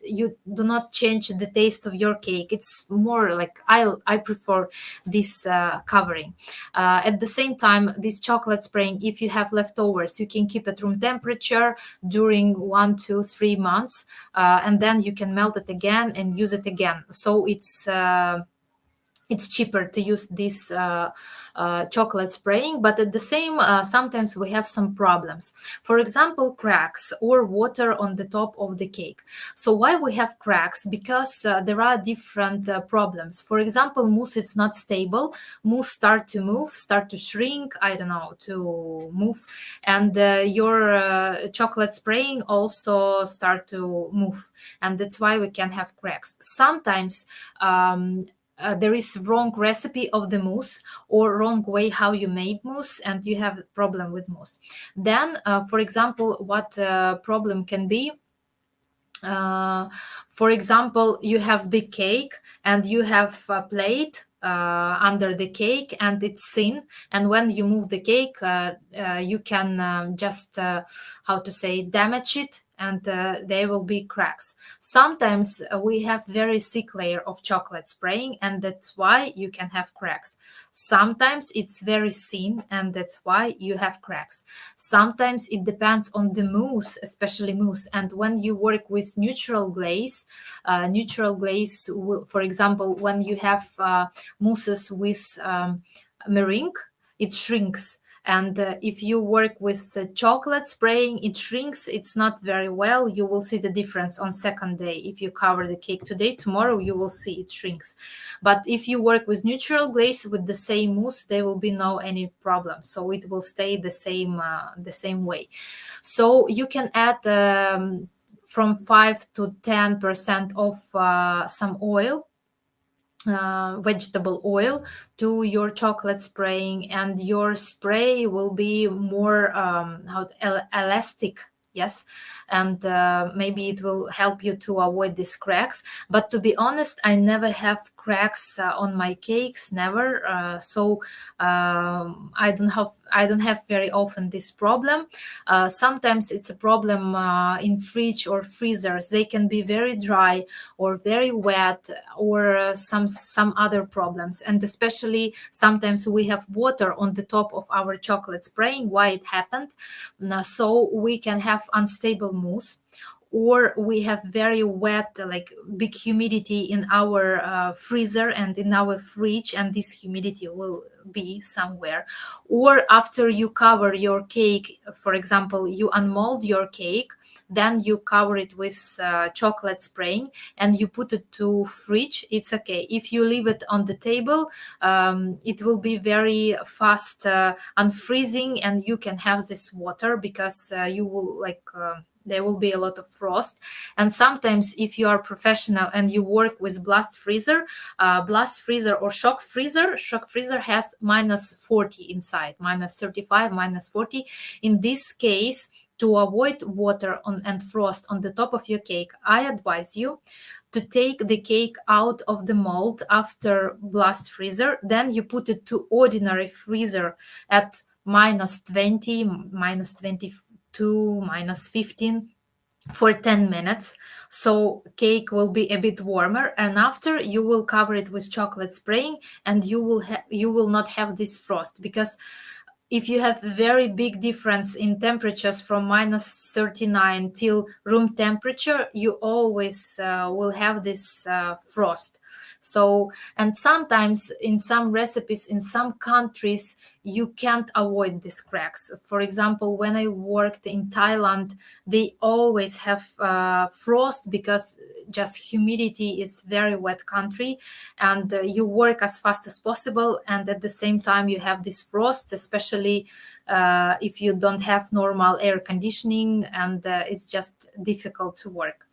you do not change the taste of your cake. It's more like I prefer this covering. At the same time, this chocolate spraying, if you have leftovers, you can keep at room temperature during 1, 2, 3 months, and then you can melt it again and use it again. So it's cheaper to use this chocolate spraying, but at the same sometimes we have some problems. For example, cracks or water on the top of the cake. So why we have cracks? Because there are different problems. For example, mousse is not stable. Mousse start to move, start to shrink, I don't know, to move, and your chocolate spraying also start to move, and that's why we can have cracks. Sometimes there is wrong recipe of the mousse or wrong way how you made mousse, and you have a problem with mousse. Then, for example, what problem can be? For example, you have big cake and you have a plate under the cake, and it's thin. And when you move the cake, you can just how to say, damage it, and there will be cracks. Sometimes we have very thick layer of chocolate spraying, and that's why you can have cracks. Sometimes it's very thin, and that's why you have cracks. Sometimes it depends on the mousse, especially mousse. And when you work with neutral glaze will, for example, when you have mousses with meringue, it shrinks. And if you work with chocolate spraying, it shrinks. It's not very well. You will see the difference on second day. If you cover the cake today, tomorrow you will see it shrinks. But if you work with neutral glaze with the same mousse, there will be no any problem. So it will stay the same way. So you can add from 5 to 10% of some oil, vegetable oil, to your chocolate spraying, and your spray will be more elastic. Yes, and maybe it will help you to avoid these cracks. But to be honest, I never have cracks on my cakes, never. So I don't have very often this problem. Sometimes it's a problem in fridge or freezers. They can be very dry or very wet, or some other problems. And especially sometimes we have water on the top of our chocolate spraying. Why it happened? So we can have unstable mousse, or we have very wet, like big humidity in our freezer and in our fridge, and this humidity will be somewhere. Or after you cover your cake, for example, you unmold your cake, then you cover it with chocolate spraying, and you put it to fridge. It's okay. If you leave it on the table, it will be very fast unfreezing, and you can have this water, because you will there will be a lot of frost. And sometimes if you are professional and you work with blast freezer or shock freezer has -40 inside, -35, -40. In this case, to avoid water and frost on the top of your cake, I advise you to take the cake out of the mold after blast freezer. Then you put it to ordinary freezer at -20, -22, -15 for 10 minutes, so cake will be a bit warmer. And after, you will cover it with chocolate spraying, and you will not have this frost. Because if you have very big difference in temperatures from -39 till room temperature, you always will have this frost. So, and sometimes in some recipes in some countries, you can't avoid these cracks. For example, when I worked in Thailand, they always have frost, because just humidity is very wet country, and you work as fast as possible, and at the same time you have this frost, especially if you don't have normal air conditioning, and it's just difficult to work.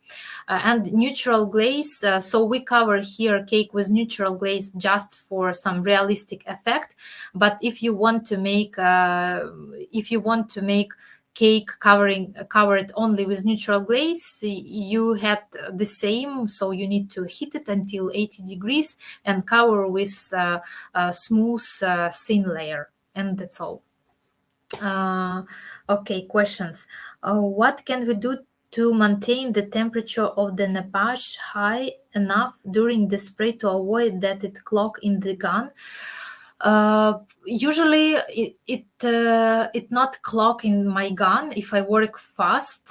And neutral glaze, so we cover here cake with neutral glaze just for some realistic effect. But if you want to make cake covered only with neutral glaze, you had the same. So you need to heat it until 80 degrees and cover with a smooth thin layer, and that's all. Okay, questions. What can we do to maintain the temperature of the nappage high enough during the spray to avoid that it clog in the gun? Usually it not clock in my gun if I work fast.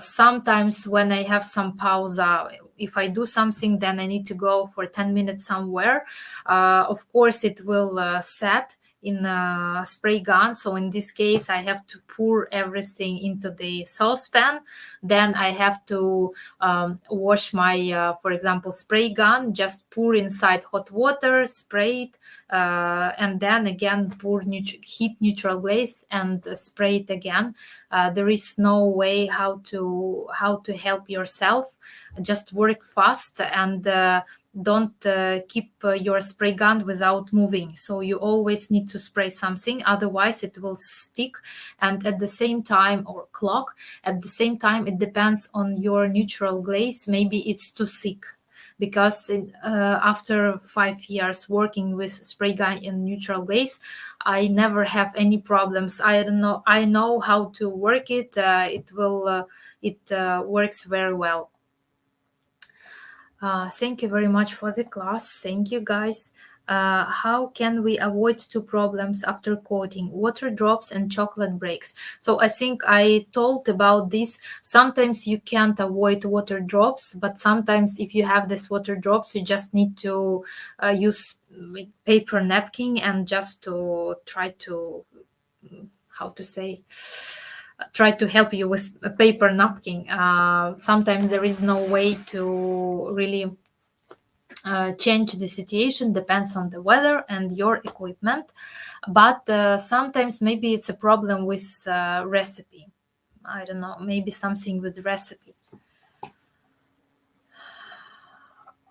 Sometimes when I have some pause, if I do something, then I need to go for 10 minutes somewhere. Of course, it will set in a spray gun. So in this case, I have to pour everything into the saucepan. Then I have to wash my, for example, spray gun, just pour inside hot water, spray it, and then again pour heat neutral glaze and spray it again. There is no way how to help yourself. Just work fast, and don't keep your spray gun without moving. So you always need to spray something, otherwise it will stick. And at the same time, or clog, at the same time, it depends on your neutral glaze. Maybe it's too thick. because after 5 years working with spray gun and neutral glaze, I never have any problems. I know how to work it. It works very well. Thank you very much for the class. Thank you, guys. How can we avoid two problems after coating? Water drops and chocolate breaks. So I think I told about this. Sometimes you can't avoid water drops, but sometimes if you have this water drops, you just need to use paper napkin and just to try to, try to help you with a paper napkin. Sometimes there is no way to really change the situation, depends on the weather and your equipment, but sometimes maybe it's a problem with recipe. I don't know, maybe something with recipe.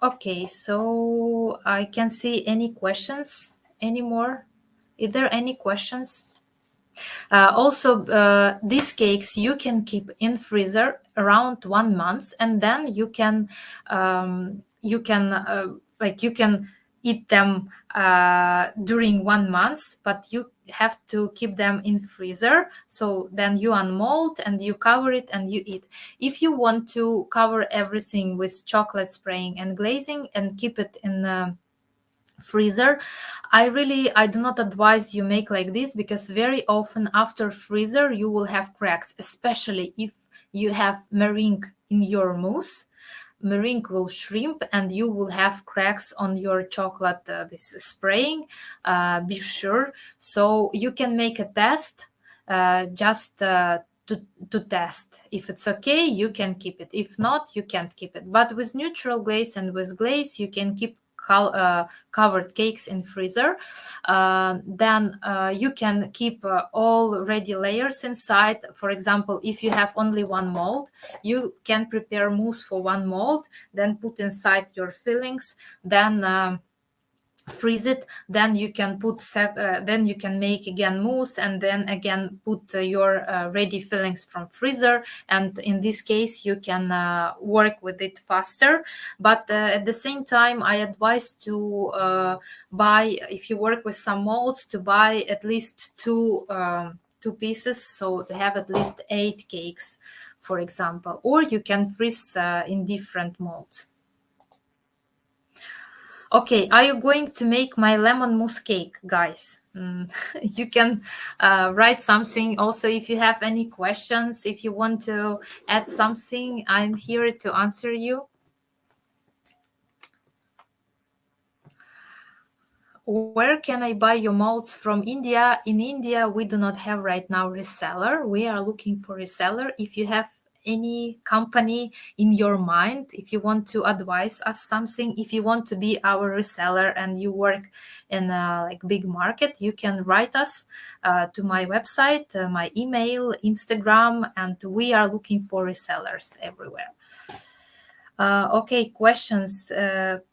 Okay, so I can see any questions anymore. Is there any questions? Also, these cakes you can keep in freezer around 1 month, and then you can eat them during 1 month, but you have to keep them in freezer. So then you unmold and you cover it and you eat. If you want to cover everything with chocolate spraying and glazing and keep it in freezer, I do not advise you make like this, because very often after freezer you will have cracks, especially if you have meringue in your mousse. Meringue will shrimp and you will have cracks on your chocolate this spraying, be sure. So you can make a test just to test. If it's okay, you can keep it. If not, you can't keep it. But with neutral glaze and with glaze, you can keep covered cakes in freezer. Then you can keep all ready layers inside. For example, if you have only one mold, you can prepare mousse for one mold, then put inside your fillings, then freeze it, then you can put then you can make again mousse, and then again put your ready fillings from freezer, and in this case you can work with it faster. But at the same time, I advise to buy, if you work with some molds, to buy at least two pieces, so to have at least 8 cakes, for example, or you can freeze in different molds. Okay, are you going to make my lemon mousse cake, guys? You can write something. Also, if you have any questions, if you want to add something, I'm here to answer you. Where can I buy your molds from? India? In India, we do not have right now reseller. We are looking for reseller. If you have any company in your mind, if you want to advise us something, if you want to be our reseller and you work in a like big market, you can write us to my website, my email, Instagram, and we are looking for resellers everywhere. Okay, questions.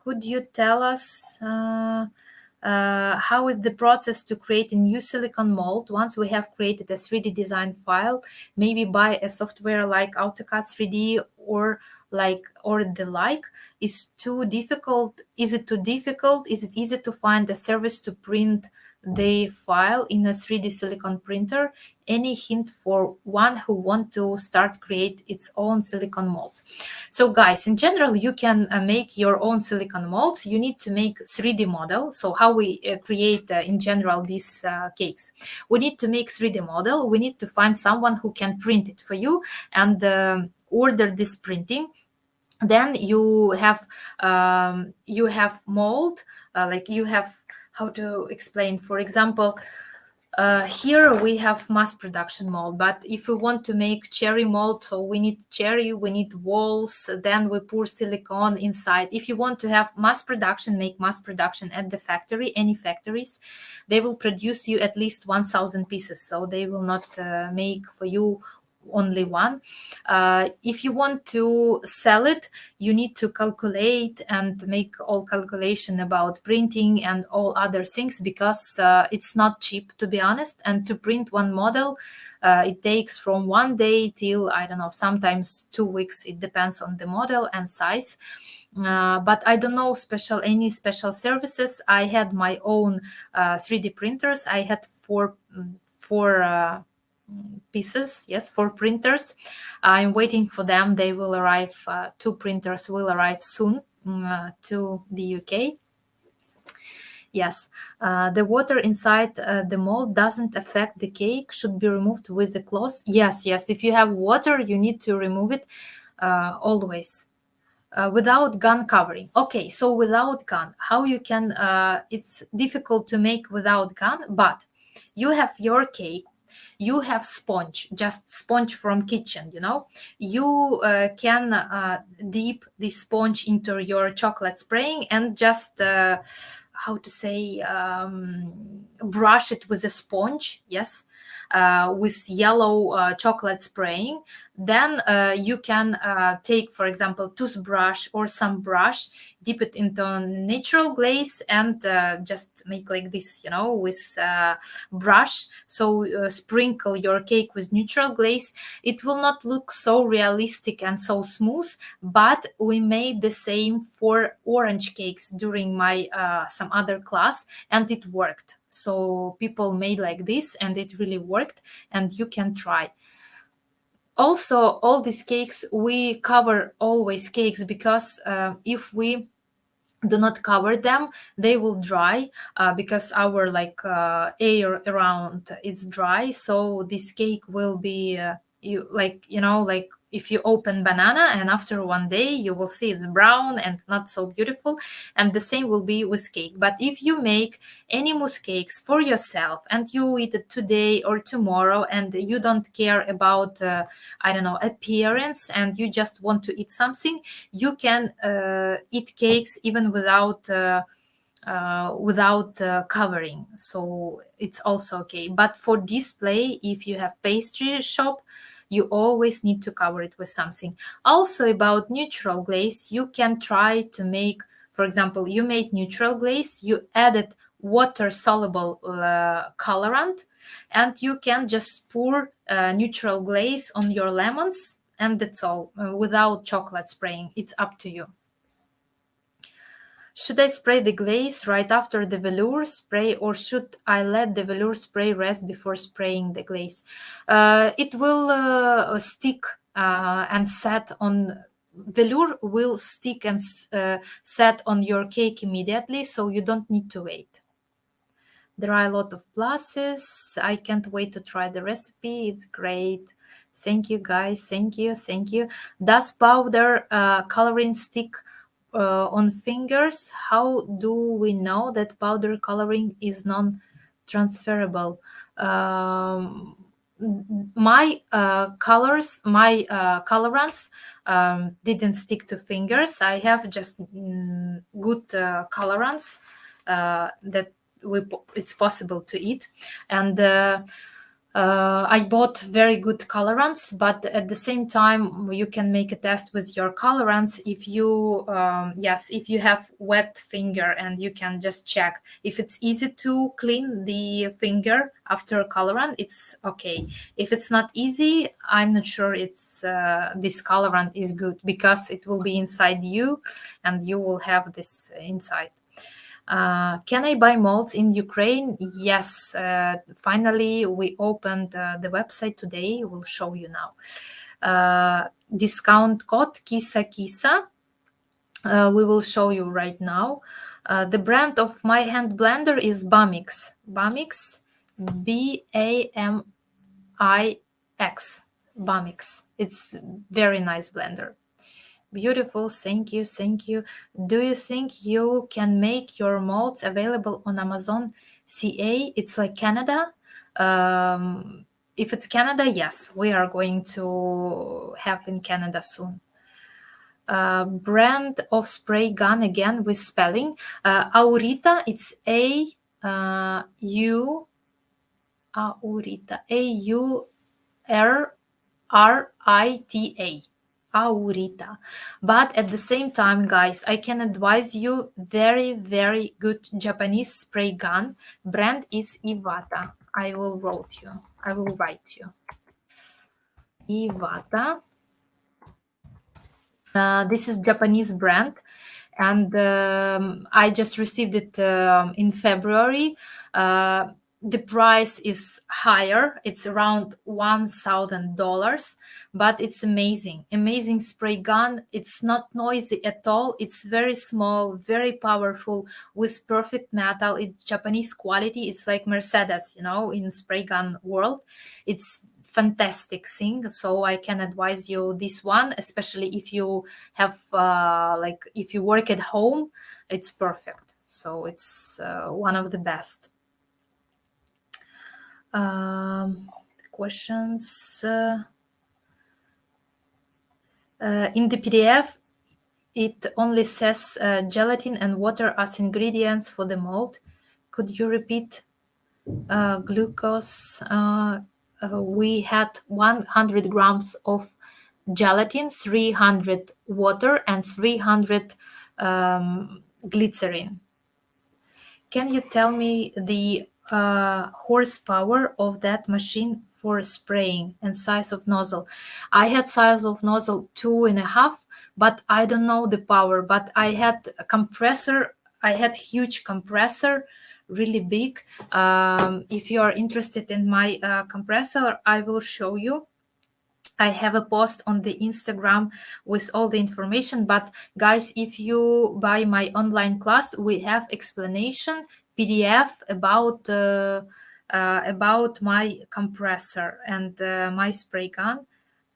Could you tell us how is the process to create a new silicone mold once we have created a 3D design file? Maybe buy a software like AutoCAD 3D or the like. Is too difficult? Is it too difficult? Is it easy to find a service to print the file in a 3D silicone printer? Any hint for one who want to start create its own silicone mold? So guys, in general, you can make your own silicone molds. You need to make 3D model. So how we create in general these cakes? We need to make 3D model. We need to find someone who can print it for you and order this printing. Then you have mold, like you have, how to explain, for example, here we have mass production mold, but if we want to make cherry mold, so we need cherry, we need walls, then we pour silicone inside. If you want to have mass production, make mass production at the factory, any factories, they will produce you at least 1,000 pieces, so they will not make for you only one. If you want to sell it, you need to calculate and make all calculation about printing and all other things, because it's not cheap, to be honest. And to print one model, it takes from 1 day till, I don't know, sometimes 2 weeks. It depends on the model and size. But I don't know any special services. I had my own 3D printers. I had four pieces, yes, 4 printers. I'm waiting for them. They will arrive. 2 printers will arrive soon to the UK. Yes, the water inside the mold doesn't affect the cake, should be removed with the cloth. Yes, if you have water, you need to remove it always. Without gun covering. Okay, so without gun, how you can, it's difficult to make without gun, but you have your cake, you have sponge, just sponge from kitchen, you can dip the sponge into your chocolate spraying and just how to say, brush it with a sponge, yes, with yellow chocolate spraying. Then you can take, for example, toothbrush or some brush, dip it into natural glaze, and just make like this, with brush. So sprinkle your cake with neutral glaze. It will not look so realistic and so smooth, but we made the same for orange cakes during my some other class, and it worked. So people made like this and it really worked, and you can try. Also, all these cakes, we cover always cakes, because if we do not cover them, they will dry, because our air around is dry. So this cake will be like if you open banana and after 1 day you will see it's brown and not so beautiful, and the same will be with cake. But if you make any mousse cakes for yourself and you eat it today or tomorrow, and you don't care about I don't know, appearance, and you just want to eat something, you can eat cakes even without covering. So it's also okay. But for display, if you have pastry shop, you always need to cover it with something. Also, about neutral glaze, you can try to make, for example, you made neutral glaze, you added water soluble colorant, and you can just pour neutral glaze on your lemons, and that's all, without chocolate spraying. It's up to you. Should I spray the glaze right after the velour spray, or should I let the velour spray rest before spraying the glaze? It will stick and set on, velour will stick and set on your cake immediately, so you don't need to wait. There are a lot of pluses. I can't wait to try the recipe. It's great. Thank you, guys. Thank you. Does powder coloring stick on fingers? How do we know that powder coloring is non-transferable? My colorants didn't stick to fingers. I have just good colorants that it's possible to eat, and I bought very good colorants. But at the same time, you can make a test with your colorants if you if you have wet finger, and you can just check if it's easy to clean the finger after colorant. It's okay. If it's not easy, I'm not sure it's this colorant is good, because it will be inside you and you will have this inside. Can I buy molds in Ukraine? Yes. Finally, we opened the website today. We'll show you now. Discount code KISA. We will show you right now. The brand of my hand blender is Bamix. Bamix, Bamix. Bamix. It's very nice blender. Beautiful. Thank you. Do you think you can make your molds available on Amazon CA? It's like Canada. If it's Canada, yes, we are going to have in Canada soon. Brand of spray gun again with spelling. Aurita, it's Aurita, Rita. Aurita. But at the same time, guys, I can advise you very, very good Japanese spray gun. Brand is Iwata. I will write you. Iwata. This is Japanese brand, and I just received it in February. The price is higher. It's around $1,000, but it's amazing spray gun. It's not noisy at all. It's very small, very powerful, with perfect metal. It's Japanese quality. It's like Mercedes, in spray gun world. It's fantastic thing, so I can advise you this one, especially if you have if you work at home. It's perfect, so it's one of the best. Questions in the PDF, it only says gelatin and water as ingredients for the mold. Could you repeat? Glucose, we had 100 grams of gelatin, 300 water, and 300 glycerin. Can you tell me the horsepower of that machine for spraying and size of nozzle? I had size of nozzle 2.5, but I don't know the power. But I had a compressor. I had huge compressor, really big. If you are interested in my compressor, I will show you. I have a post on the Instagram with all the information. But guys, if you buy my online class, we have explanation PDF about my compressor and my spray gun.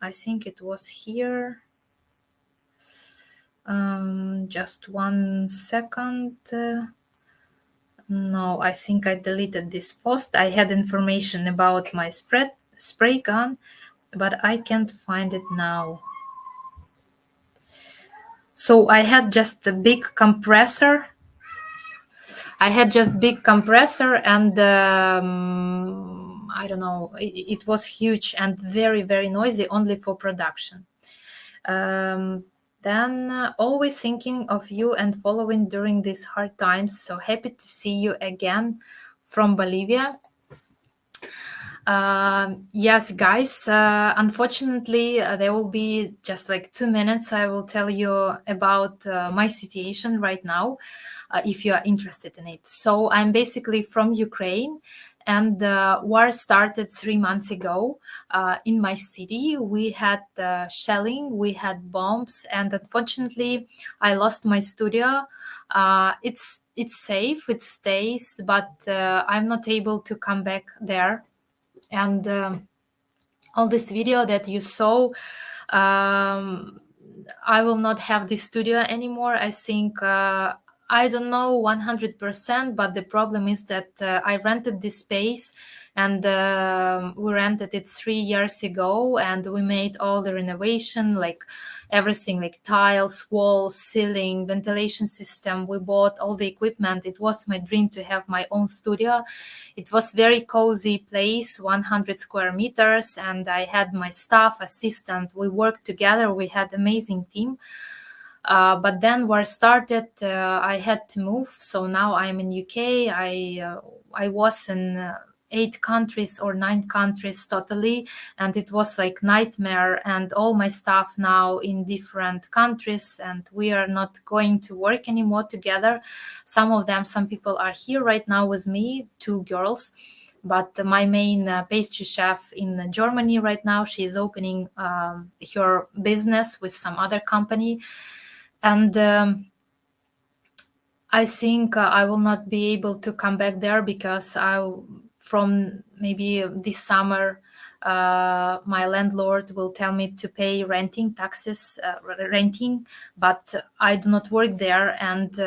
I think it was here. Just 1 second. No, I think I deleted this post. I had information about my spray gun, but I can't find it now. So I had just a big compressor. And I don't know, it was huge and very, very noisy, only for production. Then always thinking of you and following during these hard times. So happy to see you again from Bolivia. Yes, guys, unfortunately, there will be just like 2 minutes. I will tell you about my situation right now, if you are interested in it. So I'm basically from Ukraine, and the war started 3 months ago. In my city, we had shelling, we had bombs, and unfortunately, I lost my studio. It's safe, it stays, but I'm not able to come back there. And all this video that you saw, I will not have this studio anymore. I think I don't know 100%, but the problem is that I rented this space, and we rented it 3 years ago, and we made all the renovation, like everything, like tiles, walls, ceiling, ventilation system. We bought all the equipment. It was my dream to have my own studio. It was very cozy place, 100 square meters, and I had my staff, assistant. We worked together. We had amazing team. But then war started. I had to move. So now I'm in UK. I was in 8 countries or 9 countries totally, and it was like nightmare. And all my staff now in different countries, and we are not going to work anymore together. Some people are here right now with me, 2 girls. But my main pastry chef in Germany right now, she is opening her business with some other company. And I think I will not be able to come back there, because from maybe this summer, my landlord will tell me to pay renting, but I do not work there, and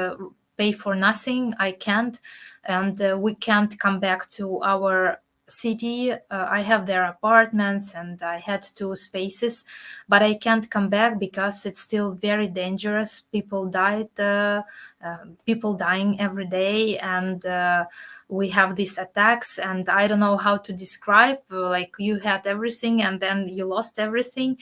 pay for nothing. I can't, and we can't come back to our city. I have their apartments and I had 2 spaces, but I can't come back because it's still very dangerous. People dying every day, and we have these attacks, and I don't know how to describe, like you had everything and then you lost everything.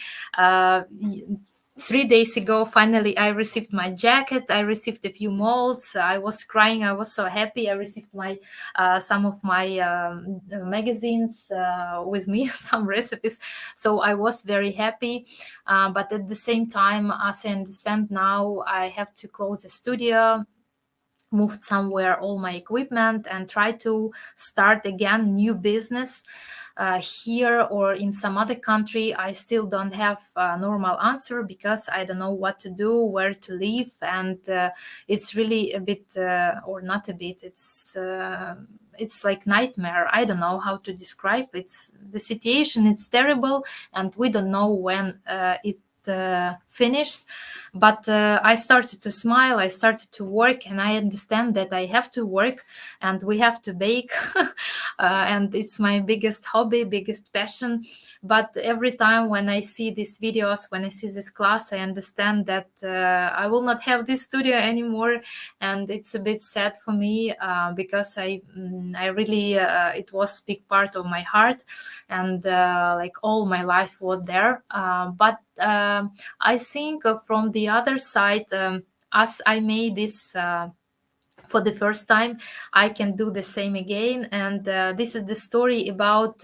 3 days ago, finally, I received my jacket. I received a few molds. I was crying. I was so happy. I received some of my magazines with me, some recipes. So I was very happy. But at the same time, as I understand now, I have to close the studio, moved somewhere all my equipment, and try to start again new business here or in some other country. I still don't have a normal answer because I don't know what to do, where to live, and it's really a bit or not a bit, it's like nightmare. I don't know how to describe. It's the situation, it's terrible, and we don't know when it finished. But I started to smile, I started to work, and I understand that I have to work and we have to bake. And it's my biggest hobby, biggest passion. But every time when I see these videos, when I see this class, I understand that I will not have this studio anymore, and it's a bit sad for me because I really it was a big part of my heart, and like all my life was there. But I think from the other side, as I made this for the first time, I can do the same again. And this is the story about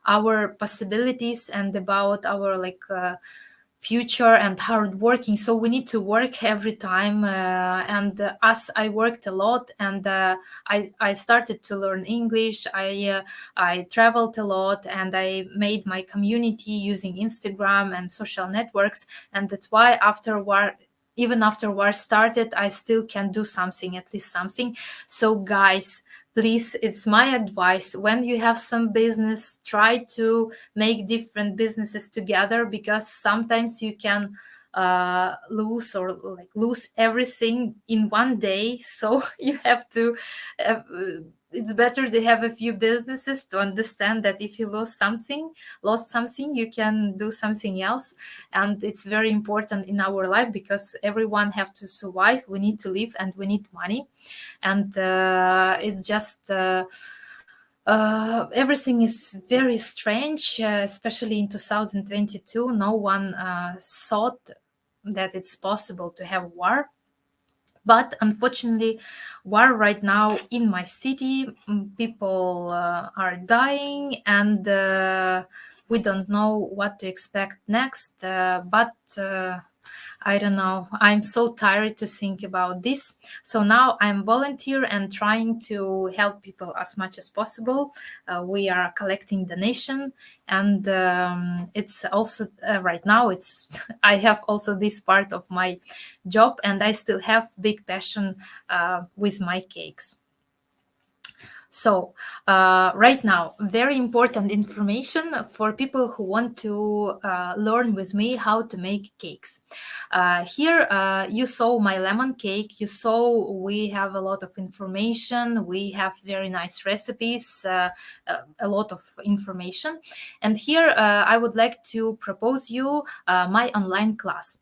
our possibilities and about our future and hard working. So we need to work every time. And as I worked a lot, and I started to learn English, I traveled a lot, and I made my community using Instagram and social networks. And that's why even after war started, I still can do something, at least something. So guys, please, it's my advice: when you have some business, try to make different businesses together, because sometimes you can lose everything in one day. So you have to it's better to have a few businesses to understand that if you lost something, you can do something else. And it's very important in our life, because everyone have to survive. We need to live and we need money. And it's just everything is very strange, especially in 2022. No one thought that it's possible to have war. But unfortunately, war right now in my city, people are dying, and we don't know what to expect next. But I don't know. I'm so tired to think about this. So now I'm volunteer and trying to help people as much as possible. We are collecting donation, and it's also right now it's I have also this part of my job, and I still have big passion with my cakes. So right now, very important information for people who want to learn with me how to make cakes. Here you saw my lemon cake. You saw we have a lot of information. We have very nice recipes, a lot of information. And here I would like to propose you my online class.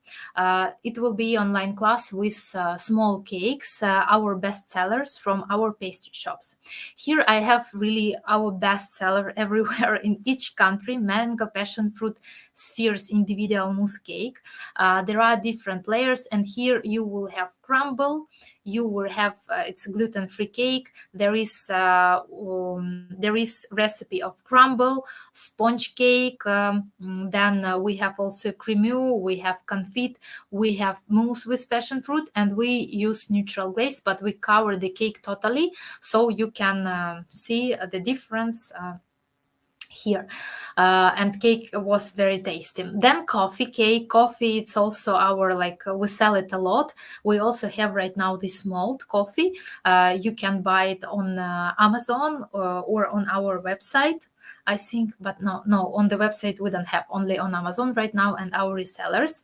It will be online class with small cakes, our best sellers from our pastry shops. Here I have really our best seller everywhere in each country: mango, passion fruit, spheres, individual mousse cake. There are different layers, and here you will have crumble. You will have it's gluten-free cake. There is recipe of crumble, sponge cake. Then we have also cremeux. We have confit. We have mousse with passion fruit, and we use neutral glaze, but we cover the cake totally, so you can see the difference here. And cake was very tasty. Then coffee cake. Coffee, it's also our we sell it a lot. We also have right now this malt coffee. You can buy it on Amazon or on our website. I think, but no, on the website we don't have, only on Amazon right now and our resellers.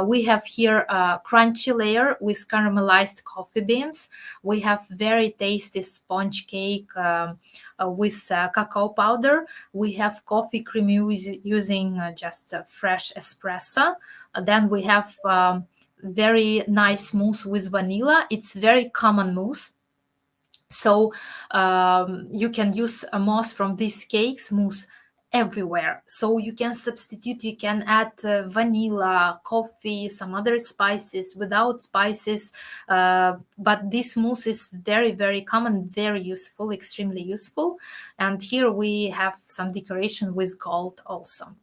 We have here a crunchy layer with caramelized coffee beans. We have very tasty sponge cake with cacao powder. We have coffee cream using just fresh espresso. Then we have very nice mousse with vanilla. It's very common mousse. So you can use a mousse from these cakes, mousse, everywhere. So you can substitute, you can add vanilla, coffee, some other spices, without spices. But this mousse is very, very common, very useful, extremely useful. And here we have some decoration with gold also.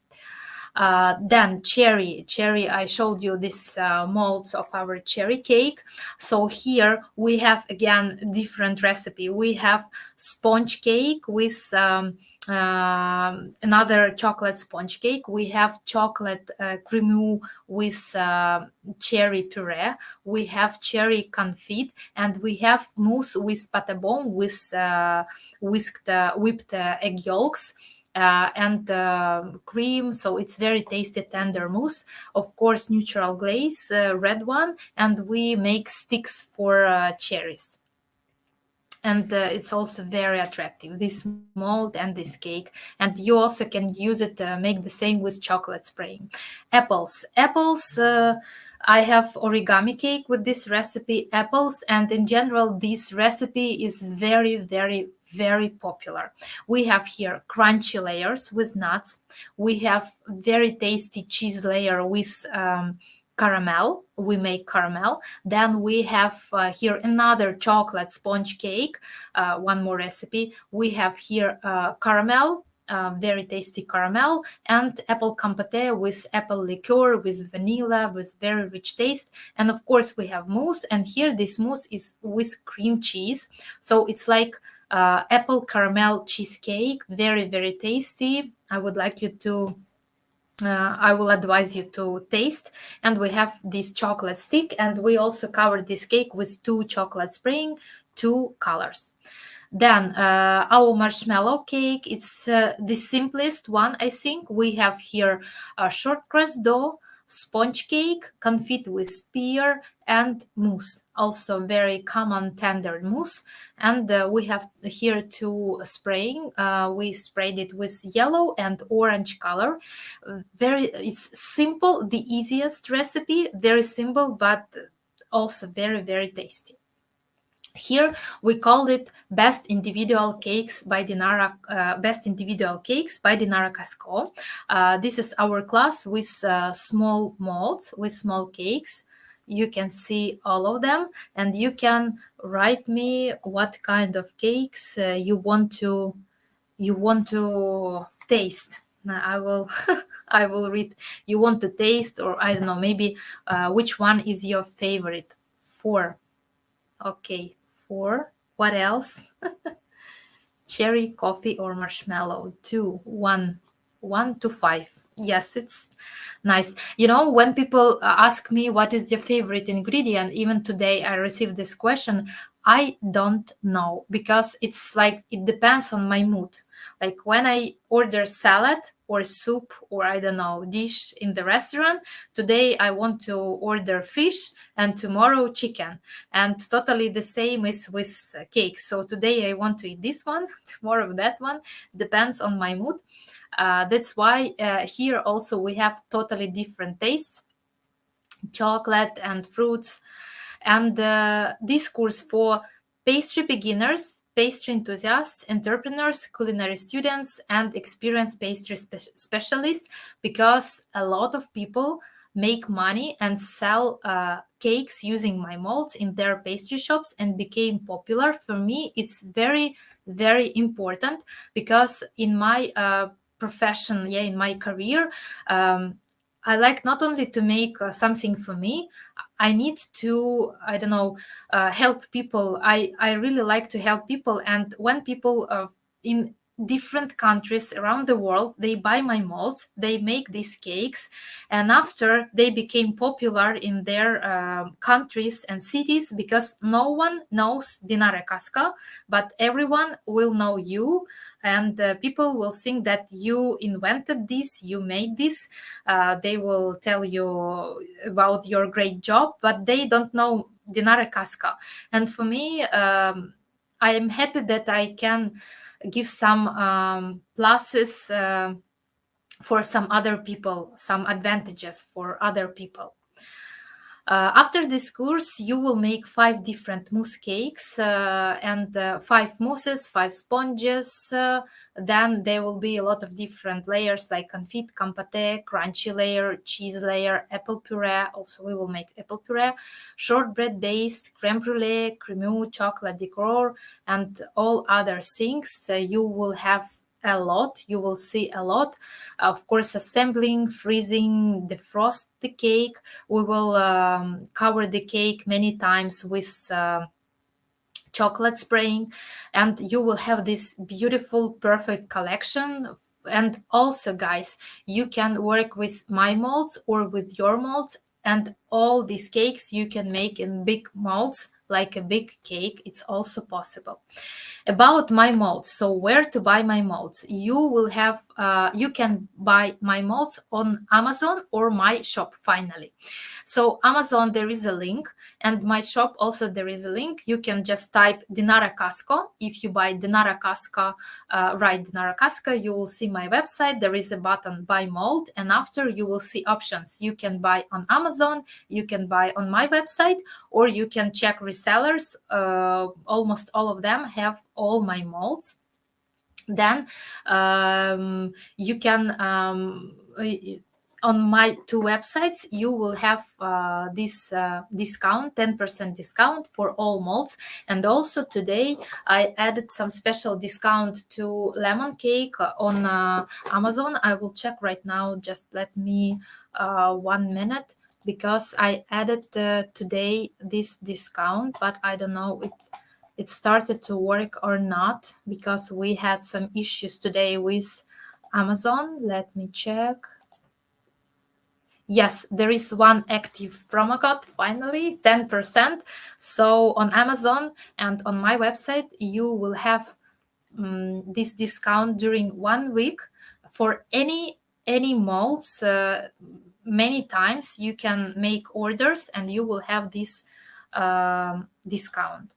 Then cherry, I showed you this molds of our cherry cake. So here we have again different recipe. We have sponge cake with another chocolate sponge cake. We have chocolate cremeux with cherry puree. We have cherry confit, and we have mousse with pate bon with whipped egg yolks. And cream, so it's very tasty, tender mousse. Of course, neutral glaze, red one, and we make sticks for cherries. And it's also very attractive, this mold and this cake. And you also can use it, make the same with chocolate spraying. Apples. I have origami cake with this recipe, apples, and in general, this recipe is very, very, very popular. We have here crunchy layers with nuts. We have very tasty cheese layer with caramel. We make caramel. Then we have here another chocolate sponge cake, one more recipe. We have here caramel, very tasty caramel, and apple compote with apple liqueur, with vanilla, with very rich taste. And of course we have mousse, and here this mousse is with cream cheese. So it's like apple caramel cheesecake, very, very tasty. I will advise you to taste. And we have this chocolate stick, and we also cover this cake with 2 chocolate spring, 2 colors. Then our marshmallow cake, it's the simplest one, I think. We have here a short crust dough, sponge cake, confit with pear, and mousse, also very common tender mousse. And we have here 2 spraying. We sprayed it with yellow and orange color. It's simple, the easiest recipe, very simple, but also very, very tasty. Here we call it Best Individual Cakes by Dinara Casco. This is our class with small molds, with small cakes. You can see all of them, and you can write me what kind of cakes you want to taste. Now I will I will read. You want to taste, or I don't know, maybe which one is your favorite? 4. Okay. 4. What else? Cherry, coffee, or marshmallow? 2, 1 to 5. Yes, it's nice. When people ask me what is your favorite ingredient, even today I received this question, I don't know, because it's like it depends on my mood. Like when I order salad or soup or I don't know, dish in the restaurant, today I want to order fish and tomorrow chicken. And totally the same is with cakes. So today I want to eat this one, tomorrow that one, depends on my mood. That's why here also we have totally different tastes, chocolate and fruits. And this course for pastry beginners, pastry enthusiasts, entrepreneurs, culinary students, and experienced pastry specialists, because a lot of people make money and sell cakes using my molds in their pastry shops and became popular. For me, it's very, very important, because in my profession, in my career, I like not only to make something for me, I need to, help people. I really like to help people. And when people in different countries around the world, they buy my molds, they make these cakes, and after they became popular in their countries and cities, because no one knows Dinara Kaska, but everyone will know you, and people will think that you invented this, you made this. They will tell you about your great job, but they don't know Dinara Kaska. And for me, I am happy that I can give some pluses for some other people, some advantages for other people. After this course, you will make 5 different mousse cakes and 5 mousses, 5 sponges. Then there will be a lot of different layers like confit, compote, crunchy layer, cheese layer, apple puree. Also, we will make apple puree, shortbread base, creme brulee, cremeux, chocolate decor, and all other things. You will have a lot. You will see a lot. Of course, assembling, freezing, defrost the cake. We will cover the cake many times with chocolate spraying, and you will have this beautiful, perfect collection. And also, guys, you can work with my molds or with your molds, and all these cakes you can make in big molds, like a big cake. It's also possible. About my molds, so where to buy my molds? You will have you can buy my molds on Amazon or my shop. Finally, so Amazon, there is a link, and my shop also there is a link. You can just type Dinara Kasko. If you buy Dinara Kaska, write Dinara Kaska, you will see my website. There is a button buy mold, and after you will see options. You can buy on Amazon, you can buy on my website, or you can check resellers. Almost all of them have all my molds. Then you can on my 2 websites you will have this discount, 10% discount for all molds. And also today I added some special discount to lemon cake on Amazon. I will check right now, just let me 1 minute, because I added today this discount, but I don't know it started to work or not, because we had some issues today with Amazon. Let me check. Yes, there is one active promo code, finally, 10%. So on Amazon and on my website, you will have this discount during 1 week for any molds. Many times you can make orders and you will have this discount.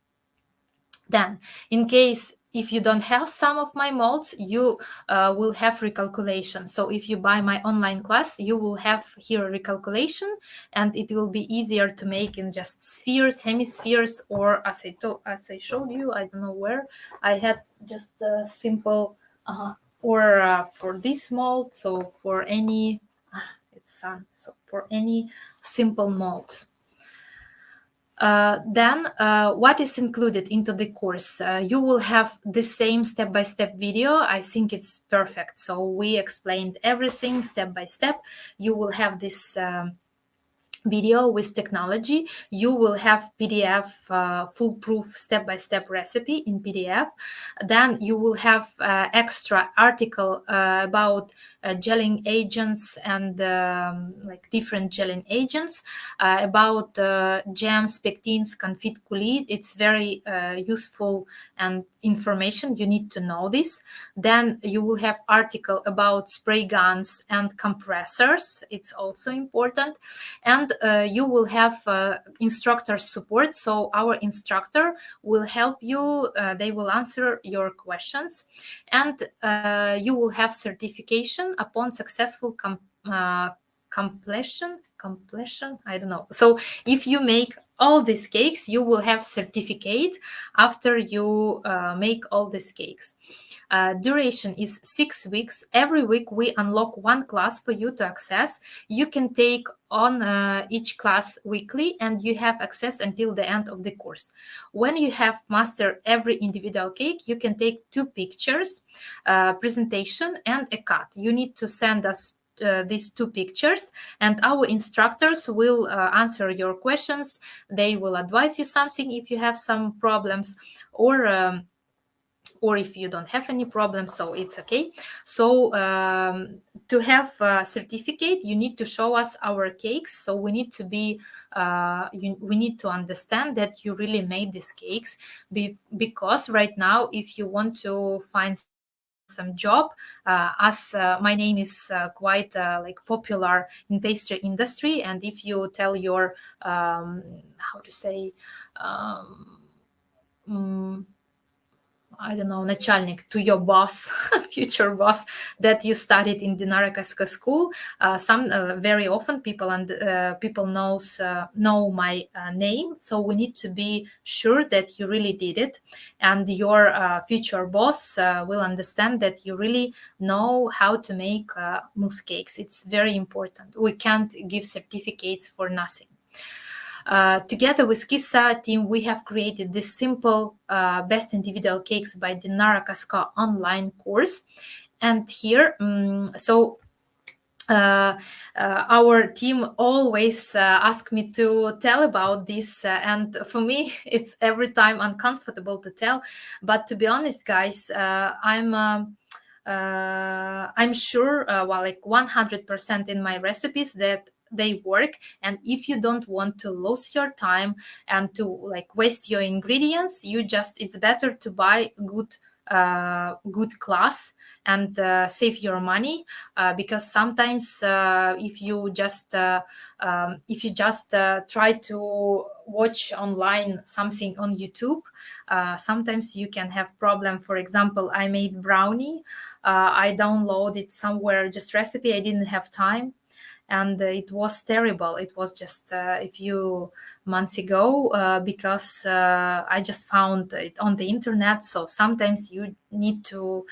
Then, in case if you don't have some of my molds, you will have recalculation. So if you buy my online class, you will have here recalculation, and it will be easier to make in just spheres, hemispheres, or as I showed you, I don't know where, I had just a simple, or for this mold, so for any, it's sun, so for any simple molds. Then what is included into the course? You will have the same step-by-step video. I think it's perfect. So we explained everything step by step. You will have this video with technology. You will have PDF, foolproof step-by-step recipe in PDF. Then you will have extra article about gelling agents and like different gelling agents, about jams, pectins, confit coulis. It's very useful and information. You need to know this. Then you will have article about spray guns and compressors. It's also important. And you will have instructor support. So our instructor will help you. They will answer your questions. And you will have certification upon successful completion, I don't know. So if you make all these cakes, you will have certificate after you make all these cakes. Duration is 6 weeks. Every week we unlock 1 class for you to access. You can take on each class weekly, and you have access until the end of the course. When you have mastered every individual cake, you can take 2 pictures, presentation and a cut. You need to send us these 2 pictures, and our instructors will answer your questions. They will advise you something if you have some problems, or or if you don't have any problem, so it's okay. So to have a certificate, you need to show us our cakes. So we need to be we need to understand that you really made these cakes, because right now, if you want to find some job, as my name is quite like popular in pastry industry, and if you tell your how to say I don't know, начальник, to your boss, future boss, that you studied in Dinarakaska school. Very often people people know my name, so we need to be sure that you really did it, and your future boss will understand that you really know how to make mousse cakes. It's very important. We can't give certificates for nothing. Together with Kisa team, we have created this simple best individual cakes by Dinara Kaska online course. And here, our team always ask me to tell about this, and for me it's every time uncomfortable to tell. But to be honest, guys, I'm sure, well, like 100% in my recipes that they work. And if you don't want to lose your time and to like waste your ingredients, it's better to buy good class and save your money, because sometimes if you just try to watch online something on YouTube, sometimes you can have problem. For example, I made brownie, I downloaded somewhere just recipe, I didn't have time, and it was terrible. It was just a few months ago, because I just found it on the internet. So sometimes you need to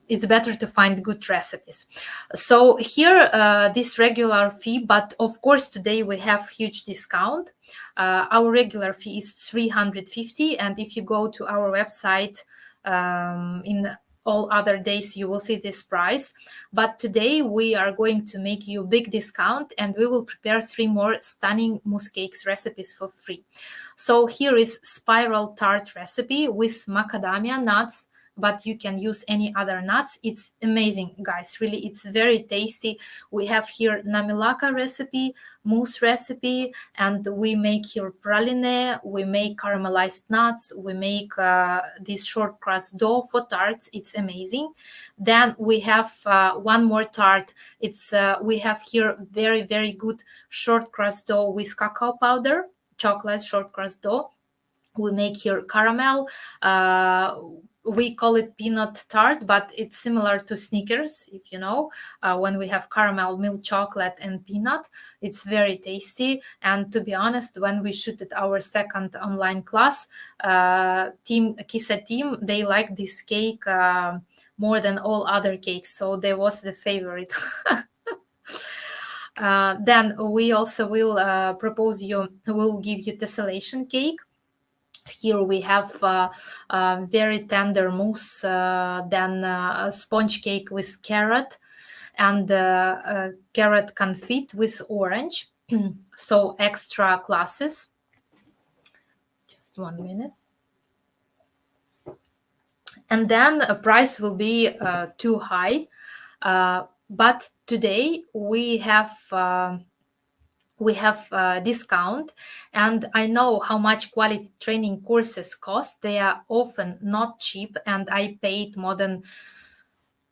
it's better to find good recipes. So here, this regular fee, but of course today we have huge discount. Our regular fee is 350, and if you go to our website in all other days, you will see this price. But today we are going to make you a big discount, and we will prepare 3 more stunning mousse cakes recipes for free. So here is spiral tart recipe with macadamia nuts, but you can use any other nuts. It's amazing, guys. Really, it's very tasty. We have here namilaka recipe, mousse recipe, and we make here praline. We make caramelized nuts. We make this short crust dough for tarts. It's amazing. Then we have one more tart. We have here very, very good short crust dough with cacao powder, chocolate short crust dough. We make here caramel. We call it peanut tart, but it's similar to Snickers, if you know, when we have caramel, milk chocolate, and peanut. It's very tasty. And to be honest, when we shooted our second online class, Kisa team, they like this cake more than all other cakes. So they was the favorite. Then we also will we'll give you tessellation cake. Here we have very tender mousse, then a sponge cake with carrot, and carrot confit with orange. So extra classes. Just 1 minute. And then a price will be too high. But today we have discount, and I know how much quality training courses cost. They are often not cheap, and I paid more than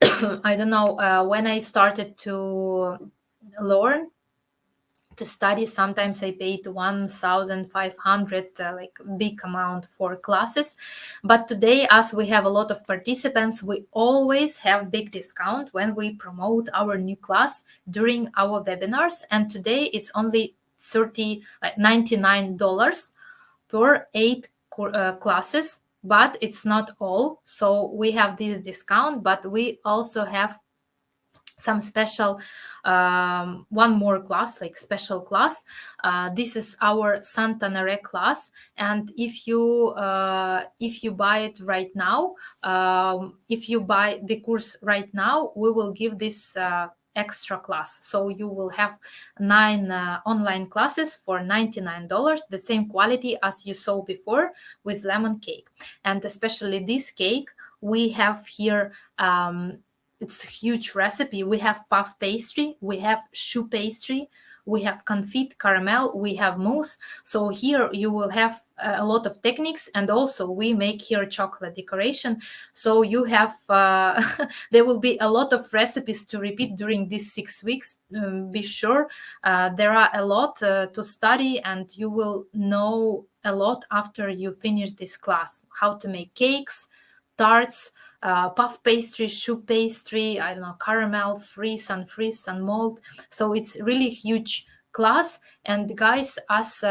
I don't know, when I started to learn to study, sometimes I paid 1,500, like big amount for classes. But today, as we have a lot of participants, we always have big discount when we promote our new class during our webinars. And today it's only $99 per 8 classes, but it's not all. So we have this discount, but we also have some special one more class, like special class. This is our Santanare class, and if you buy it right now, if you buy the course right now, we will give this extra class. So you will have 9 online classes for $99, the same quality as you saw before with lemon cake. And especially this cake, we have here, it's a huge recipe. We have puff pastry, we have choux pastry, we have confit, caramel, we have mousse. So here you will have a lot of techniques, and also we make here chocolate decoration. So you have there will be a lot of recipes to repeat during these 6 weeks. Be sure there are a lot to study, and you will know a lot after you finish this class: how to make cakes, tarts, puff pastry, choux pastry, I don't know, caramel, freeze, and mold. So it's really huge class. And guys, as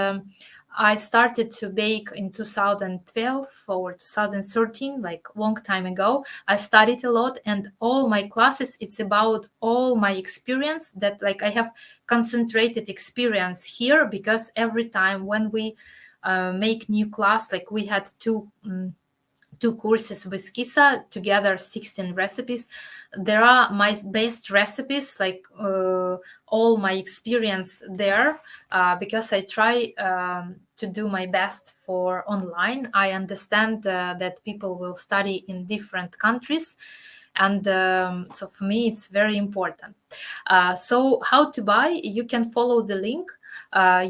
I started to bake in 2012 or 2013, like long time ago, I studied a lot, and all my classes, it's about all my experience, that like I have concentrated experience here, because every time when we make new class, like we had two courses with Kisa, together 16 recipes. There are my best recipes, like all my experience there, because I try to do my best for online. I understand that people will study in different countries, and so for me it's very important. So how to buy? You can follow the link.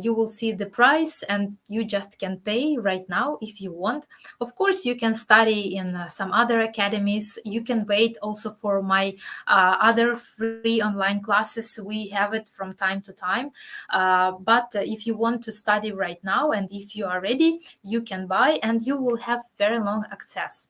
You will see the price, and you just can pay right now if you want. Of course, you can study in some other academies. You can wait also for my other free online classes. We have it from time to time. But if you want to study right now, and if you are ready, you can buy, and you will have very long access.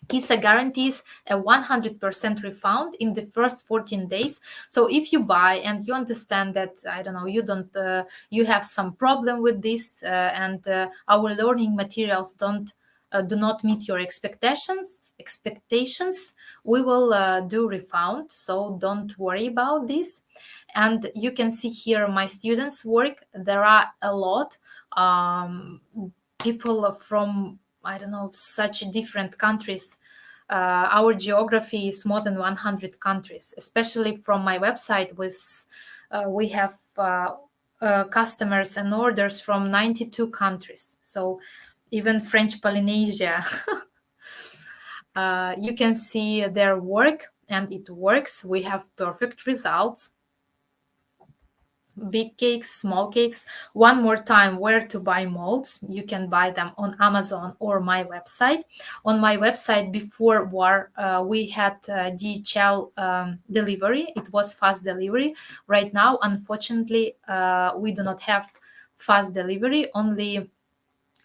Kisa guarantees a 100% refund in the first 14 days. So if you buy and you understand that, I don't know, you have some problem with this, and our learning materials do not meet your expectations, we will do refund. So don't worry about this. And you can see here my students' work. There are a lot people from, I don't know, such different countries. Our geography is more than 100 countries, especially from my website. We have customers and orders from 92 countries. So even French Polynesia. You can see their work, and it works. We have perfect results. Big cakes, small cakes. One more time, where to buy molds? You can buy them on Amazon or my website. On my website, before war, we had DHL delivery. It was fast delivery. Right now, unfortunately, we do not have fast delivery, only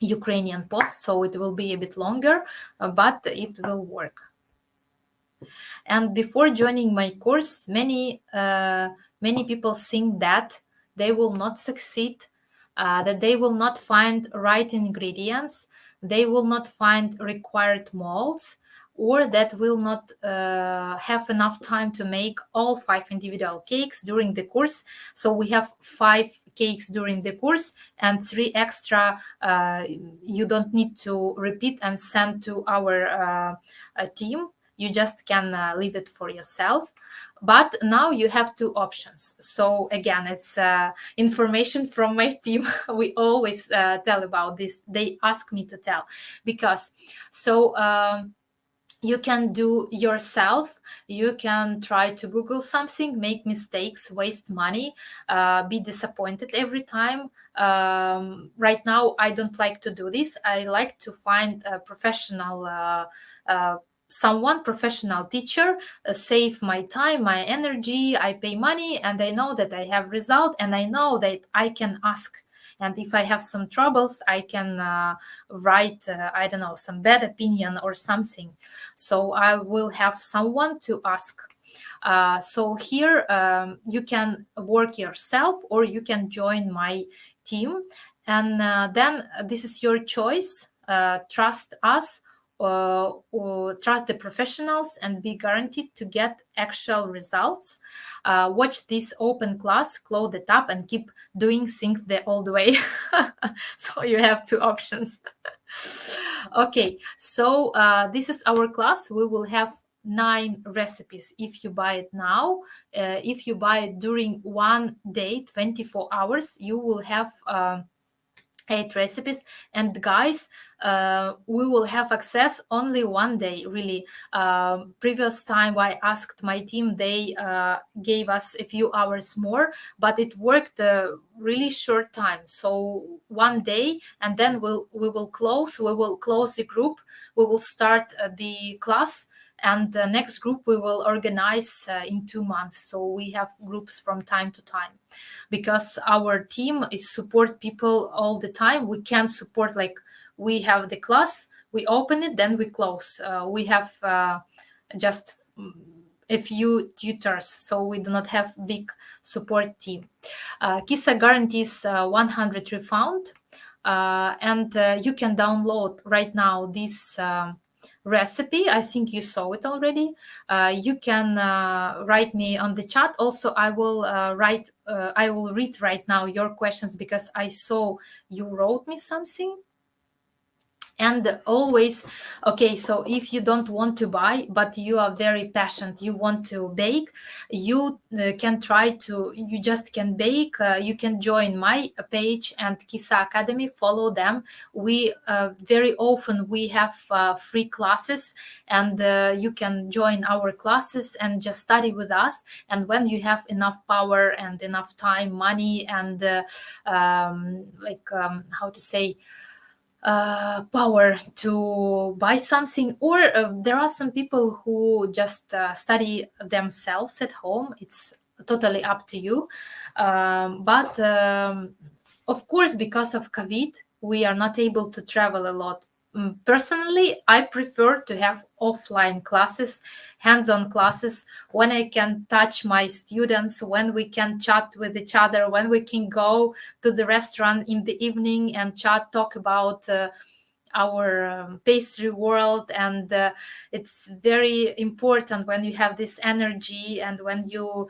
Ukrainian post, so it will be a bit longer, but it will work. And before joining my course, many people think that they will not succeed, that they will not find right ingredients, they will not find required molds, or that will not have enough time to make all 5 individual cakes during the course. So we have 5 cakes during the course, and 3 extra you don't need to repeat and send to our team. You just can leave it for yourself. But now you have 2 options. So again, it's information from my team. We always tell about this. They ask me to tell, because so you can do yourself. You can try to Google something, make mistakes, waste money, be disappointed every time. Right now, I don't like to do this. I like to find a professional professional teacher, save my time, my energy. I pay money, and I know that I have result, and I know that I can ask. And if I have some troubles, I can write, I don't know, some bad opinion or something. So I will have someone to ask. So here you can work yourself, or you can join my team. And then this is your choice. Trust us, or trust the professionals, and be guaranteed to get actual results. Watch this open class, close the tab, and keep doing things the old way. So you have 2 options. Okay, so this is our class. We will have 9 recipes if you buy it now. If you buy it during one day, 24 hours, you will have 8 recipes. And guys, we will have access only one day, really. Previous time I asked my team, they gave us a few hours more, but it worked really short time. So one day, and then we will close the group, we will start the class, and the next group we will organize in 2 months. So we have groups from time to time, because our team is support people all the time. We can't support, like, we have the class, we open it, then we close. We have just a few tutors, so we do not have big support team. Kisa guarantees 100 refund, and you can download right now this recipe. I think you saw it already. You can write me on the chat. Also, I will read right now your questions, because I saw you wrote me something. And always, okay, so if you don't want to buy, but you are very passionate, you want to bake, you can try to, you just can bake. You can join my page and Kisa Academy, follow them. We very often we have free classes, and you can join our classes and just study with us. And when you have enough power and enough time, money, and how to say, power to buy something, or there are some people who just study themselves at home. It's totally up to you. But of course, because of COVID, we are not able to travel a lot. Personally, I prefer to have offline classes, hands-on classes, when I can touch my students, when we can chat with each other, when we can go to the restaurant in the evening and chat, talk about our pastry world. And it's very important when you have this energy, and when you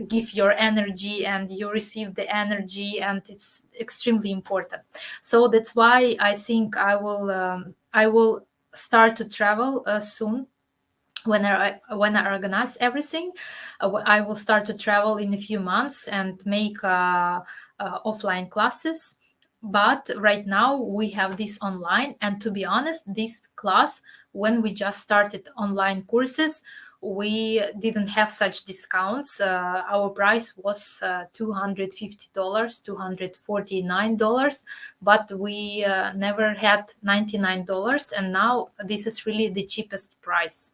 give your energy and you receive the energy, and it's extremely important. So that's why I think I will start to travel soon. When I organize everything, I will start to travel in a few months and make offline classes. But right now we have this online, and to be honest, this class, when we just started online courses, we didn't have such discounts. Our price was $250, $249, but we never had $99, and now this is really the cheapest price.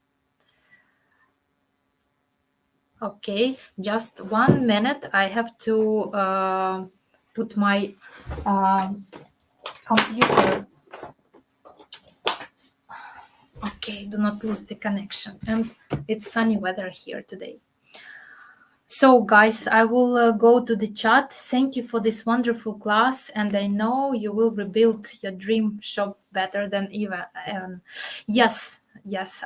Okay, just 1 minute. I have to put my computer. Okay, do not lose the connection. And it's sunny weather here today. So, guys, I will go to the chat. Thank you for this wonderful class, and I know you will rebuild your dream shop better than even. Yes,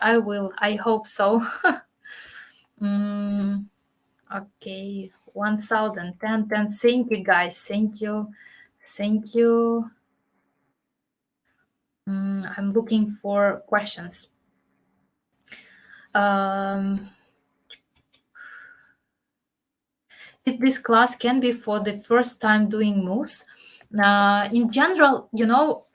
I will. I hope so. Okay, 1,010. Thank you, guys. Thank you. I'm looking for questions. This class can be for the first time doing mousse. In general,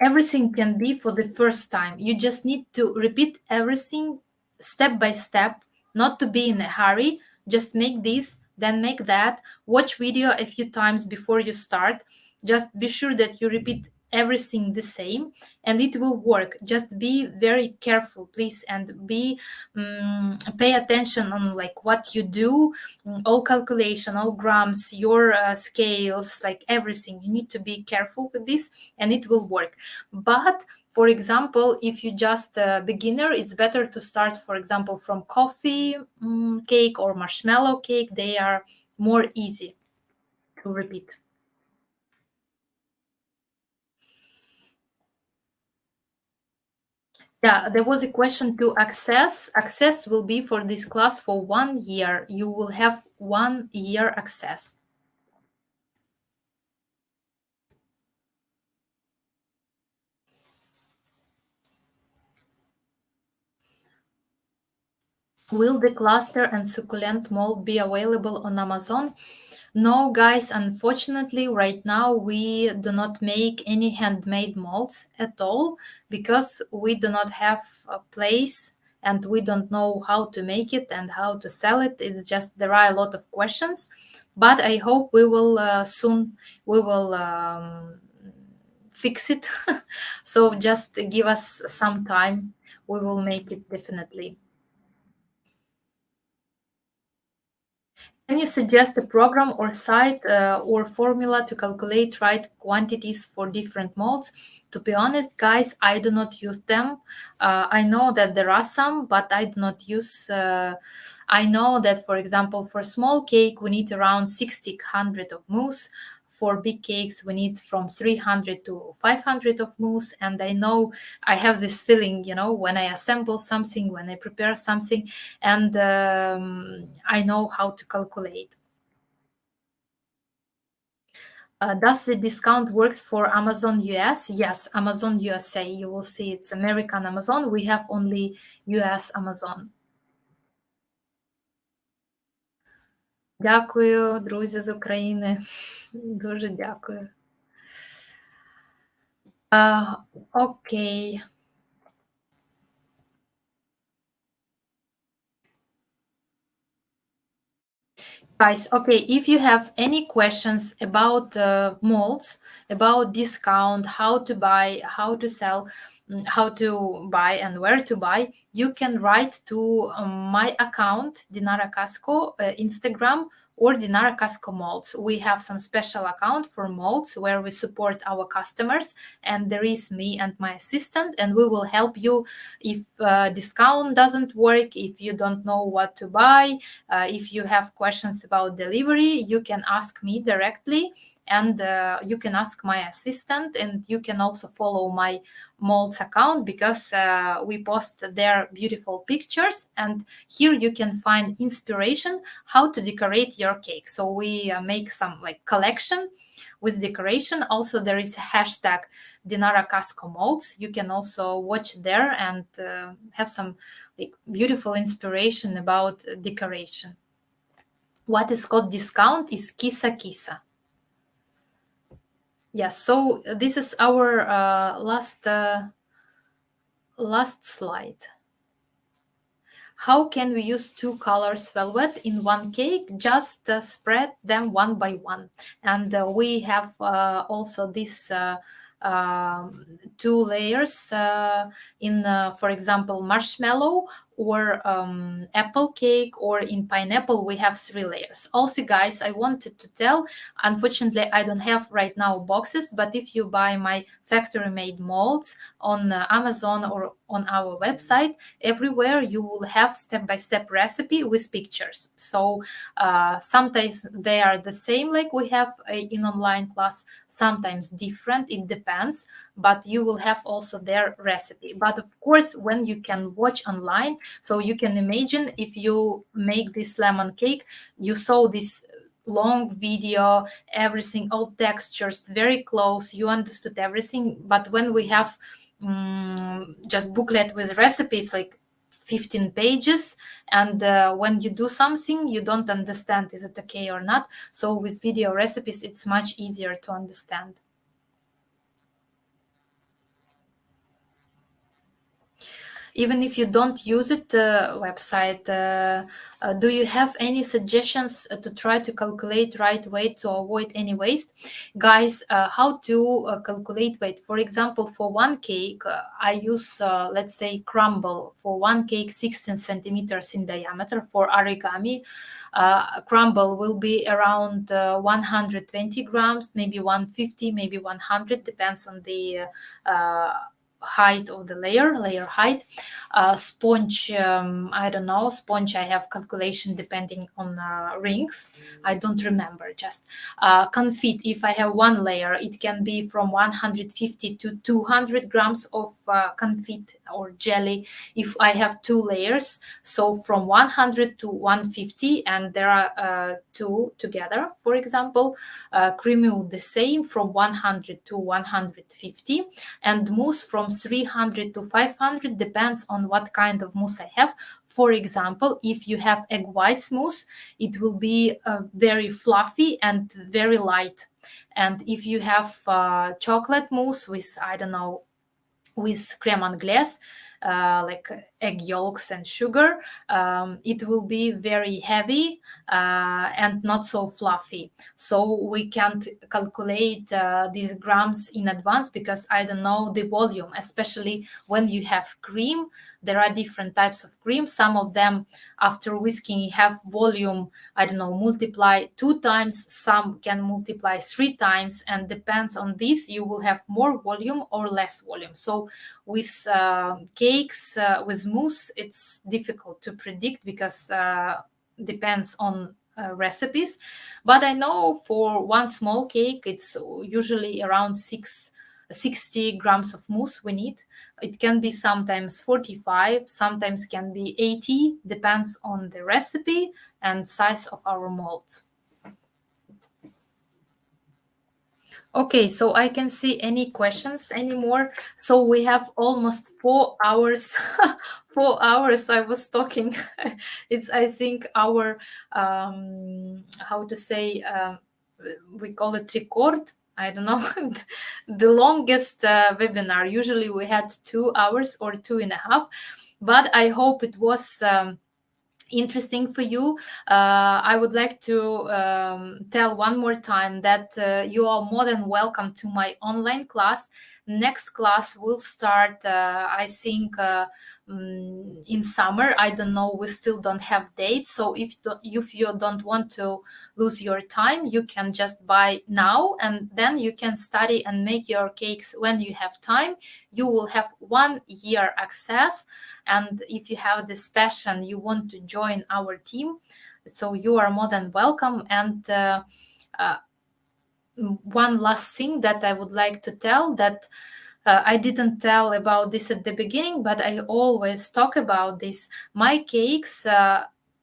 everything can be for the first time. You just need to repeat everything step by step, not to be in a hurry. Just make this, then make that. Watch video a few times before you start. Just be sure that you repeat everything the same, and it will work. Just be very careful, please, and pay attention on like what you do, all calculation, all grams, your scales, like everything. You need to be careful with this, and it will work. But for example, if you just a beginner, it's better to start, for example, from coffee cake or marshmallow cake. They are more easy to repeat. Yeah, there was a question to access. Access will be for this class for 1 year. You will have 1 year access. Will the cluster and succulent mold be available on Amazon? No, guys, unfortunately, right now we do not make any handmade molds at all because we do not have a place and we don't know how to make it and how to sell it. It's just there are a lot of questions, but I hope we will soon we will fix it. So just give us some time. We will make it definitely. Can you suggest a program or site or formula to calculate right quantities for different molds? To be honest, guys, I do not use them. I know that there are some, but I do not use. I know that, for example, for small cake, we need around 600 of mousse. For big cakes, we need from 300 to 500 of mousse. And I know I have this feeling, when I assemble something, when I prepare something, and I know how to calculate. Does the discount works for Amazon US? Yes, Amazon USA. You will see it's American Amazon. We have only US Amazon. Дякую, друзі з України. Дуже дякую. Окей. Guys, okay, if you have any questions about molds, about discount, how to buy, how to sell, how to buy and where to buy, you can write to my account, Dinara Casco, Instagram, or Dinara Casco Molds. We have some special account for molds where we support our customers, and there is me and my assistant, and we will help you if discount doesn't work, if you don't know what to buy, if you have questions about delivery, you can ask me directly, and you can ask my assistant, and you can also follow my molds account because we post their beautiful pictures, and here you can find inspiration how to decorate your cake. So we make some like collection with decoration. Also there is a hashtag Dinara Casco Molds. You can also watch there and have some like beautiful inspiration about decoration. What is called discount is Kisa Kisa. Yes, so this is our last slide. How can we use two colors velvet in one cake? Just spread them one by one. And we have also this two layers in, for example, marshmallow or apple cake, or in pineapple we have 3 layers. Also, guys, I wanted to tell, unfortunately I don't have right now boxes, but if you buy my factory made molds on Amazon or on our website, everywhere you will have step-by-step recipe with pictures. So sometimes they are the same like we have in online class, sometimes different, it depends, but you will have also their recipe. But of course, when you can watch online, so you can imagine if you make this lemon cake, you saw this long video, everything, all textures, very close, you understood everything. But when we have just booklet with recipes, like 15 pages, and when you do something you don't understand, is it okay or not? So with video recipes it's much easier to understand. Even if you don't use it, website, do you have any suggestions to try to calculate right weight to avoid any waste? Guys, how to calculate weight? For example, for one cake, I use, let's say, crumble. For one cake, 16 centimeters in diameter. For origami, crumble will be around 120 grams, maybe 150, maybe 100, depends on the height of the layer height. Sponge, I don't know, sponge I have calculation depending on rings, I don't remember. Just confit, if I have one layer, it can be from 150 to 200 grams of confit or jelly. If I have two layers, so from 100 to 150, and there are two together, for example. Creamy the same, from 100 to 150, and mousse from from 300 to 500, depends on what kind of mousse I have. For example, if you have egg whites mousse, it will be very fluffy and very light. And if you have chocolate mousse with, I don't know, with crème anglaise, like egg yolks and sugar, it will be very heavy and not so fluffy. So we can't calculate these grams in advance because I don't know the volume, especially when you have cream. There are different types of cream. Some of them, after whisking, have volume, I don't know, multiply 2 times. Some can multiply 3 times, and depends on this, you will have more volume or less volume. So with cakes, with mousse, it's difficult to predict because depends on recipes. But I know for one small cake, it's usually around 60 grams of mousse we need. It can be sometimes 45, sometimes can be 80, depends on the recipe and size of our molds. Okay, so I can see any questions anymore. So we have almost 4 hours. 4 hours I was talking. It's, I think, our how to say, we call it record. I don't know, the longest webinar. Usually we had 2 hours or 2.5, but I hope it was interesting for you. I would like to tell one more time that you are more than welcome to my online class. Next class will start, I think, in summer. I don't know, we still don't have dates. So if you don't want to lose your time, you can just buy now, and then you can study and make your cakes when you have time. You will have 1 year access. And if you have this passion, you want to join our team, so you are more than welcome. And one last thing that I would like to tell, that I didn't tell about this at the beginning, but I always talk about this. My cakes,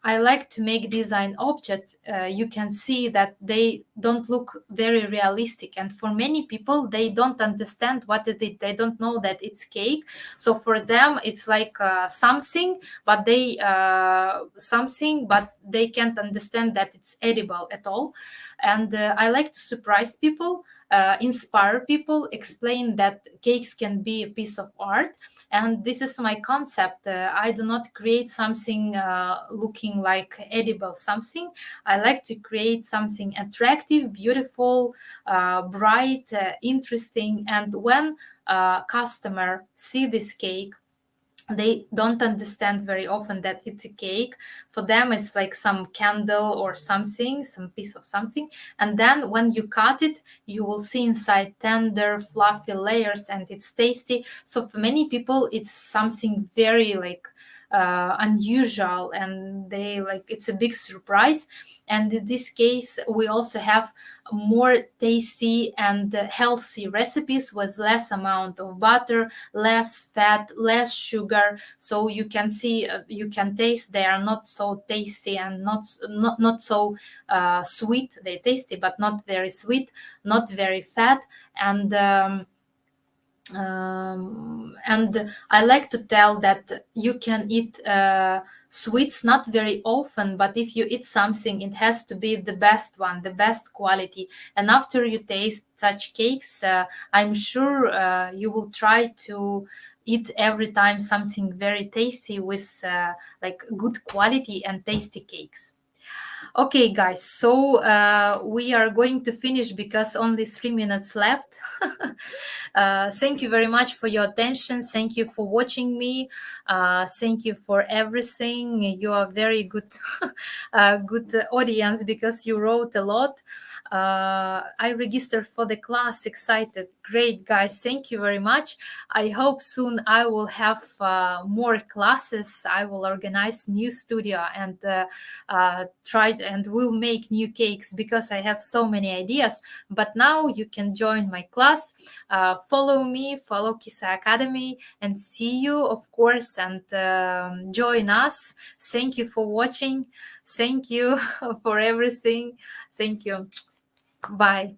I like to make design objects. You can see that they don't look very realistic. And for many people, they don't understand what it is. They don't know that it's cake. So for them, it's like something, but they can't understand that it's edible at all. And I like to surprise people, inspire people, explain that cakes can be a piece of art. And this is my concept. I do not create something looking like edible something. I like to create something attractive, beautiful, bright, interesting. And when customer see this cake, they don't understand very often that it's a cake. For them, it's like some candle or something, some piece of something. And then when you cut it, you will see inside tender, fluffy layers, and it's tasty. So for many people, it's something very like unusual, and they like, it's a big surprise. And in this case, we also have more tasty and healthy recipes with less amount of butter, less fat, less sugar. So you can see, you can taste, they are not so tasty and not so sweet. They're tasty but not very sweet, not very fat. And I like to tell that you can eat sweets not very often, but if you eat something, it has to be the best one, the best quality. And after you taste such cakes, I'm sure you will try to eat every time something very tasty with like good quality and tasty cakes. Okay, guys, so we are going to finish because only 3 minutes left. Thank you very much for your attention. Thank you for watching me. Thank you for everything. You are very good, good audience because you wrote a lot. I registered for the class, excited. Great, guys. Thank you very much. I hope soon I will have more classes. I will organize new studio and try and will make new cakes because I have so many ideas. But now you can join my class. Follow me, follow Kisa Academy, and see you, of course, and join us. Thank you for watching. Thank you for everything. Thank you. Bye.